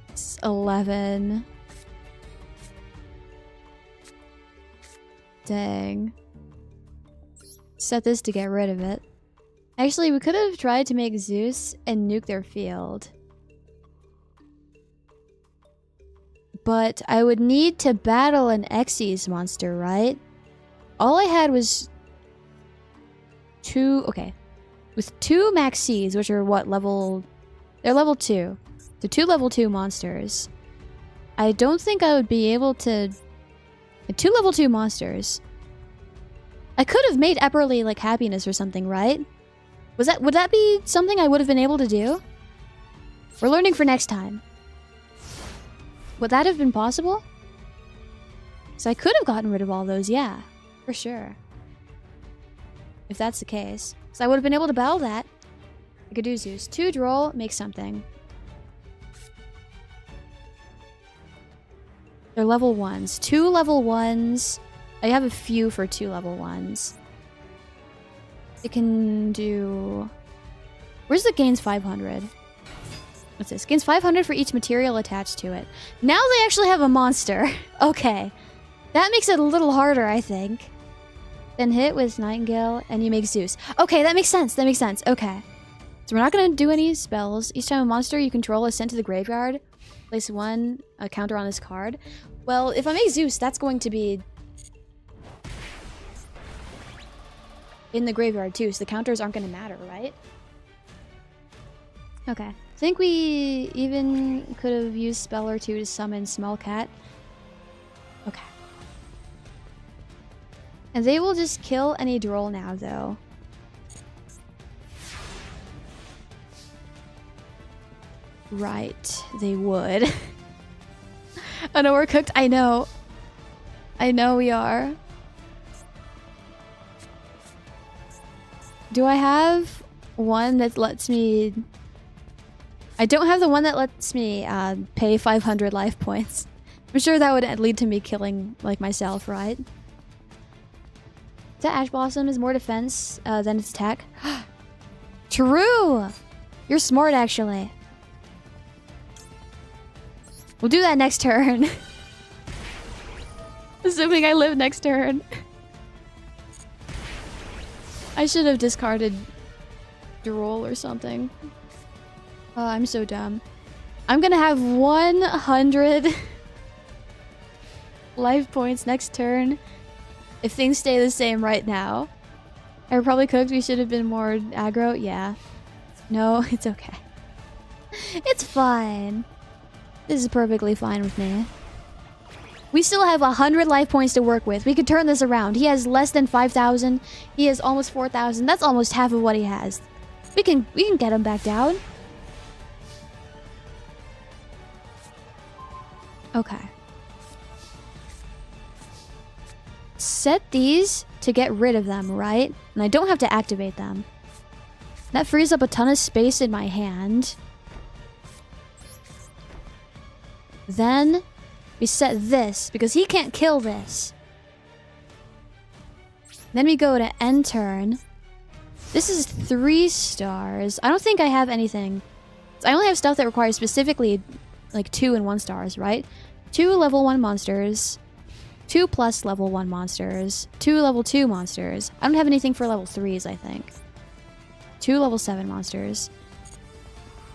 It's 11. Dang. Set this to get rid of it. Actually, we could have tried to make Zeus and nuke their field. But I would need to battle an Xyz monster, right? All I had was 2... Okay. With 2 max C's, which are what, level... They're level 2. So 2 level 2 monsters. I don't think I would be able to... 2 level 2 monsters. I could have made Epperly like happiness or something, right? Would that be something I would have been able to do? We're learning for next time. Would that have been possible? So I could have gotten rid of all those, yeah. For sure. If that's the case. So I would have been able to battle that. I could do Zeus. 2 droll, make something. They're level 1s. 2 level 1s. I have a few for 2 level 1s. It can do... Where's the gains 500? What's this? Gains 500 for each material attached to it. Now they actually have a monster. Okay. That makes it a little harder, I think. Then hit with Nightingale, and you make Zeus. Okay, that makes sense. That makes sense. Okay. So we're not going to do any spells. Each time a monster you control is sent to the graveyard, place 1 counter on this card. Well, if I make Zeus, that's going to be in the graveyard too, so the counters aren't going to matter, right? Okay. I think we even could have used spell or 2 to summon Small Cat. Okay. And they will just kill any droll now, though. Right, they would. I know we're cooked. I know. I know we are. Do I have one that lets me... I don't have the one that lets me pay 500 life points. I'm sure that would lead to me killing, like, myself, right? That Ash Blossom is more defense than its attack. True! You're smart, actually. We'll do that next turn. Assuming I live next turn. I should have discarded Duel or something. Oh, I'm so dumb. I'm gonna have 100 life points next turn if things stay the same right now. I probably cooked. We should have been more aggro. Yeah. No, it's okay. It's fine. This is perfectly fine with me. We still have 100 life points to work with. We could turn this around. He has less than 5,000. He has almost 4,000. That's almost half of what he has. We can get him back down. Okay. Set these to get rid of them, right? And I don't have to activate them. That frees up a ton of space in my hand. Then we set this, because he can't kill this. Then we go to end turn. This is 3 stars. I don't think I have anything. I only have stuff that requires specifically like 2 and 1 stars, right? 2 level 1 monsters. 2 plus level 1 monsters. 2 level 2 monsters. I don't have anything for level 3s, I think. 2 level 7 monsters.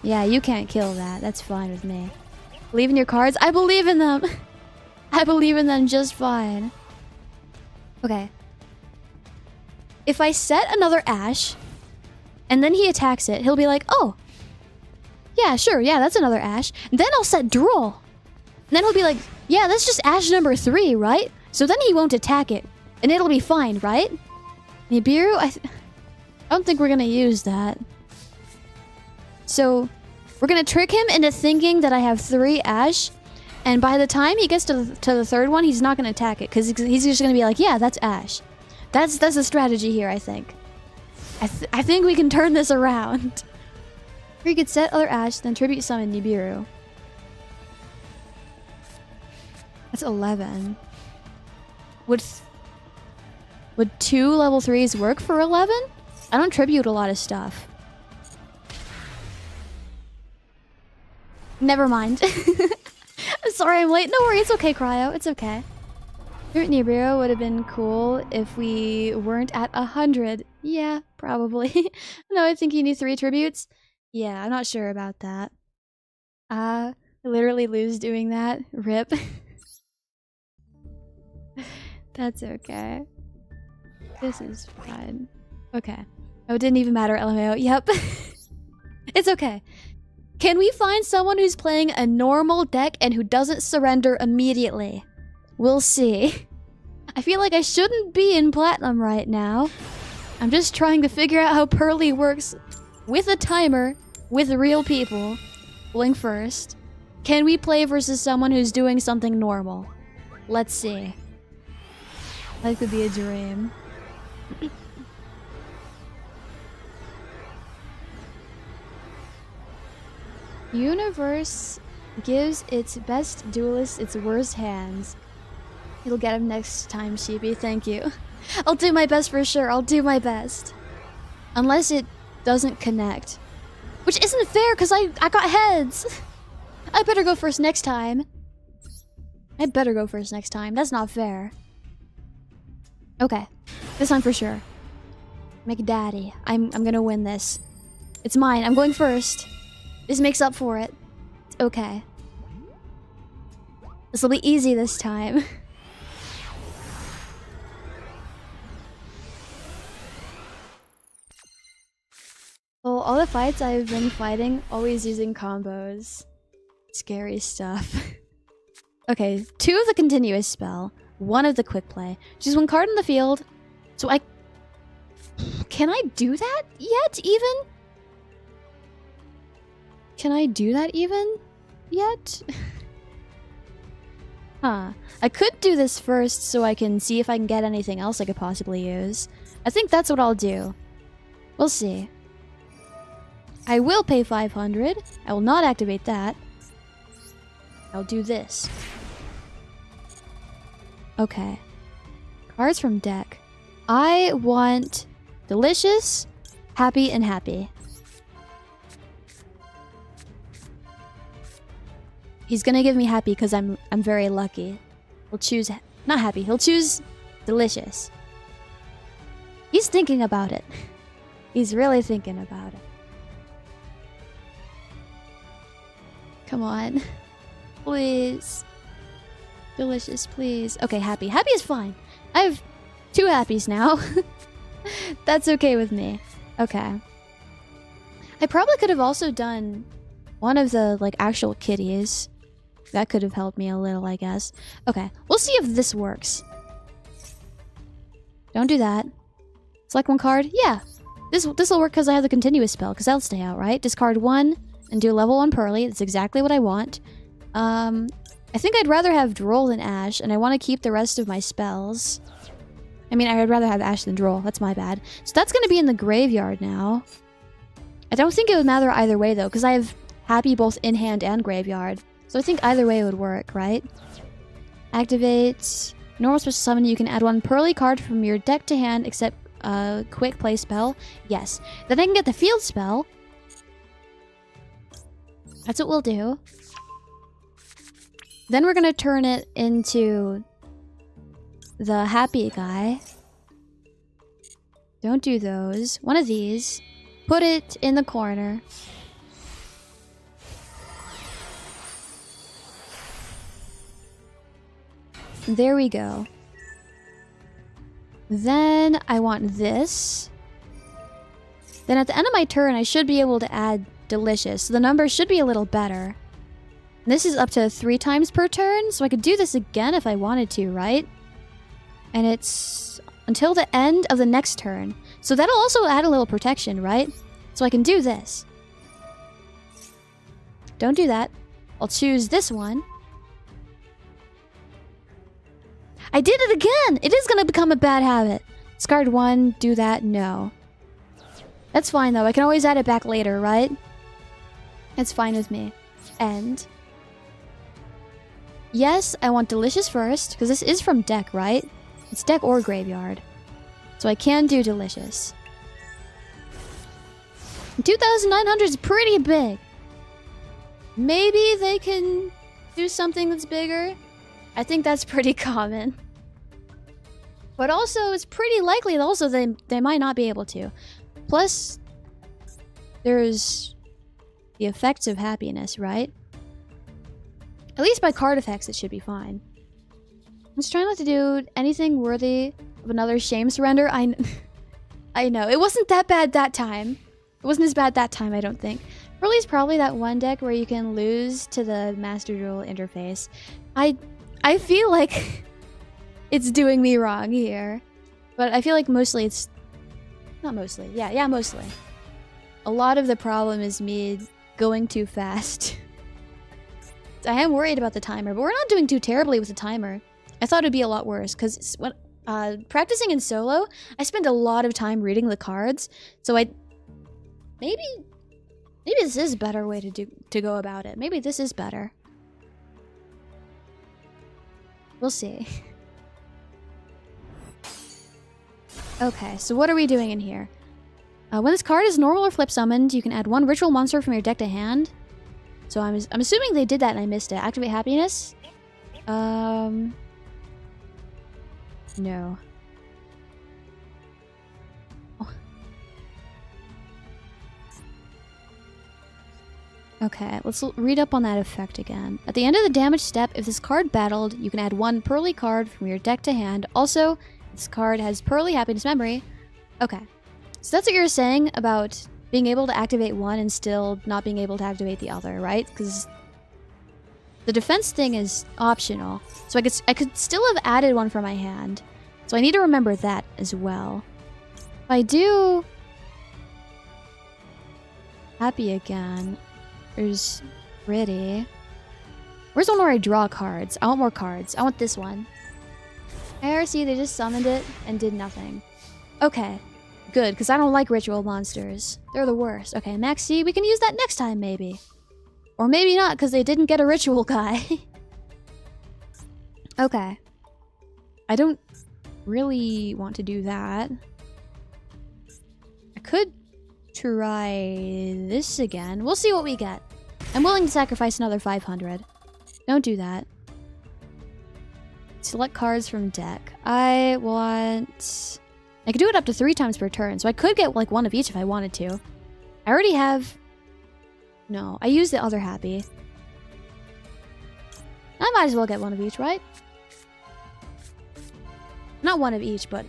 Yeah, you can't kill that. That's fine with me. Believe in your cards? I believe in them! I believe in them just fine. Okay. If I set another Ash, and then he attacks it, he'll be like, oh, yeah, sure, yeah, that's another Ash. And then I'll set Duel. And then he'll be like, yeah, that's just Ash number 3, right? So then he won't attack it, and it'll be fine, right? Nibiru, I don't think we're gonna use that. So we're gonna trick him into thinking that I have 3 Ash, and by the time he gets to the third one, he's not gonna attack it, because he's just gonna be like, yeah, that's Ash. That's the strategy here, I think. I think we can turn this around. Or you could set other Ash, then tribute summon Nibiru. That's 11. Would 2 level 3s work for 11? I don't tribute a lot of stuff. Never mind. I'm sorry I'm late. No worries, it's okay, Cryo. It's okay. Nibiru would have been cool if we weren't at 100. Yeah, probably. No, I think you need 3 tributes. Yeah, I'm not sure about that. I literally lose doing that. Rip. That's okay. This is fine. Okay. Oh, it didn't even matter, LMAO. Yep. It's okay. Can we find someone who's playing a normal deck and who doesn't surrender immediately? We'll see. I feel like I shouldn't be in Platinum right now. I'm just trying to figure out how Pearly works with a timer, with real people. Going first. Can we play versus someone who's doing something normal? Let's see. That could be a dream. Universe gives its best duelist its worst hands. You'll get him next time, Sheepy. Thank you. I'll do my best for sure. I'll do my best. Unless it doesn't connect. Which isn't fair, because I got heads. I better go first next time. That's not fair. Okay. This time for sure. McDaddy. I'm gonna win this. It's mine. I'm going first. This makes up for it. It's okay. This will be easy this time. Well, all the fights I've been fighting, always using combos. Scary stuff. Okay, 2 of the continuous spell, 1 of the quick play. Choose 1 card in the field. So can I do that yet, even? Can I do that even yet? Huh. I could do this first so I can see if I can get anything else I could possibly use. I think that's what I'll do. We'll see. I will pay 500. I will not activate that. I'll do this. Okay. Cards from deck. I want delicious, happy, and happy. He's gonna give me happy because I'm very lucky. He'll choose not happy. He'll choose delicious. He's thinking about it. He's really thinking about it. Come on. Please. Delicious, please. Okay, happy. Happy is fine. I have 2 happies now. That's okay with me. Okay. I probably could have also done one of the, like, actual kitties. That could have helped me a little, I guess. Okay, we'll see if this works. Don't do that. Select 1 card. Yeah. This'll work because I have the continuous spell, because that'll stay out, right? Discard 1 and do level 1 Pearly. That's exactly what I want. I think I'd rather have Droll than Ash, and I want to keep the rest of my spells. I mean, I'd rather have Ash than Droll. That's my bad. So that's going to be in the graveyard now. I don't think it would matter either way, though, because I have Happy both in hand and graveyard. So I think either way would work, right? Activate. Normal special summon, you can add 1 Pearly card from your deck to hand, except quick play spell. Yes. Then I can get the field spell. That's what we'll do. Then we're gonna turn it into the happy guy. Don't do those. One of these. Put it in the corner. There we go. Then I want this. Then at the end of my turn, I should be able to add delicious. So the numbers should be a little better. This is up to 3 times per turn, so I could do this again if I wanted to, right? And it's until the end of the next turn. So that'll also add a little protection, right? So I can do this. Don't do that. I'll choose this one. I did it again! It is gonna become a bad habit. Discard 1, do that, no. That's fine though, I can always add it back later, right? It's fine with me. And yes, I want Delicious first, because this is from deck, right? It's deck or graveyard. So I can do Delicious. 2,900 is pretty big. Maybe they can do something that's bigger. I think that's pretty common. But also, it's pretty likely also they might not be able to. Plus, there's the effects of happiness, right? At least by card effects, it should be fine. I'm just trying not to do anything worthy of another shame surrender. I know. It wasn't that bad that time. It wasn't as bad that time, I don't think. Really, it's probably that one deck where you can lose to the Master Duel interface. I feel like it's doing me wrong here. But I feel like mostly it's... Not mostly. Yeah, mostly. A lot of the problem is me going too fast. I am worried about the timer, but we're not doing too terribly with the timer. I thought it'd be a lot worse, because when practicing in solo, I spend a lot of time reading the cards, so maybe this is a better way to go about it. Maybe this is better. We'll see. Okay, so what are we doing in here? When this card is normal or flip summoned, you can add 1 ritual monster from your deck to hand. So I'm assuming they did that and I missed it. Activate happiness? No. Oh. Okay, let's read up on that effect again. At the end of the damage step, if this card battled, you can add 1 Pearly card from your deck to hand. Also, this card has Pearly Happiness Memory. Okay. So that's what you're saying about being able to activate one and still not being able to activate the other, right? Because the defense thing is optional. So I could still have added one from my hand. So I need to remember that as well. If I do Happy again, there's Pretty. Where's the one where I draw cards? I want more cards. I want this one. IRC, they just summoned it and did nothing. Okay. Good, because I don't like ritual monsters. They're the worst. Okay, Maxi, we can use that next time, maybe. Or maybe not, because they didn't get a ritual guy. Okay. I don't really want to do that. I could try this again. We'll see what we get. I'm willing to sacrifice another 500. Don't do that. Select cards from deck. I could do it up to 3 times per turn, so I could get like 1 of each if I wanted to. I already have... No, I used the other Happy. I might as well get 1 of each, right? Not 1 of each, but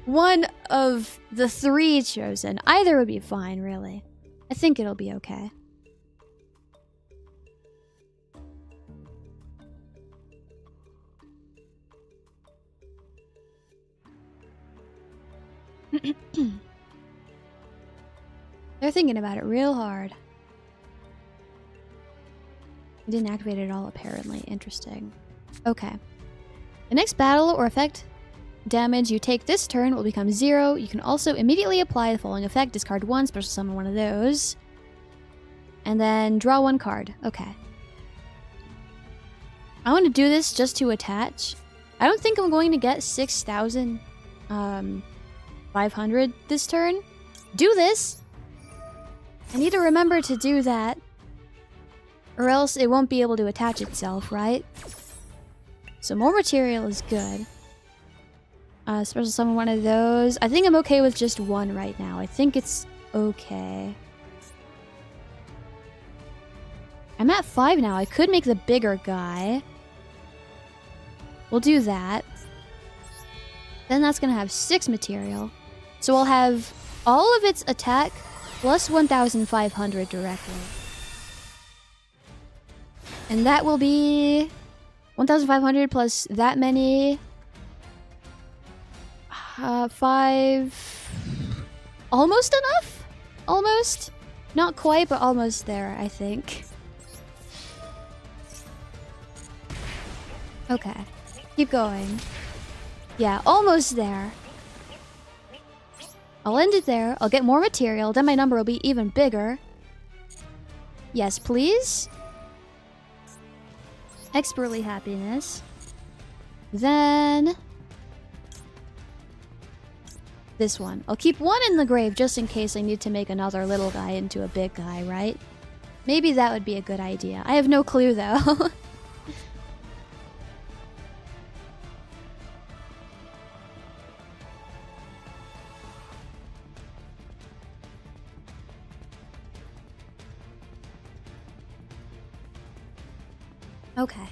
1 of the 3 chosen. Either would be fine, really. I think it'll be okay. They're thinking about it real hard. I didn't activate it at all, apparently. Interesting. Okay. The next battle or effect damage you take this turn will become 0. You can also immediately apply the following effect. Discard 1, special summon 1 of those. And then draw 1 card. Okay. I want to do this just to attach. I don't think I'm going to get 6,500 this turn. Do this! I need to remember to do that. Or else it won't be able to attach itself, right? So more material is good. Special summon 1 of those. I think I'm okay with just 1 right now. I think it's okay. I'm at 5 now. I could make the bigger guy. We'll do that. Then that's gonna have 6 material. So I'll have all of its attack plus 1,500 directly. And that will be 1,500 plus that many 5... Almost enough? Almost? Not quite, but almost there, I think. Okay. Keep going. Yeah, almost there. I'll end it there. I'll get more material. Then my number will be even bigger. Yes, please. Expertly happiness. Then... this one. I'll keep one in the grave just in case I need to make another little guy into a big guy, right? Maybe that would be a good idea. I have no clue, though. Okay. I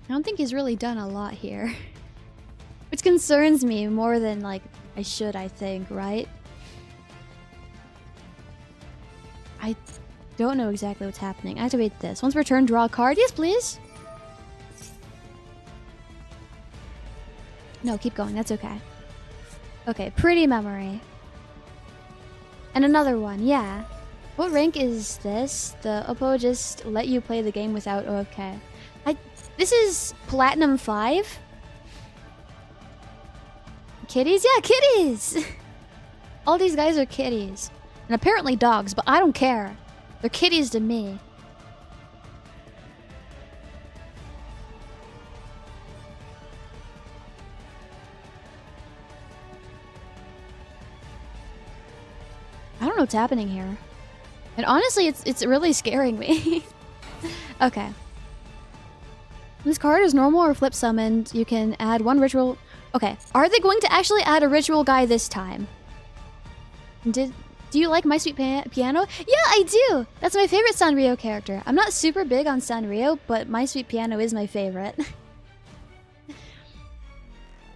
don't think he's really done a lot here. Which concerns me more than, like, I should, I think, right? I don't know exactly what's happening. Activate this. Once per turn, draw a card. Yes, please! No, keep going. That's okay. Okay, pretty memory. And another one, yeah. What rank is this? The Oppo just let you play the game without OFK. This is Platinum 5? Kitties? Yeah, kitties! All these guys are kitties. And apparently dogs, but I don't care. They're kitties to me. I don't know what's happening here. And honestly, it's really scaring me. Okay. This card is normal or flip summoned. You can add one ritual... Okay, are they going to actually add a ritual guy this time? Do you like My Sweet Piano? Yeah, I do! That's my favorite Sanrio character. I'm not super big on Sanrio, but My Sweet Piano is my favorite.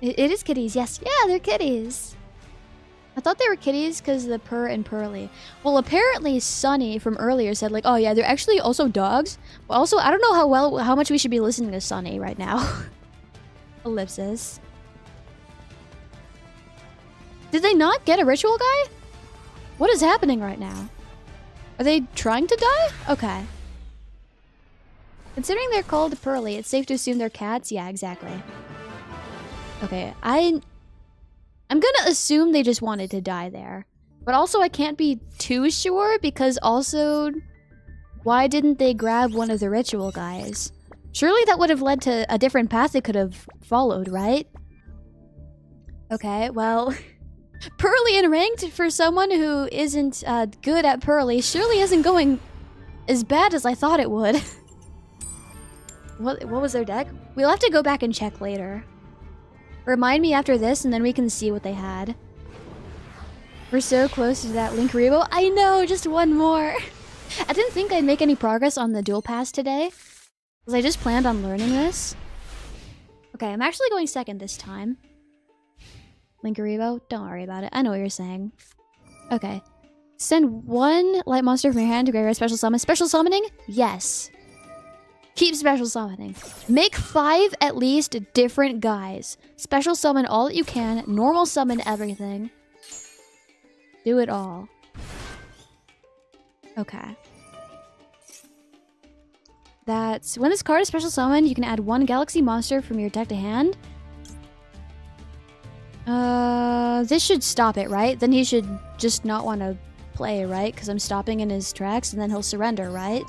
It is kitties, yes. Yeah, they're kitties. I thought they were kitties because of the purr and purrly. Well, apparently Sunny from earlier said like, oh yeah, they're actually also dogs. But also, I don't know how much we should be listening to Sunny right now. Ellipsis. Did they not get a ritual guy? What is happening right now? Are they trying to die? Okay. Considering they're called purrly, it's safe to assume they're cats? Yeah, exactly. Okay, I'm gonna assume they just wanted to die there. But also I can't be too sure because also... why didn't they grab one of the ritual guys? Surely that would have led to a different path they could have followed, right? Okay, well... Purrly and ranked for someone who isn't good at Purrly surely isn't going as bad as I thought it would. What was their deck? We'll have to go back and check later. Remind me after this, and then we can see what they had. We're so close to that Linkuriboh. I know, just one more. I didn't think I'd make any progress on the Duel Pass today, because I just planned on learning this. Okay, I'm actually going second this time. Linkuriboh, don't worry about it. I know what you're saying. Okay. Send one light monster from your hand to graveyard special summon. Special summoning? Yes. Keep special summoning. Make 5 at least different guys. Special summon all that you can. Normal summon everything. Do it all. Okay. That's... when this card is special summoned, you can add one galaxy monster from your deck to hand. This should stop it, right? Then he should just not want to play, right? Because I'm stopping in his tracks, and then he'll surrender, right?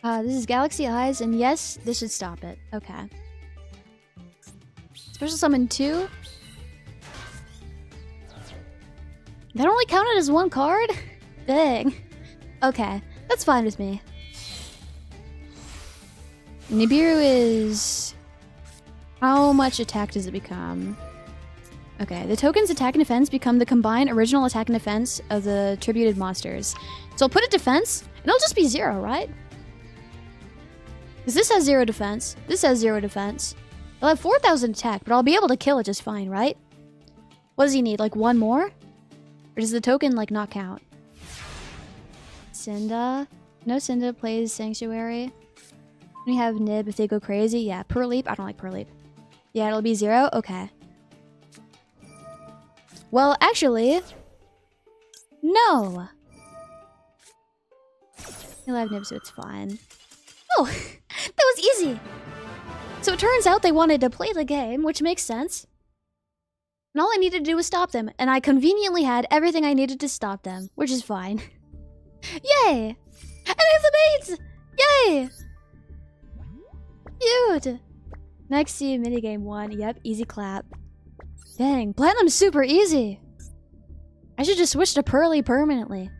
This is Galaxy Eyes, and yes, this should stop it. Okay. Special Summon 2? That only counted as one card? Dang. Okay, that's fine with me. Nibiru is... how much attack does it become? Okay, the token's attack and defense become the combined original attack and defense of the tributed monsters. So I'll put it defense, and it'll just be 0, right? Because this has 0 defense, this has 0 defense. I'll have 4,000 attack, but I'll be able to kill it just fine, right? What does he need, like 1 more? Or does the token, like, not count? Cinda. No, Cinda plays Sanctuary. We have Nib if they go crazy. Yeah, Purleap. I don't like Purleap. Yeah, it'll be 0? Okay. Well, actually... No! He'll have Nib, so it's fine. Oh! That was easy! So it turns out they wanted to play the game, which makes sense. And all I needed to do was stop them, and I conveniently had everything I needed to stop them, which is fine. Yay! And I have the mates! Yay! Cute! Next, see minigame 1. Yep, easy clap. Dang, Platinum's super easy! I should just switch to Pearly permanently.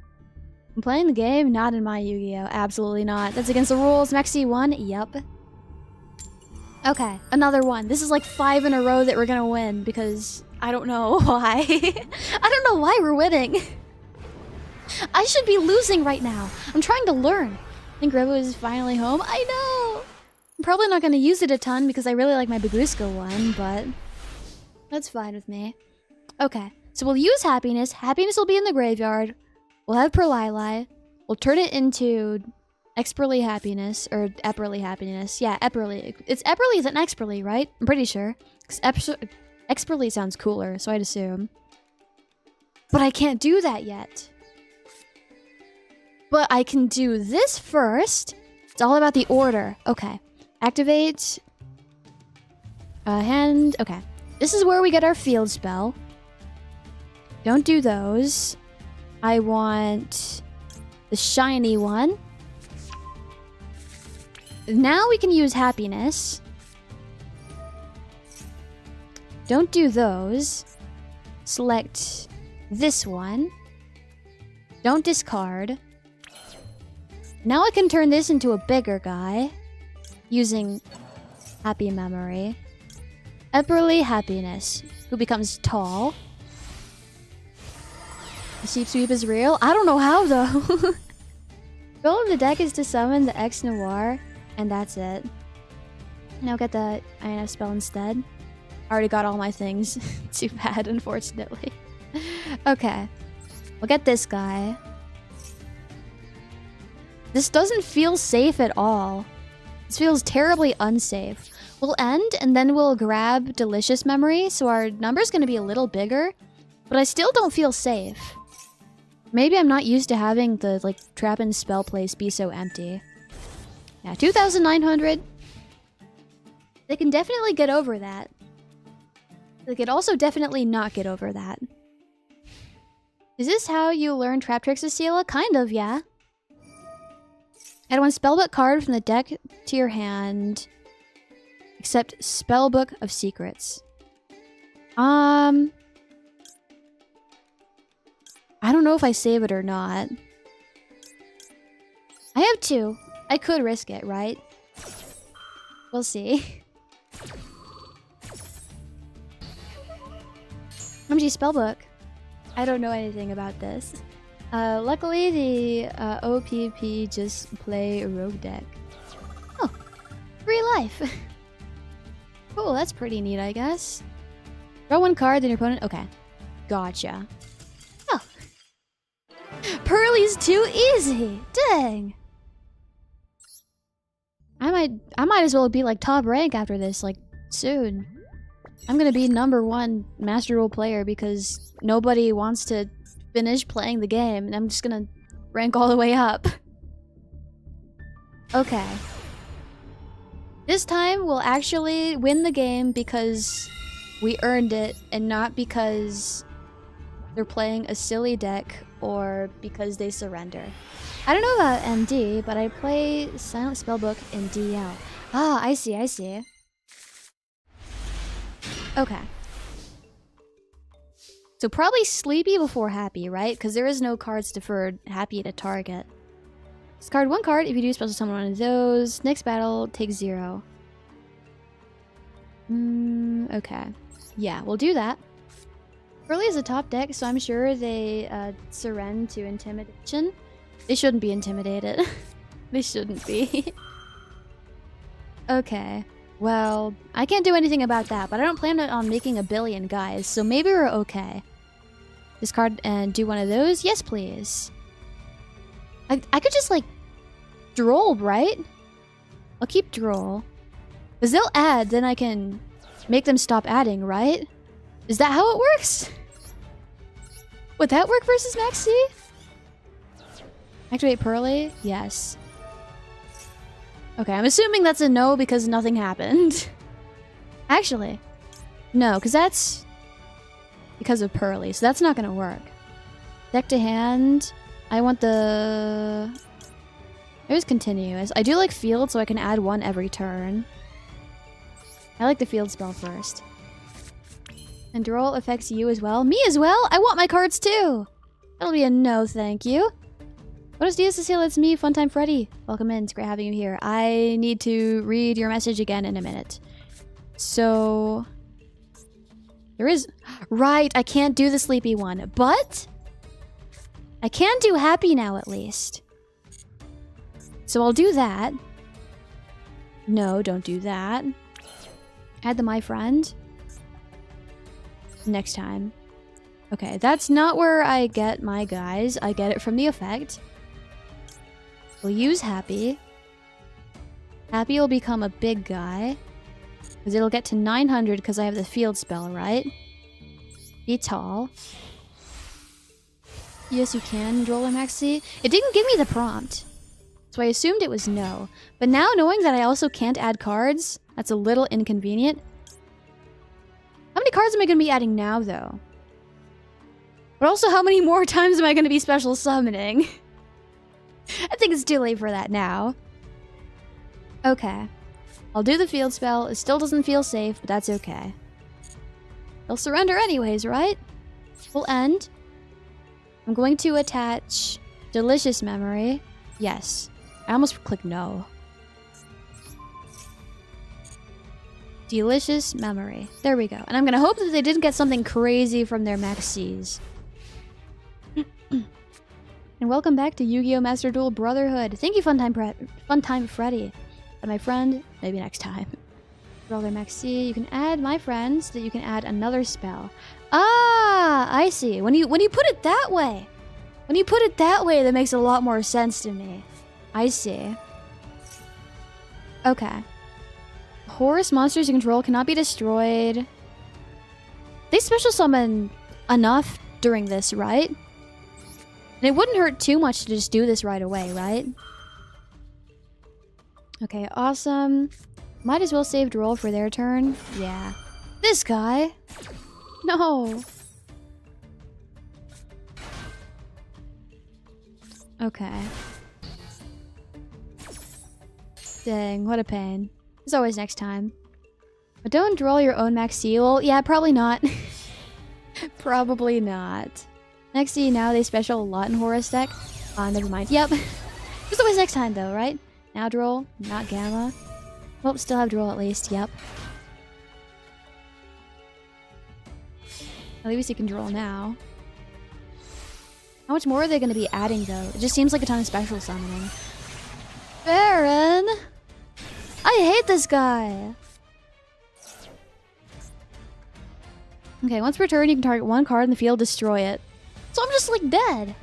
I'm playing the game, not in my Yu-Gi-Oh! Absolutely not. That's against the rules. Maxi 1, yep. Okay, another one. This is like 5 in a row that we're gonna win, because I don't know why. I don't know why we're winning. I should be losing right now. I'm trying to learn. I think Robo is finally home. I know! I'm probably not gonna use it a ton because I really like my Baguska one, but that's fine with me. Okay, so we'll use Happiness. Happiness will be in the graveyard. We'll have Perlili. We'll turn it into Experly Happiness, or Epperly Happiness. Yeah, Epperly. It's Epperly than Experly, right? I'm pretty sure. Experly sounds cooler, so I'd assume. But I can't do that yet. But I can do this first. It's all about the order. Okay. Activate. Hand. Okay. This is where we get our field spell. Don't do those. I want the shiny one. Now we can use Happiness. Don't do those. Select this one. Don't discard. Now I can turn this into a bigger guy using Happy Memory. Epperly Happiness, who becomes tall. The Sheep Sweep is real? I don't know how though. Goal of the deck is to summon the X Noir, and that's it. Now get the INF spell instead. I already got all my things. Too bad, unfortunately. Okay. We'll get this guy. This doesn't feel safe at all. This feels terribly unsafe. We'll end, and then we'll grab Delicious Memory, so our number's gonna be a little bigger. But I still don't feel safe. Maybe I'm not used to having the, like, trap and spell place be so empty. Yeah, 2,900. They can definitely get over that. They could also definitely not get over that. Is this how you learn trap tricks, Esila? Kind of, yeah. Add one spellbook card from the deck to your hand. Except Spellbook of Secrets. I don't know if I save it or not. I have 2. I could risk it, right? We'll see. MG Spellbook. I don't know anything about this. Luckily, the OPP just play a rogue deck. Oh, free life. Cool, that's pretty neat, I guess. Draw one card, then your opponent... Okay, gotcha. Oh. Pearly's too easy! Dang! I might as well be, like, top rank after this, like, soon. I'm gonna be #1 Master Duel player because nobody wants to finish playing the game, and I'm just gonna rank all the way up. Okay. This time, we'll actually win the game because we earned it, and not because they're playing a silly deck or because they surrender. I don't know about MD, but I play Silent Spellbook in DL. Ah, I see, I see. Okay. So probably Sleepy before Happy, right? Because there is no cards deferred Happy to target. Discard one card. If you do special summon one of those, next battle, take 0. Okay. Yeah, we'll do that. Early is a top deck, so I'm sure they surrender to Intimidation. They shouldn't be intimidated. They shouldn't be. Okay. Well, I can't do anything about that, but I don't plan on making a billion guys, so maybe we're okay. Discard and do one of those. Yes, please. I could just, like, droll, right? I'll keep droll. Because they'll add, then I can make them stop adding, right? Is that how it works? Would that work versus Maxi? Activate Pearly? Yes. Okay, I'm assuming that's a no because nothing happened. Actually, no, because that's because of Pearly, so that's not going to work. Deck to hand. I want the... There's continuous. I do like field, so I can add one every turn. I like the field spell first. And droll affects you as well. Me as well? I want my cards too! That'll be a no, thank you. Buenos dias, Esila. It's me, Funtime Freddy. Welcome in. It's great having you here. I need to read your message again in a minute. So... There is... Right, I can't do the sleepy one. But... I can do happy now, at least. So I'll do that. No, don't do that. Add the my friend. Next time. Okay, that's not where I get my guys. I get it from the effect. We'll use happy. Happy will become a big guy. Because it'll get to 900 because I have the field spell, right? Be tall. Yes, you can, Droll and Maxi. It didn't give me the prompt. So I assumed it was no. But now knowing that I also can't add cards, that's a little inconvenient. How many cards am I going to be adding now, though? But also, how many more times am I going to be special summoning? I think it's too late for that now. Okay. I'll do the field spell. It still doesn't feel safe, but that's okay. They'll surrender anyways, right? We'll end. I'm going to attach Delicious Memory. Yes. I almost clicked no. Delicious Memory. There we go. And I'm going to hope that they didn't get something crazy from their Maxis. And welcome back to Yu-Gi-Oh! Master Duel Brotherhood. Thank you, Funtime Freddy. And my friend, maybe next time. Brother Maxi, you can add my friends, that you can add another spell. Ah, I see. When you put it that way. When you put it that way, that makes a lot more sense to me. I see. Okay. Horus monsters you control cannot be destroyed. They special summon enough during this, right? And it wouldn't hurt too much to just do this right away, right? Okay, awesome. Might as well save Droll for their turn. Yeah. This guy? No. Okay. Dang, what a pain. It's always next time. But don't draw your own Max Seal. Yeah, probably not. Probably not. Next to you now, they special a lot in Horus deck. Never mind. Yep. It's always next time though, right? Now Droll, not Gamma. Well, still have Droll at least. Yep. At least you can Droll now. How much more are they going to be adding though? It just seems like a ton of special summoning. Baron! I hate this guy! Okay, once per turn, you can target one card in the field, destroy it. So I'm just, like, dead.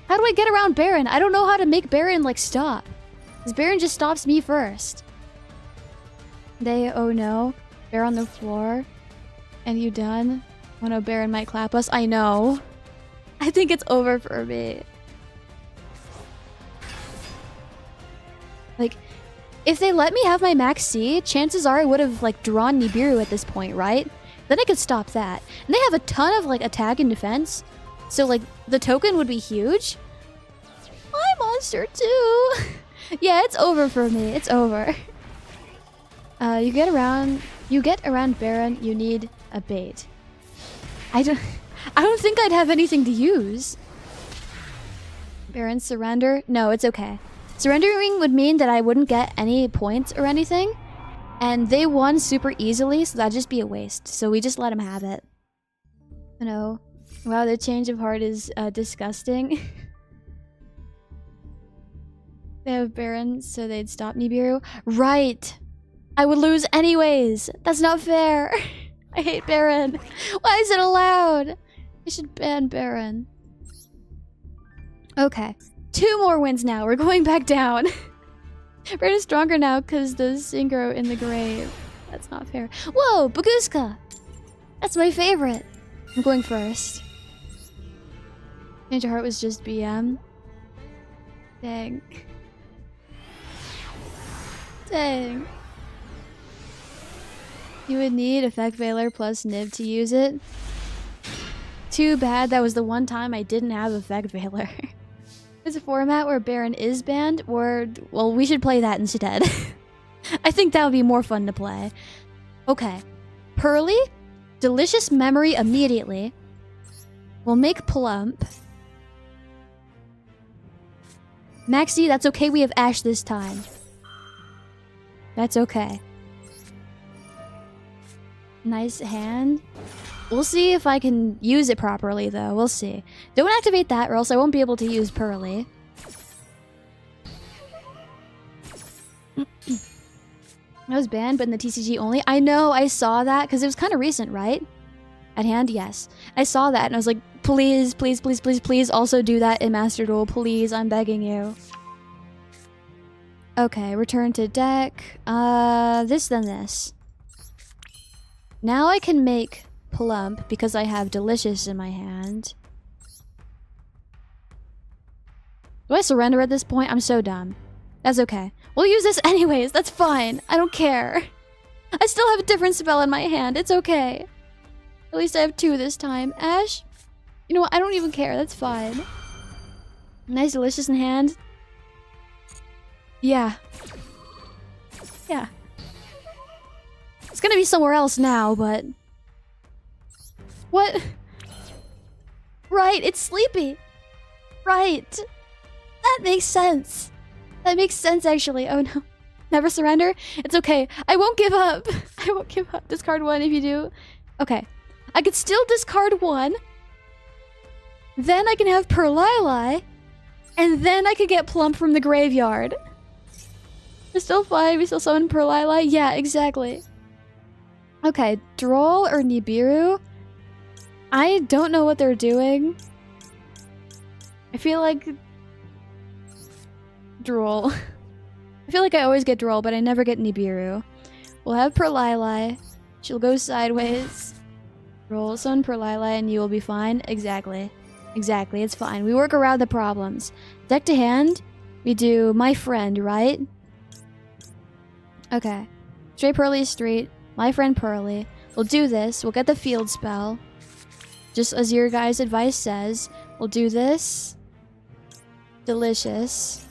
How do I get around Baron? I don't know how to make Baron, like, stop. Because Baron just stops me first. Oh no. Bear on the floor. And you done? Oh no, Baron might clap us. I know. I think it's over for me. Like, if they let me have my Max C, chances are I would have, like, drawn Nibiru at this point, right? Then I could stop that. And they have a ton of, like, attack and defense. So, like, the token would be huge. My monster, too! Yeah, it's over for me. It's over. You get around Baron, you need a bait. I don't think I'd have anything to use. Baron surrender? No, it's okay. Surrendering would mean that I wouldn't get any points or anything. And they won super easily, so that'd just be a waste. So we just let them have it. I know. Wow, the change of heart is disgusting. They have Baron, so they'd stop Nibiru. Right! I would lose anyways! That's not fair! I hate Baron! Why is it allowed? I should ban Baron. Okay. 2 more wins now. We're going back down. Baron is stronger now because the synchro in the grave. That's not fair. Whoa, Baguska! That's my favorite. I'm going first. Change Your Heart was just BM. Dang. Dang. You would need Effect Veiler plus Nib to use it. Too bad that was the one time I didn't have Effect Veiler. There's a format where Baron is banned, or... Well, we should play that instead. I think that would be more fun to play. Okay. Pearly, Delicious Memory immediately. We'll make Plump. Maxi, that's okay, we have Ash this time. That's okay. Nice hand. We'll see if I can use it properly, though. We'll see. Don't activate that, or else I won't be able to use Pearly. I was banned, but in the TCG only. I know, I saw that, because it was kind of recent, right? At hand, yes. I saw that, and I was like, please, please, please, please, please also do that in Master Duel. Please, I'm begging you. Okay, return to deck. This, then this. Now I can make Plump because I have Delicious in my hand. Do I surrender at this point? I'm so dumb. That's okay. We'll use this anyways. That's fine. I don't care. I still have a different spell in my hand. It's okay. At least I have 2 this time. Ash? You know what? I don't even care. That's fine. Nice Delicious in hand. Yeah. Yeah. It's gonna be somewhere else now, but... What? Right, it's Sleepy. Right. That makes sense. That makes sense, actually. Oh no. Never surrender? It's okay. I won't give up. I won't give up. Discard 1 if you do. Okay. I could still discard 1. Then I can have Perlili. And then I could get Plump from the graveyard. We're still fine. We still summon Perlili. Yeah, exactly. Okay. Droll or Nibiru? I don't know what they're doing. I feel like... Droll. I feel like I always get Droll, but I never get Nibiru. We'll have Perlili. She'll go sideways. Roll summon Perlili and you will be fine. Exactly. Exactly, it's fine. We work around the problems. Deck to hand, we do My Friend, right? Okay. Stray Pearly Street, My Friend Pearly. We'll do this. We'll get the field spell. Just as your guys' advice says. We'll do this. Delicious.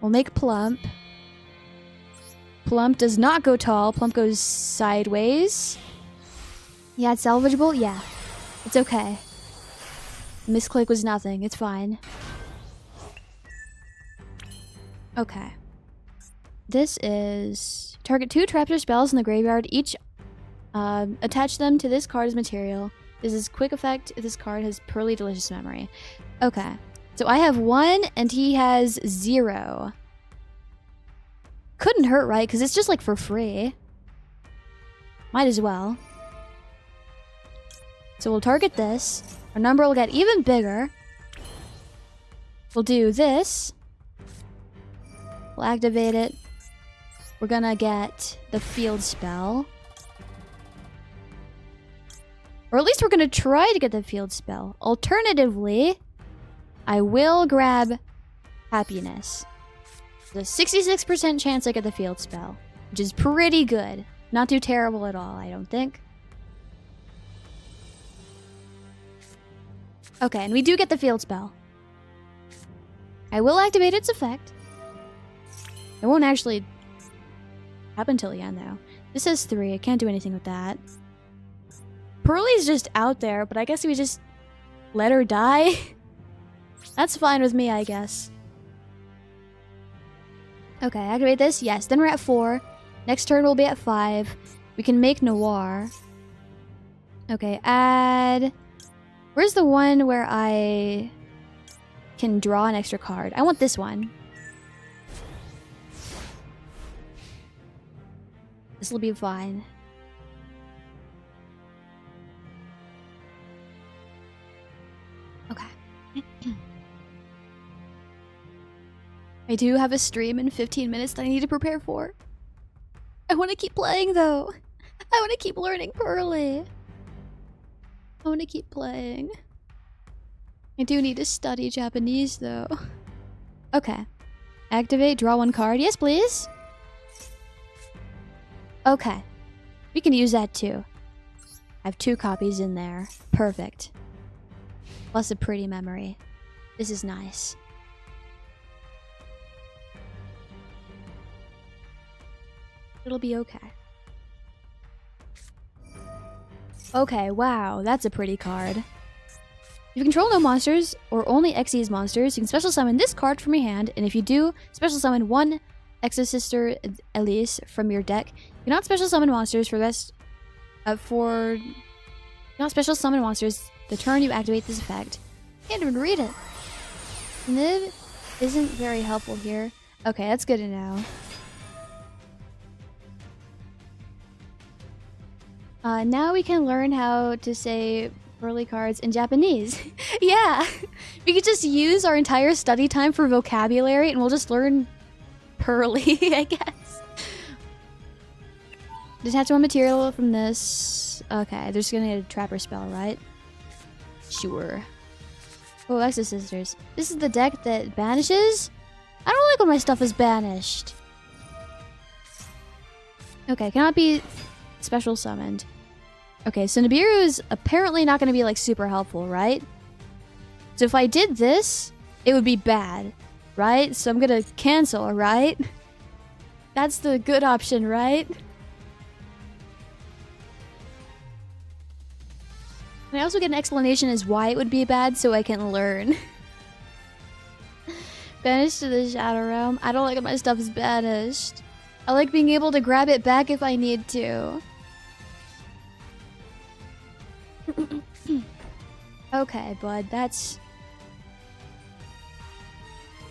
We'll make Plump. Plump does not go tall. Plump goes sideways. Yeah, it's salvageable? Yeah. It's okay. Misclick was nothing. It's fine. Okay. This is... Target 2 traps or spells in the graveyard. Each attach them to this card's material. This is quick effect if this card has Pearly Delicious Memory. Okay. So I have 1 and he has 0. Couldn't hurt, right? Because it's just like for free. Might as well. So we'll target this. Our number will get even bigger. We'll do this. We'll activate it. We're gonna get the field spell. Or at least we're gonna try to get the field spell. Alternatively, I will grab Happiness. There's a 66% chance I get the field spell, which is pretty good. Not too terrible at all, I don't think. Okay, and we do get the field spell. I will activate its effect. It won't actually happen till the end, though. This has 3. I can't do anything with that. Pearly's just out there, but I guess we just let her die. That's fine with me, I guess. Okay, activate this. Yes, then we're at 4. Next turn we'll be at 5. We can make Noir. Okay, add... Where's the one where I can draw an extra card? I want this one. This will be fine. I do have a stream in 15 minutes that I need to prepare for. I want to keep playing though. I want to keep learning Pearly. I want to keep playing. I do need to study Japanese though. Okay. Activate, draw one card. Yes, please. Okay. We can use that too. I have 2 copies in there. Perfect. Plus a pretty memory. This is nice. It'll be okay. Okay, wow, that's a pretty card. If you control no monsters, or only Xyz monsters, you can special summon this card from your hand, and if you do, special summon one Exosister Elise from your deck. You cannot special summon monsters for not special summon monsters the turn you activate this effect. Can't even read it. Nib isn't very helpful here. Okay, that's good to know. Now we can learn how to say Pearly cards in Japanese. Yeah! We could just use our entire study time for vocabulary and we'll just learn Pearly, I guess. Detach one material from this. Okay, they're just gonna get a trapper spell, right? Sure. Oh, Exosisters. This is the deck that banishes? I don't like when my stuff is banished. Okay, cannot be special summoned. Okay, so Nibiru is apparently not going to be like super helpful, right? So if I did this, it would be bad, right? So I'm going to cancel, right? That's the good option, right? Can I also get an explanation as why it would be bad so I can learn? Banished to the Shadow Realm. I don't like when my stuff is banished. I like being able to grab it back if I need to. Okay, bud, that's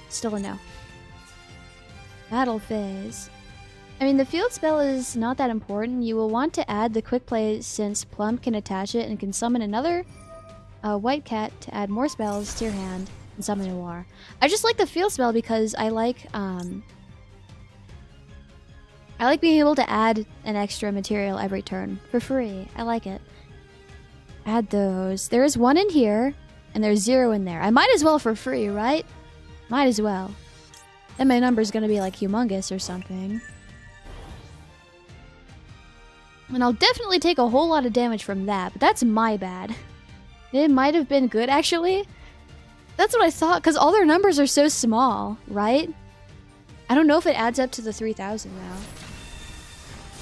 still a no. Battle phase. I mean, the field spell is not that important. You will want to add the quick play since Plum can attach it and can summon another white cat to add more spells to your hand and summon a war. I just like the field spell because I like being able to add an extra material every turn for free. I like it. Add those. There is 1 in here, and there's 0 in there. I might as well for free, right? Might as well. Then my number's gonna be like humongous or something. And I'll definitely take a whole lot of damage from that, but that's my bad. It might have been good, actually. That's what I thought, because all their numbers are so small, right? I don't know if it adds up to the 3,000 now.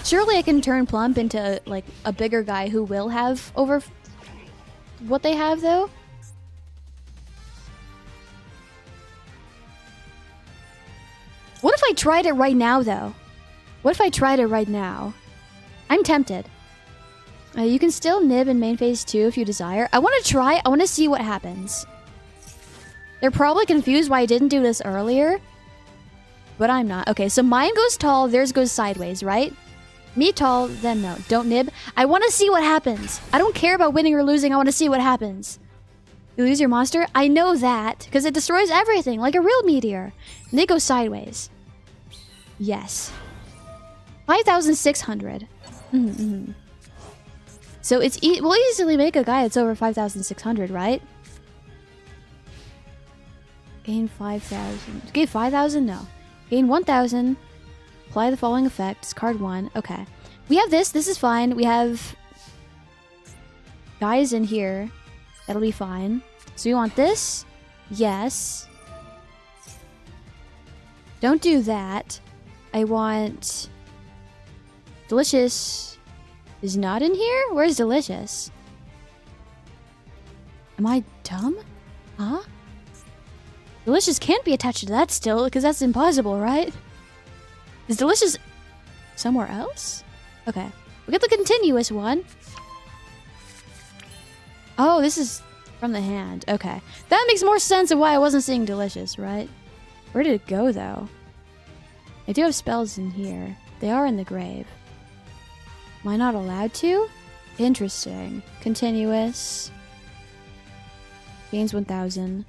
Surely I can turn Plump into, like, a bigger guy who will have over what they have, though. What if I tried it right now, though? What if I tried it right now? I'm tempted. You can still nib in main phase 2 if you desire. I want to try. I want to see what happens. They're probably confused why I didn't do this earlier. But I'm not. Okay, so mine goes tall, theirs goes sideways, right? Me tall, then no. Don't nib. I want to see what happens. I don't care about winning or losing. I want to see what happens. You lose your monster? I know that, because it destroys everything, like a real meteor. And they go sideways. Yes. 5,600. So it's we'll easily make a guy that's over 5,600, right? Gain 5,000. Gain 5,000? No. Gain 1,000. Apply the following effect. Discard 1. Okay. We have this. This is fine. We have guys in here. That'll be fine. So we want this. Yes. Don't do that. I want... Delicious is not in here? Where's Delicious? Am I dumb? Huh? Delicious can't be attached to that still, because that's impossible, right? Is Delicious somewhere else? Okay. We get the continuous one. Oh, this is from the hand. Okay. That makes more sense of why I wasn't seeing Delicious, right? Where did it go, though? I do have spells in here. They are in the grave. Am I not allowed to? Interesting. Continuous. Gains 1,000.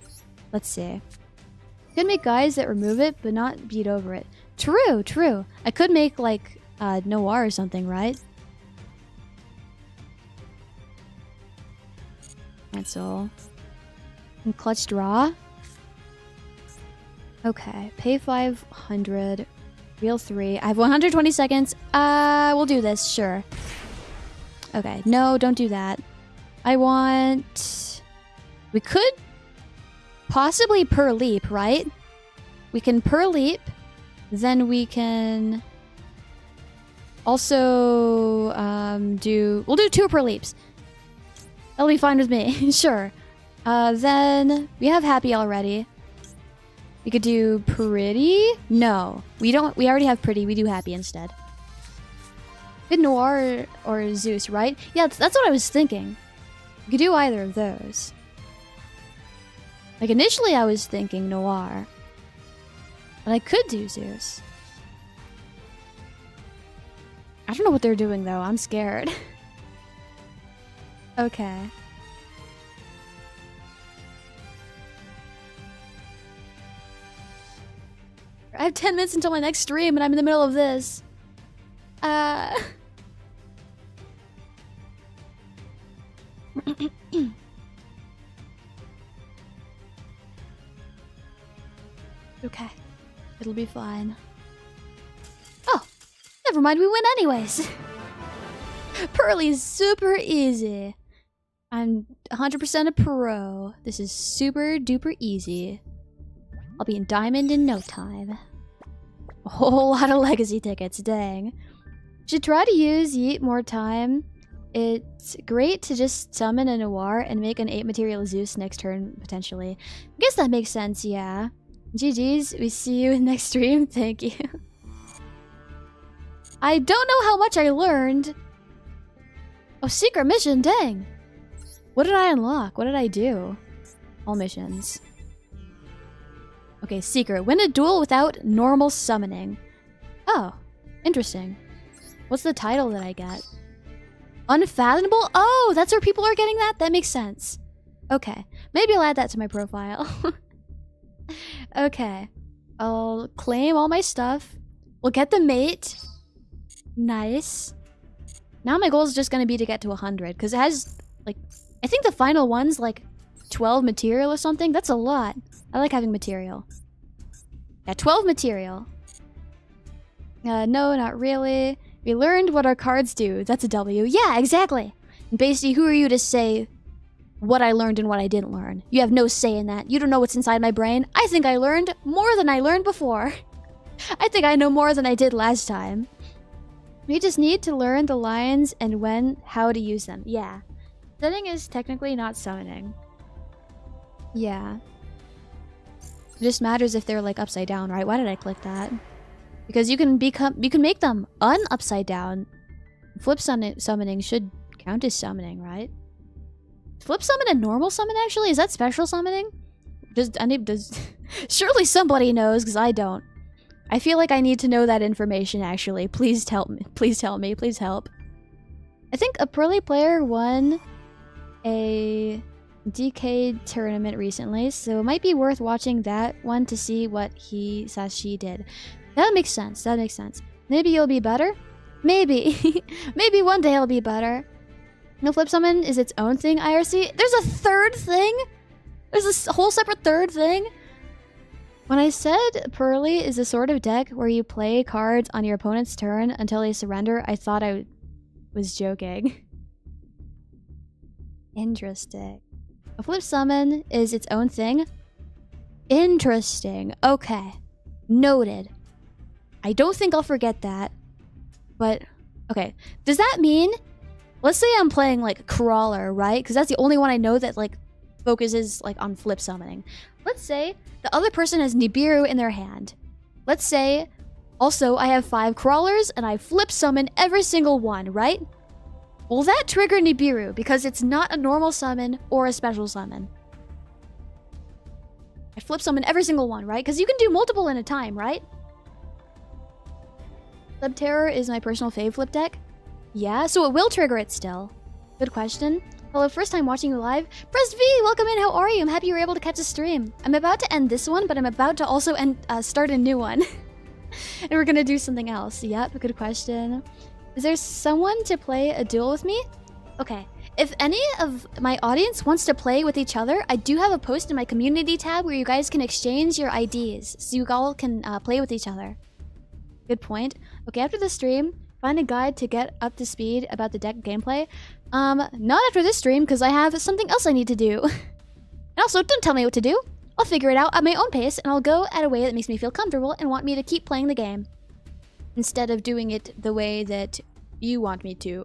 Let's see. Could make guys that remove it, but not beat over it. True, true. I could make, like, Noir or something, right? Cancel. And clutch draw. Okay, pay 500. Reel 3. I have 120 seconds. We'll do this, sure. Okay, no, don't do that. I want... We could possibly per leap, right? We can per leap. Then we can also we'll do 2 per leaps. That'll be fine with me. Sure. Then we have happy already. We could do pretty. No, we don't. We already have pretty. We do happy instead. Good Noir or Zeus, right? Yeah, that's what I was thinking. We could do either of those. Like initially I was thinking Noir. But I could do Zeus. I don't know what they're doing though. I'm scared. Okay. I have 10 minutes until my next stream and I'm in the middle of this. Okay. It'll be fine. Oh! Never mind, we win anyways! Pearly's super easy. I'm 100% a pro. This is super duper easy. I'll be in diamond in no time. A whole lot of legacy tickets, dang. Should try to use Yeet more time. It's great to just summon a Noir and make an 8 material Zeus next turn, potentially. I guess that makes sense, yeah. GG's, we see you in next stream, thank you. I don't know how much I learned. Oh, secret mission, dang. What did I unlock? What did I do? All missions. Okay, secret. Win a duel without normal summoning. Oh, interesting. What's the title that I get? Unfathomable? Oh, that's where people are getting that? That makes sense. Okay, maybe I'll add that to my profile. Okay, I'll claim all my stuff. We'll get the mate. Nice. Now my goal is just going to be to get to 100, because it has, like, I think the final one's, like, 12 material or something. That's a lot. I like having material. Yeah, 12 material. No, not really. We learned what our cards do. That's a W. Yeah, exactly. And basically, who are you to say what I learned and what I didn't learn? You have no say in that. You don't know what's inside my brain. I think I learned more than I learned before. I think I know more than I did last time. We just need to learn the lines and how to use them. Yeah. Setting is technically not summoning. Yeah. It just matters if they're like upside down, right? Why did I click that? Because you can make them upside down. Flip summoning should count as summoning, right? Flip summon and normal summon actually? Is that special summoning? Surely somebody knows, because I don't. I feel like I need to know that information actually. Please tell me. Please tell me. Please help. I think a Pearly player won a DK tournament recently, so it might be worth watching that one to see what he/she did. That makes sense. That makes sense. Maybe you'll be better? Maybe. Maybe one day I'll be better. No flip summon is its own thing, IRC? There's a third thing? There's a whole separate third thing? When I said Pearly is a sort of deck where you play cards on your opponent's turn until they surrender, I thought I was joking. Interesting. A flip summon is its own thing? Interesting. Okay. Noted. I don't think I'll forget that. But, okay. Does that mean... Let's say I'm playing, like, Crawler, right? Because that's the only one I know that, like, focuses, like, on flip summoning. Let's say the other person has Nibiru in their hand. Let's say, also, I have 5 Crawlers, and I flip summon every single one, right? Will that trigger Nibiru? Because it's not a normal summon or a special summon. I flip summon every single one, right? Because you can do multiple in a time, right? Subterror is my personal fave flip deck. Yeah, so it will trigger it still. Good question. Hello, first time watching you live. Press V, welcome in, how are you? I'm happy you were able to catch the stream. I'm about to end this one, but I'm about to also start a new one. And we're gonna do something else. Yep, good question. Is there someone to play a duel with me? Okay. If any of my audience wants to play with each other, I do have a post in my community tab where you guys can exchange your IDs, so you all can play with each other. Good point. Okay, after the stream, find a guide to get up to speed about the deck gameplay. Not after this stream, because I have something else I need to do. And also, don't tell me what to do. I'll figure it out at my own pace, and I'll go at a way that makes me feel comfortable and want me to keep playing the game. Instead of doing it the way that you want me to.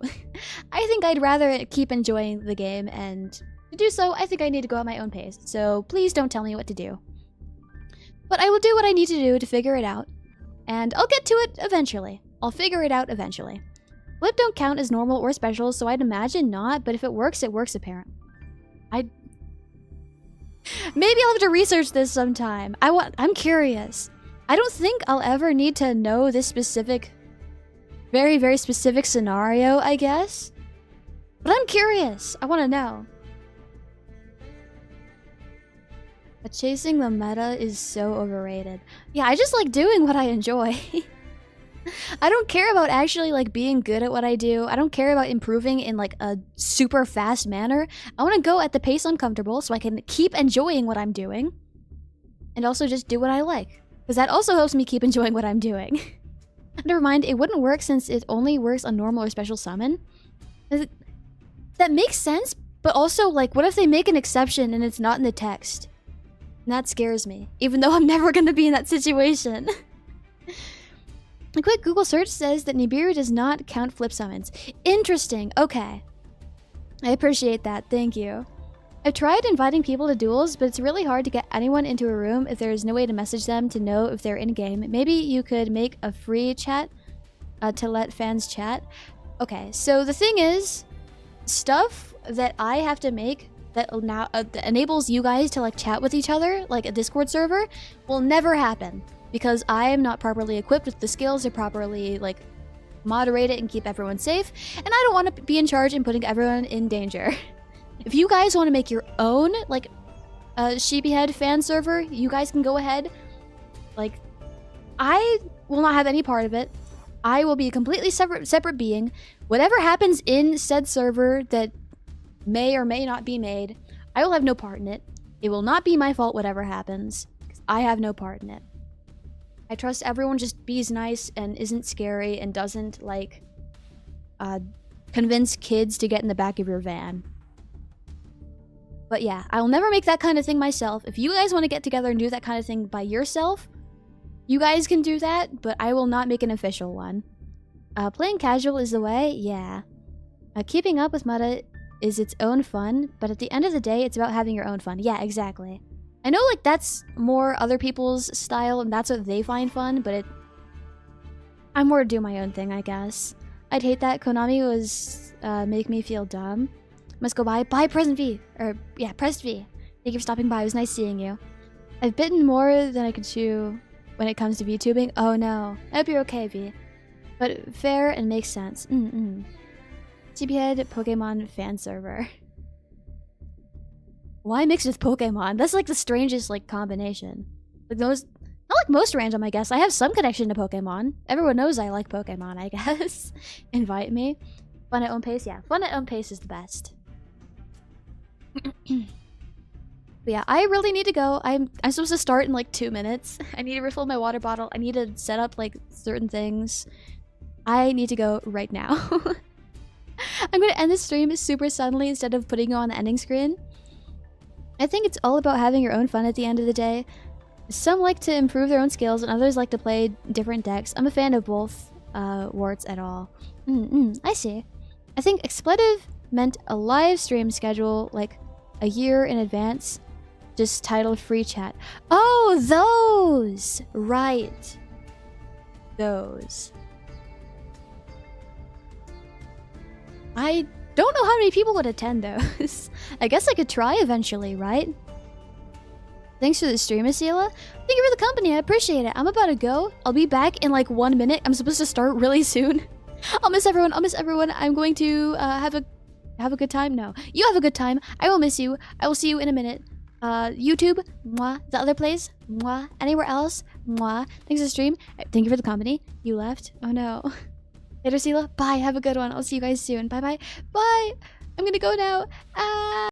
I think I'd rather keep enjoying the game, and to do so, I think I need to go at my own pace. So please don't tell me what to do. But I will do what I need to do to figure it out. And I'll get to it eventually. I'll figure it out eventually. Flip don't count as normal or special, so I'd imagine not, but if it works apparently. Maybe I'll have to research this sometime. I'm curious. I don't think I'll ever need to know this specific, very, very specific scenario, I guess. But I'm curious. I want to know. But chasing the meta is so overrated. Yeah, I just like doing what I enjoy. I don't care about actually like being good at what I do. I don't care about improving in like a super fast manner. I want to go at the pace I'm comfortable so I can keep enjoying what I'm doing. And also just do what I like. Because that also helps me keep enjoying what I'm doing. Never mind, it wouldn't work since it only works on normal or special summon. That makes sense, but also like what if they make an exception and it's not in the text? And that scares me, even though I'm never going to be in that situation. A quick Google search says that Nibiru does not count flip summons. Interesting. Okay. I appreciate that. Thank you. I've tried inviting people to duels, but it's really hard to get anyone into a room if there's no way to message them to know if they're in-game. Maybe you could make a free chat to let fans chat. Okay, so the thing is, stuff that I have to make that now that enables you guys to like chat with each other, like a Discord server, will never happen. Because I am not properly equipped with the skills to properly, like, moderate it and keep everyone safe. And I don't want to be in charge and putting everyone in danger. If you guys want to make your own, like, Sheepyhead fan server, you guys can go ahead. Like, I will not have any part of it. I will be a completely separate being. Whatever happens in said server that may or may not be made, I will have no part in it. It will not be my fault whatever happens. Because I have no part in it. I trust everyone just bees nice and isn't scary and doesn't, like, convince kids to get in the back of your van. But yeah, I'll never make that kind of thing myself. If you guys want to get together and do that kind of thing by yourself, you guys can do that, but I will not make an official one. Playing casual is the way? Yeah. Keeping up with meta is its own fun, but at the end of the day, it's about having your own fun. Yeah, exactly. I know, like, that's more other people's style, and that's what they find fun, but I'm more to do my own thing, I guess. I'd hate that Konami was, make me feel dumb. Must go by. Bye, Present V. Or, yeah, Pressed V. Thank you for stopping by. It was nice seeing you. I've bitten more than I could chew when it comes to VTubing. Oh, no. I hope you're okay, V. But fair and makes sense. Sheepyhead Pokemon fan server. Why mixed with Pokemon? That's like the strangest like combination. Like those, not like most random, I guess. I have some connection to Pokemon. Everyone knows I like Pokemon, I guess. Invite me. Fun at own pace? Yeah, fun at own pace is the best. But yeah, I really need to go. I'm supposed to start in like 2 minutes. I need to refill my water bottle. I need to set up like certain things. I need to go right now. I'm gonna end the stream super suddenly instead of putting you on the ending screen. I think it's all about having your own fun at the end of the day. Some like to improve their own skills and others like to play different decks. I'm a fan of both warts at all. I see. I think expletive meant a live stream schedule like a year in advance, just titled free chat. Oh, those! Right. Those. I don't know how many people would attend those. I guess I could try eventually, right? Thanks for the stream, Esila. Thank you for the company, I appreciate it. I'm about to go. I'll be back in like 1 minute. I'm supposed to start really soon. I'll miss everyone. I'm going to have a Have a good time? No. You have a good time. I will miss you. I will see you in a minute. YouTube, mwah. The other place, mwah. Anywhere else, mwah. Thanks for the stream. Thank you for the company. You left? Oh no. Later, Esila. Bye. Have a good one. I'll see you guys soon. Bye bye. Bye. I'm gonna go now. Ah.